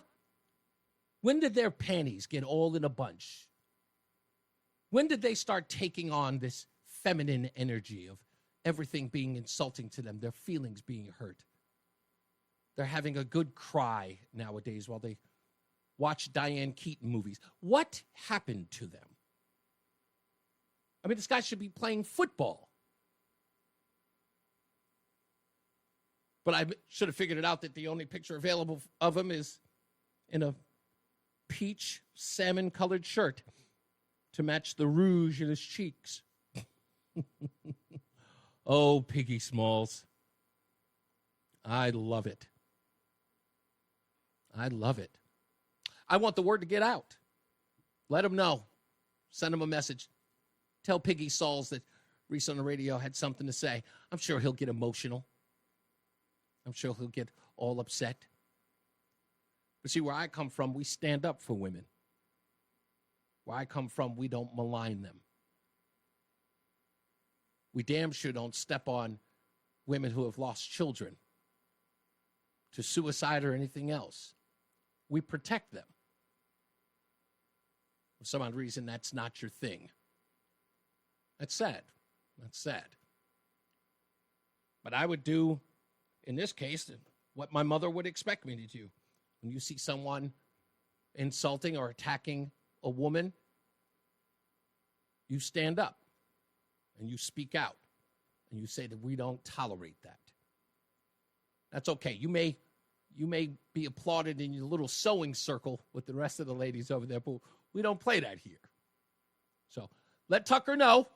When did their panties get all in a bunch? When did they start taking on this feminine energy of everything being insulting to them, their feelings being hurt? They're having a good cry nowadays while they watch Diane Keaton movies. What happened to them? I mean, this guy should be playing football. But I should have figured it out that the only picture available of him is in a peach salmon-colored shirt to match the rouge in his cheeks. Oh, Piggy Smalls. I love it. I love it. I want the word to get out. Let him know. Send him a message. Tell Piggy Salls that Reese on the radio had something to say. I'm sure he'll get emotional. I'm sure he'll get all upset. But see, where I come from, we stand up for women. Where I come from, we don't malign them. We damn sure don't step on women who have lost children to suicide or anything else. We protect them. For some odd reason, that's not your thing. That's sad. That's sad. But I would do, in this case, what my mother would expect me to do. When you see someone insulting or attacking a woman, you stand up and you speak out and you say that we don't tolerate that. That's okay. You may be applauded in your little sewing circle with the rest of the ladies over there, but we don't play that here. So let Tucker know.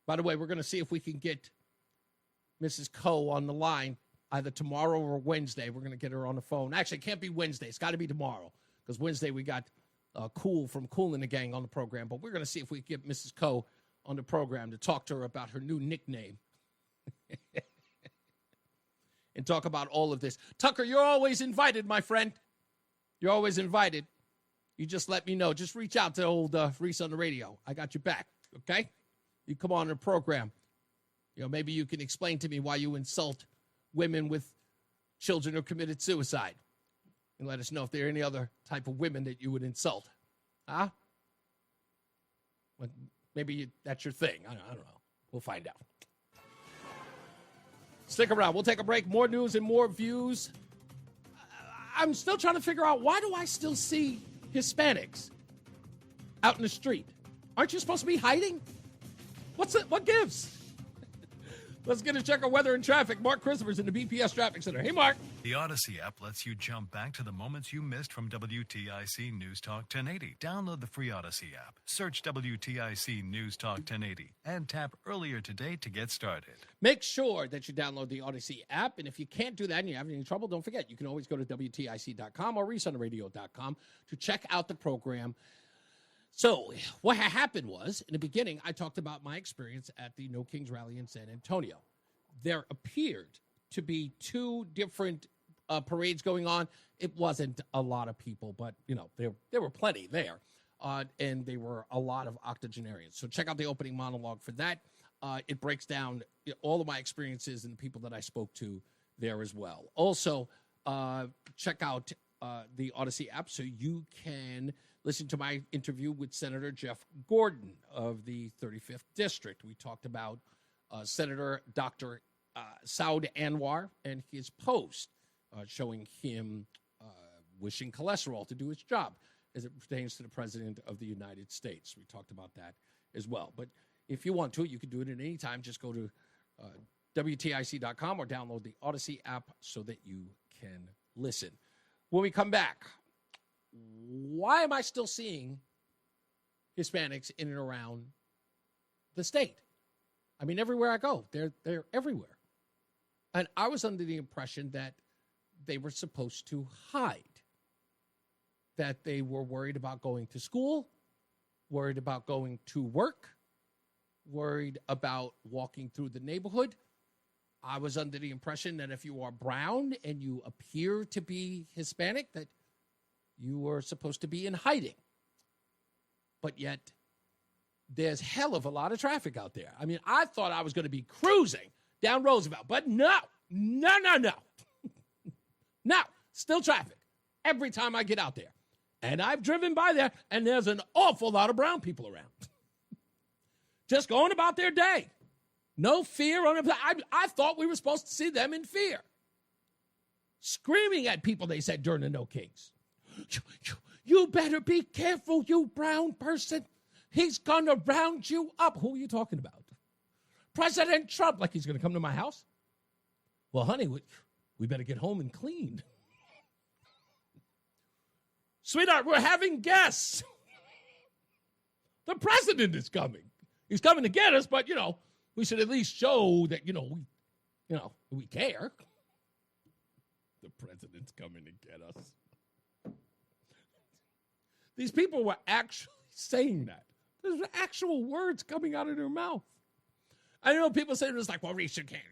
By the way, we're going to see if we can get Mrs. Coe on the line either tomorrow or Wednesday. We're going to get her on the phone. Actually, it can't be Wednesday. It's got to be tomorrow because Wednesday we got Cool from Cool and the Gang on the program. But we're going to see if we can get Mrs. Coe on the program to talk to her about her new nickname and talk about all of this. Tucker, you're always invited, my friend. You're always invited. You just let me know. Just reach out to old Reese on the radio. I got your back, okay? You come on the program. You know, maybe you can explain to me why you insult women with children who committed suicide. And let us know if there are any other type of women that you would insult. Huh? Well, maybe that's your thing. I don't know. We'll find out. Stick around. We'll take a break. More news and more views. I'm still trying to figure out, why do I still see Hispanics out in the street? Aren't you supposed to be hiding? What gives? Let's get a check of weather and traffic. Mark Christopher's in the BPS Traffic Center. Hey, Mark. The Odyssey app lets you jump back to the moments you missed from WTIC News Talk 1080. Download the free Odyssey app, search WTIC News Talk 1080, and tap earlier today to get started. Make sure that you download the Odyssey app, and if you can't do that and you're having any trouble, don't forget, you can always go to WTIC.com or ReeseOnTheRadio.com to check out the program. So what happened was, in the beginning, I talked about my experience at the No Kings Rally in San Antonio. There appeared to be two different parades going on. It wasn't a lot of people, but, you know, there were plenty there. And they were a lot of octogenarians. So check out the opening monologue for that. It breaks down all of my experiences and the people that I spoke to there as well. Also, check out the Odyssey app so you can listen to my interview with Senator Jeff Gordon of the 35th District. We talked about Senator Dr. Saud Anwar and his post showing him wishing cholesterol to do its job as it pertains to the President of the United States. We talked about that as well. But if you want to, you can do it at any time. Just go to WTIC.com or download the Odyssey app so that you can listen. When we come back, why am I still seeing Hispanics in and around the state? I mean, everywhere I go, they're everywhere. And I was under the impression that they were supposed to hide, that they were worried about going to school, worried about going to work, worried about walking through the neighborhood. I was under the impression that if you are brown and you appear to be Hispanic, that you were supposed to be in hiding. But yet, there's hell of a lot of traffic out there. I mean, I thought I was going to be cruising down Roosevelt, but no. No, still traffic every time I get out there. And I've driven by there, and there's an awful lot of brown people around. Just going about their day. No fear on it. I thought we were supposed to see them in fear. Screaming at people, they said, during the No Kings. You better be careful, you brown person. He's going to round you up. Who are you talking about? President Trump. Like he's going to come to my house? Well, honey, we better get home and clean. Sweetheart, we're having guests. The president is coming. He's coming to get us, but, we should at least show that, we care. The president's coming to get us. These people were actually saying that. There's actual words coming out of their mouth. I know people say this like, well, Reese, you can't.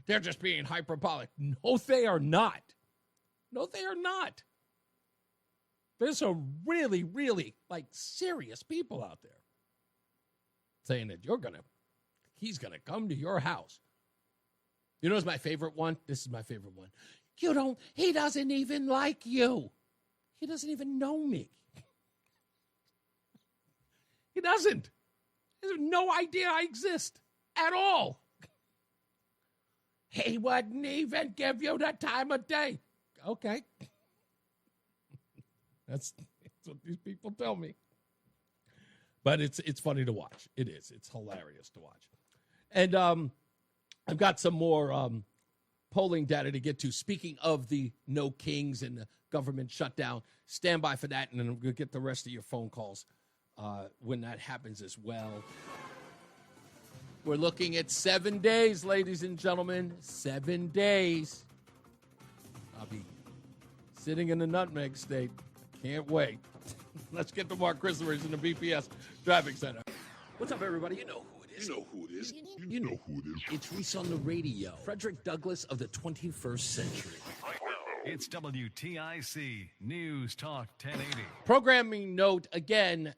They're just being hyperbolic. No, they are not. No, they are not. There's some really, really, serious people out there saying that he's going to come to your house. You know what's my favorite one? This is my favorite one. He doesn't even like you. He doesn't even know me. He doesn't. He has no idea I exist at all. He wouldn't even give you the time of day. Okay. That's what these people tell me. But it's funny to watch. It is. It's hilarious to watch. And I've got some more polling data to get to. Speaking of the no kings and the government shutdown, stand by for that, and then we'll get the rest of your phone calls when that happens as well. We're looking at 7 days, ladies and gentlemen. 7 days. I'll be sitting in the nutmeg state. Can't wait. Let's get to Mark Christopher in the BPS Traffic Center. What's up, everybody? You know who it is. You know who it is. You know who it is. It's Reese on the radio. Frederick Douglass of the 21st century. It's WTIC News Talk 1080. Programming note, again,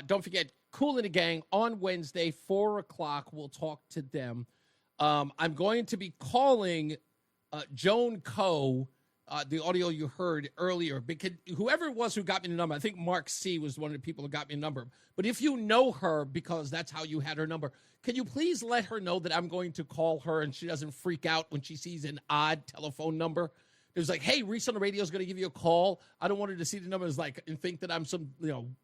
don't forget, Kool and the Gang on Wednesday, 4 o'clock. We'll talk to them. I'm going to be calling Joan Coe, the audio you heard earlier, because whoever it was who got me the number, I think Mark C. was one of the people who got me the number. But if you know her, because that's how you had her number, can you please let her know that I'm going to call her and she doesn't freak out when she sees an odd telephone number? It was like, hey, Reese on the radio is going to give you a call. I don't want her to see the numbers and think that I'm some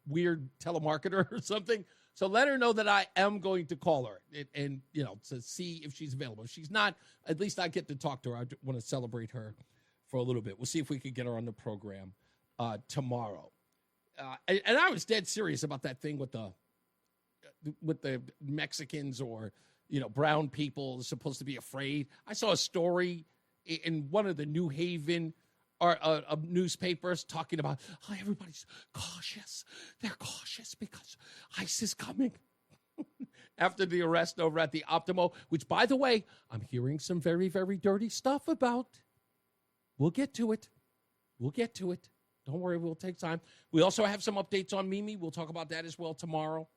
weird telemarketer or something. So let her know that I am going to call her and to see if she's available. If she's not, at least I get to talk to her. I want to celebrate her for a little bit. We'll see if we can get her on the program tomorrow. And I was dead serious about that thing with the Mexicans or brown people supposed to be afraid. I saw a story in one of the New Haven newspapers talking about how everybody's cautious. They're cautious because ICE is coming. After the arrest over at the Optimo, which, by the way, I'm hearing some very, very dirty stuff about. We'll get to it. Don't worry, we'll take time. We also have some updates on Mimi. We'll talk about that as well tomorrow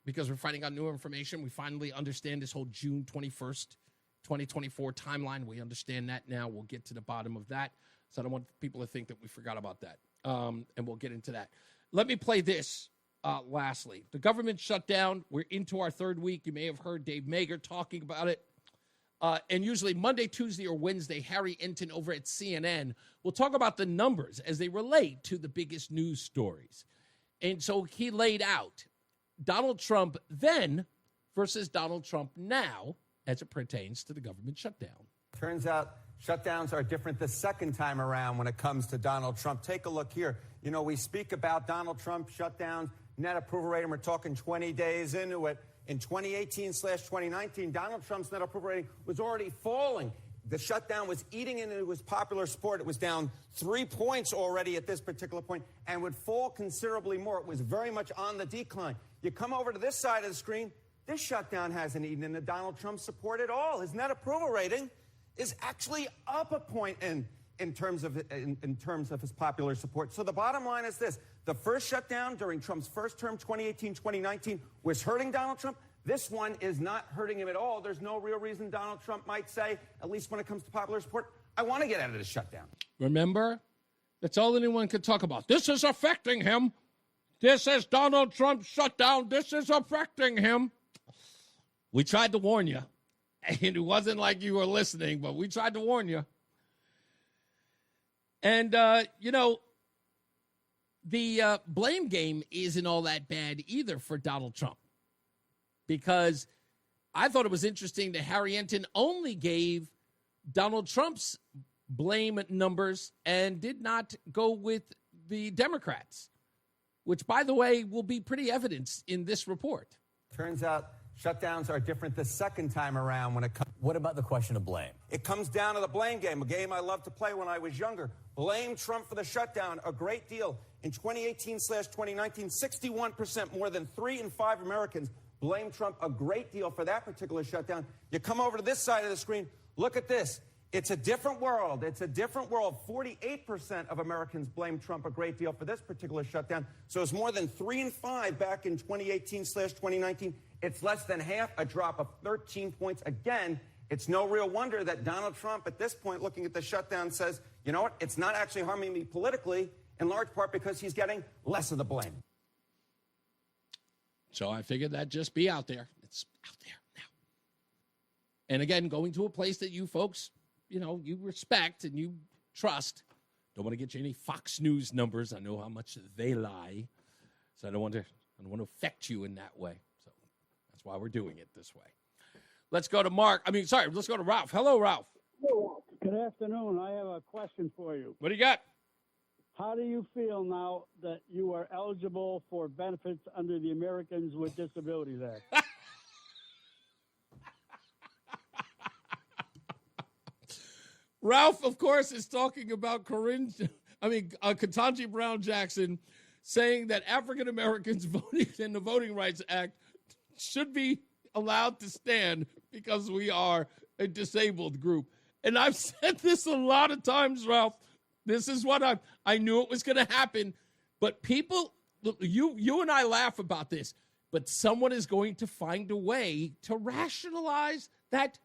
because we're finding out new information. We finally understand this whole June 21st, 2024 timeline. We understand that now. We'll get to the bottom of that. So I don't want people to think that we forgot about that. And we'll get into that. Let me play this lastly. The government shut down. We're into our third week. You may have heard Dave Mager talking about it. And usually Monday, Tuesday, or Wednesday, Harry Enton over at CNN will talk about the numbers as they relate to the biggest news stories. And so he laid out Donald Trump then versus Donald Trump now as it pertains to the government shutdown. Turns out shutdowns are different the second time around when it comes to Donald Trump. Take a look here. We speak about Donald Trump shutdowns, net approval rating. We're talking 20 days into it. In 2018/2019, Donald Trump's net approval rating was already falling. The shutdown was eating into his popular support. It was down 3 points already at this particular point and would fall considerably more. It was very much on the decline. You come over to this side of the screen, this shutdown hasn't eaten into Donald Trump's support at all. His net approval rating is actually up a point in terms of his popular support. So the bottom line is this. The first shutdown during Trump's first term, 2018-2019, was hurting Donald Trump. This one is not hurting him at all. There's no real reason Donald Trump might say, at least when it comes to popular support, I want to get out of this shutdown. Remember, that's all anyone could talk about. This is affecting him. This is Donald Trump's shutdown. This is affecting him. We tried to warn you. And it wasn't like you were listening, but we tried to warn you. And, the blame game isn't all that bad either for Donald Trump, because I thought it was interesting that Harry Enton only gave Donald Trump's blame numbers and did not go with the Democrats, which, by the way, will be pretty evident in this report. Turns out shutdowns are different the second time around when it comes. What about the question of blame? It comes down to the blame game, a game I loved to play when I was younger. Blame Trump for the shutdown, a great deal. In 2018/2019, 61%, more than 3 in 5 Americans blame Trump, a great deal for that particular shutdown. You come over to this side of the screen, look at this. It's a different world. It's a different world. 48% of Americans blame Trump a great deal for this particular shutdown. So it's more than 3 in 5 back in 2018/2019. It's less than half, a drop of 13 points. Again, it's no real wonder that Donald Trump, at this point, looking at the shutdown, says, you know what, it's not actually harming me politically, in large part because he's getting less of the blame. So I figured that'd just be out there. It's out there now. And again, going to a place that you folks, you respect and you trust. Don't want to get you any Fox News numbers. I know how much they lie. So I don't want to affect you in that way. So that's why we're doing it this way. Let's go to let's go to Ralph. Hello, Ralph. Good afternoon. I have a question for you. What do you got? How do you feel now that you are eligible for benefits under the Americans with Disabilities Act? Ralph, of course, is talking about Ketanji Brown Jackson saying that African Americans voting in the Voting Rights Act should be allowed to stand because we are a disabled group. And I've said this a lot of times, Ralph. This is what I knew it was going to happen. But people, you and I laugh about this, but someone is going to find a way to rationalize that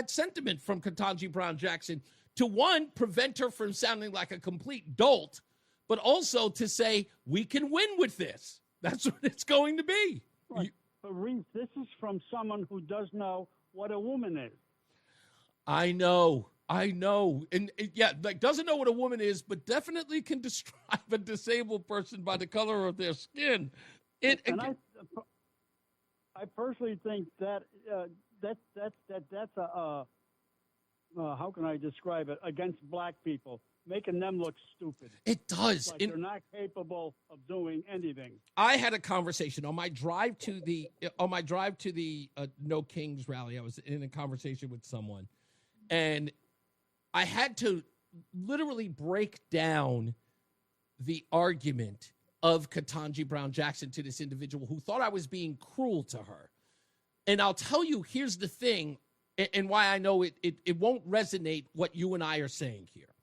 sentiment from Ketanji Brown Jackson to, one, prevent her from sounding like a complete dolt, but also to say, we can win with this. That's what it's going to be. Right. But Reese, this is from someone who does know what a woman is. I know. And doesn't know what a woman is, but definitely can describe a disabled person by the color of their skin. I personally think that that's a how can I describe it, against black people, making them look stupid. It does. Like they're not capable of doing anything. I had a conversation on my drive to the No Kings rally. I was in a conversation with someone, and I had to literally break down the argument of Ketanji Brown Jackson to this individual who thought I was being cruel to her. And I'll tell you, here's the thing, and why I know it won't resonate what you and I are saying here.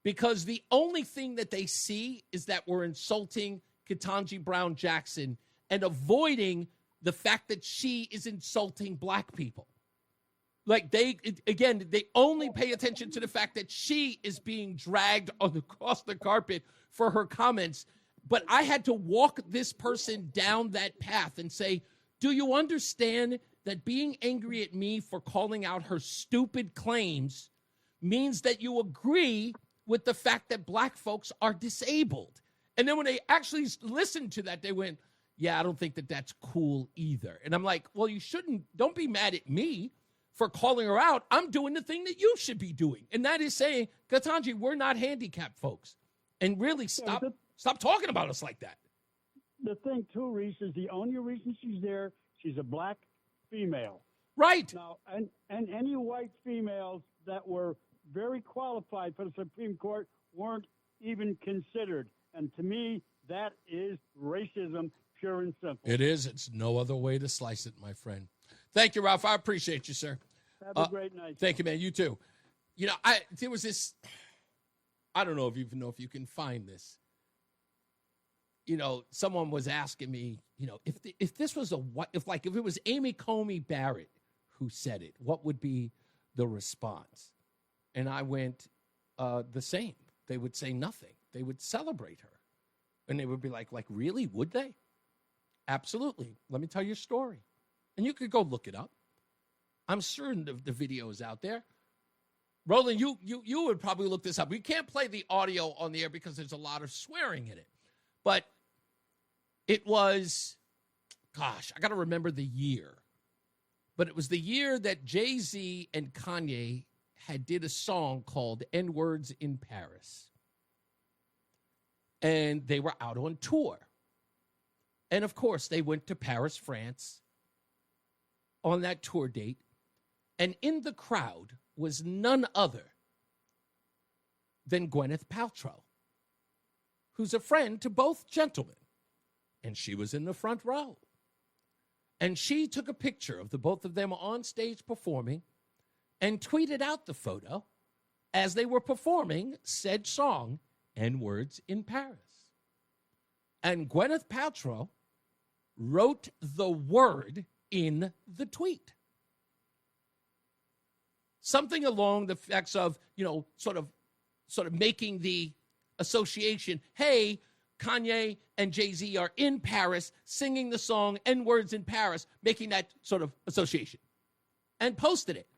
Because the only thing that they see is that we're insulting Ketanji Brown Jackson and avoiding the fact that she is insulting black people. Like they only pay attention to the fact that she is being dragged across the carpet for her comments. But I had to walk this person down that path and say, do you understand that being angry at me for calling out her stupid claims means that you agree with the fact that black folks are disabled? And then when they actually listened to that, they went, yeah, I don't think that that's cool either. And I'm like, well, don't be mad at me for calling her out. I'm doing the thing that you should be doing. And that is saying, Ketanji, we're not handicapped folks. And really stop talking about us like that. The thing, too, Reese, is the only reason she's there, she's a black female. Right. Now, and any white females that were very qualified for the Supreme Court weren't even considered. And to me, that is racism, pure and simple. It is. It's no other way to slice it, my friend. Thank you, Ralph. I appreciate you, sir. Have a great night. Thank you, man. You too. There was this, I don't know if you can find this. Someone was asking me, if it was Amy Coney Barrett who said it, what would be the response? And I went, the same. They would say nothing. They would celebrate her. And they would be like, really? Would they? Absolutely. Let me tell you a story. And you could go look it up. I'm certain the video is out there. Roland, you would probably look this up. We can't play the audio on the air because there's a lot of swearing in it. But it was, gosh, I got to remember the year. But it was the year that Jay-Z and Kanye had did a song called N-Words in Paris. And they were out on tour. And, of course, they went to Paris, France on that tour date. And in the crowd was none other than Gwyneth Paltrow, who's a friend to both gentlemen. And she was in the front row. And she took a picture of the both of them on stage performing and tweeted out the photo as they were performing said song, N-Words in Paris. And Gwyneth Paltrow wrote the word in the tweet. Something along the effects of, sort of making the association, hey, Kanye and Jay-Z are in Paris singing the song N-Words in Paris, making that sort of association, and posted it.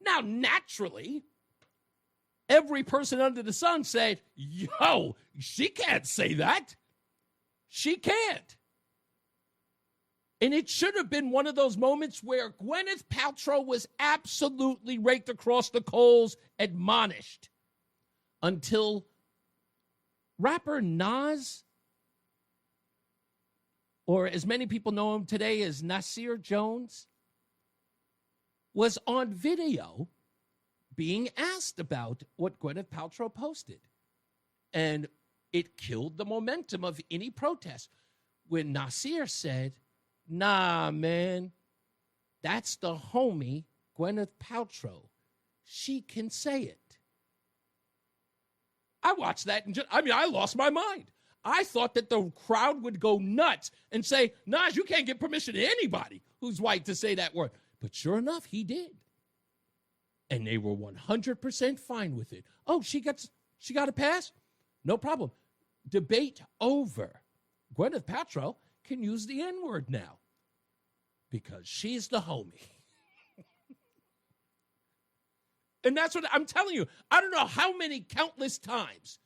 Now, naturally, every person under the sun said, yo, she can't say that. She can't. And it should have been one of those moments where Gwyneth Paltrow was absolutely raked across the coals, admonished, until rapper Nas, or as many people know him today as Nasir Jones, was on video being asked about what Gwyneth Paltrow posted. And it killed the momentum of any protest when Nasir said, nah, man, that's the homie Gwyneth Paltrow. She can say it. I watched that and I lost my mind. I thought that the crowd would go nuts and say, Nas, you can't give permission to anybody who's white to say that word. But sure enough, he did. And they were 100% fine with it. Oh, she got a pass? No problem. Debate over. Gwyneth Paltrow can use the N-word now because she's the homie. And that's what I'm telling you. I don't know how many countless times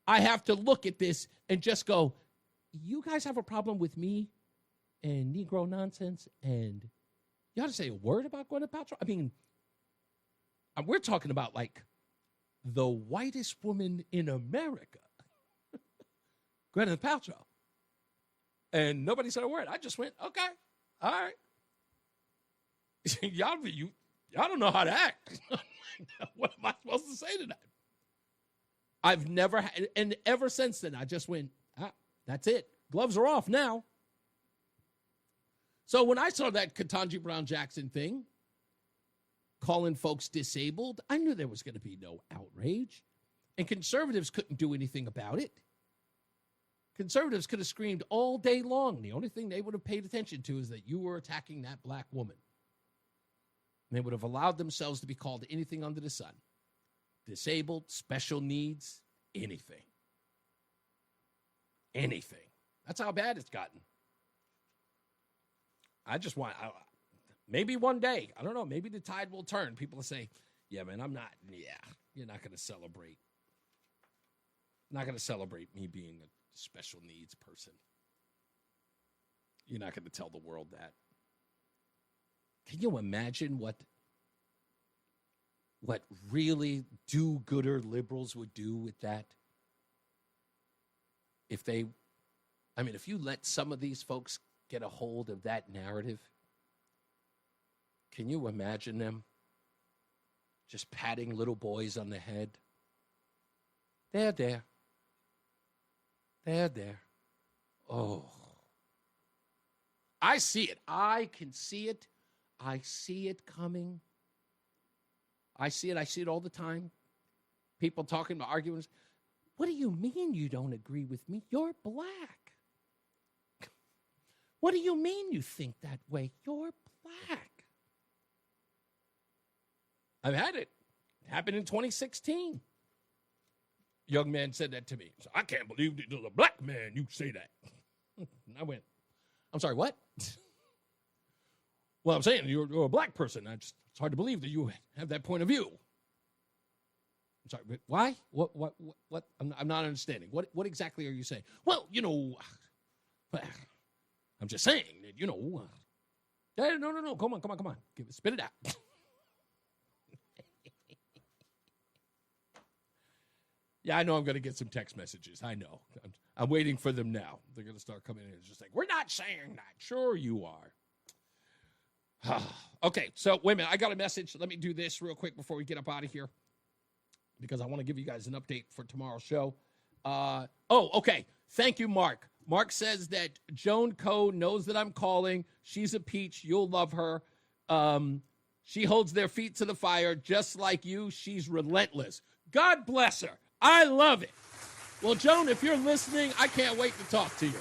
I have to look at this and just go, you guys have a problem with me and Negro nonsense, and you ought to say a word about Gwyneth Paltrow? I mean, we're talking about like the whitest woman in America, Gwyneth Paltrow. And nobody said a word. I just went, okay, all right. Y'all don't know how to act. What am I supposed to say to that? I've never had, and ever since then, I just went, that's it. Gloves are off now. So when I saw that Ketanji Brown Jackson thing, calling folks disabled, I knew there was going to be no outrage. And conservatives couldn't do anything about it. Conservatives could have screamed all day long. The only thing they would have paid attention to is that you were attacking that black woman. And they would have allowed themselves to be called anything under the sun. Disabled, special needs, anything. Anything. That's how bad it's gotten. I just want, maybe one day, I don't know, maybe the tide will turn. People will say, yeah, man, you're not going to celebrate. Not going to celebrate me being a special needs person. You're not going to tell the world that. Can you imagine what really do-gooder liberals would do with that? If you let some of these folks get a hold of that narrative, can you imagine them just patting little boys on the head? They're there. They're there. Oh. I see it. I can see it. I see it coming. I see it all the time. People talking about arguments. What do you mean you don't agree with me? You're black. What do you mean you think that way? You're black. I've had it. It happened in 2016. Young man said that to me. So, I can't believe that there's a black man you say that. And I went, I'm sorry, what? Well, I'm saying you're a black person. It's hard to believe that you have that point of view. I'm sorry, but why? What? I'm not understanding. What exactly are you saying? Well, I'm just saying that, no. Come on. Spit it out. Yeah, I know I'm going to get some text messages. I know. I'm waiting for them now. They're going to start coming in and just like, we're not saying that. Sure you are. Okay, so wait a minute. I got a message. Let me do this real quick before we get up out of here because I want to give you guys an update for tomorrow's show. Okay. Thank you, Mark. Mark says that Joan Coe knows that I'm calling. She's a peach. You'll love her. She holds their feet to the fire just like you. She's relentless. God bless her. I love it. Well, Joan, if you're listening, I can't wait to talk to you.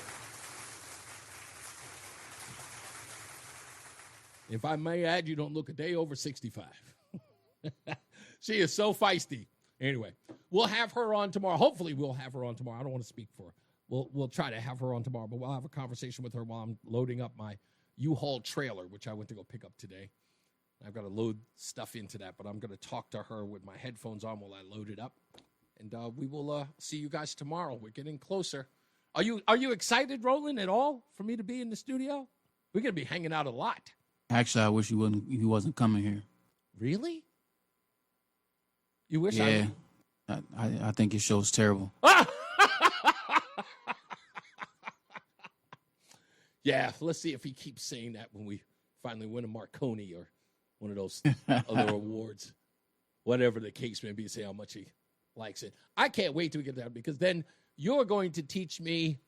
If I may add, you don't look a day over 65. She is so feisty. Anyway, we'll have her on tomorrow. Hopefully we'll have her on tomorrow. I don't want to speak for her. We'll try to have her on tomorrow, but we'll have a conversation with her while I'm loading up my U-Haul trailer, which I went to go pick up today. I've got to load stuff into that, but I'm going to talk to her with my headphones on while I load it up. And we will see you guys tomorrow. We're getting closer. Are you excited, Roland, at all for me to be in the studio? We're going to be hanging out a lot. Actually, I wish he wasn't coming here. Really? You wish? Yeah. I think his show's terrible. Yeah, let's see if he keeps saying that when we finally win a Marconi or one of those other awards. Whatever the case may be, say how much he likes it. I can't wait till we get there because then you're going to teach me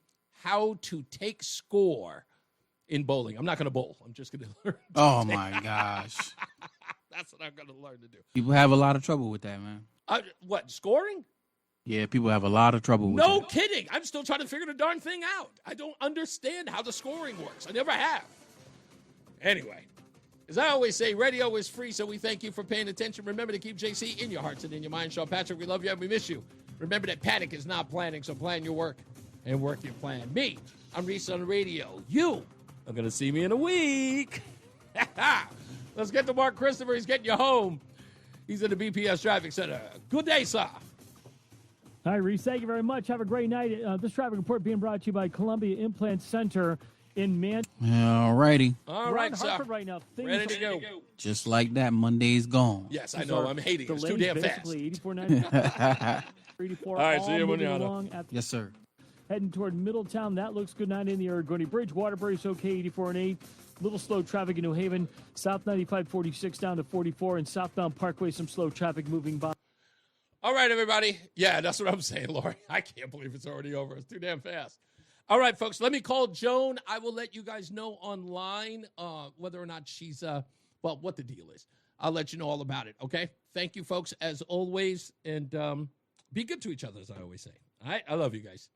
how to take score in bowling. I'm not going to bowl. I'm just going to learn. Oh, my gosh. That's what I'm going to learn to do. People have a lot of trouble with that, man. What, scoring? Yeah, people have a lot of trouble with No that. kidding. I'm still trying to figure the darn thing out. I don't understand how the scoring works. I never have. Anyway, as I always say, radio is free, so we thank you for paying attention. Remember to keep JC in your hearts and in your mind. Sean Patrick, we love you and we miss you. Remember that panic is not planning, so plan your work and work your plan. Me, I'm Reese on the radio. You are going to see me in a week. Let's get to Mark Christopher. He's getting you home. He's at the BPS Traffic Center. Good day, sir. Hi, Reese. Thank you very much. Have a great night. This traffic report being brought to you by Columbia Implant Center in All righty. All right, sir. Hartford right now. Ready to go. Just like that, Monday's gone. Yes, I know. I'm hating it. It's too damn fast. Basically, 84.9. 84. All right, see you, manana. Yes, sir. Heading toward Middletown. That looks good. 9 in the Argonne Bridge. Waterbury's okay. 84 and 8. Little slow traffic in New Haven. South 95, 46 down to 44. And southbound Parkway, some slow traffic moving by. All right, everybody. Yeah, that's what I'm saying, Lori. I can't believe it's already over. It's too damn fast. All right, folks, let me call Joan. I will let you guys know online whether or not she's, what the deal is. I'll let you know all about it, okay? Thank you, folks, as always. And be good to each other, as I always say. All right? I love you guys.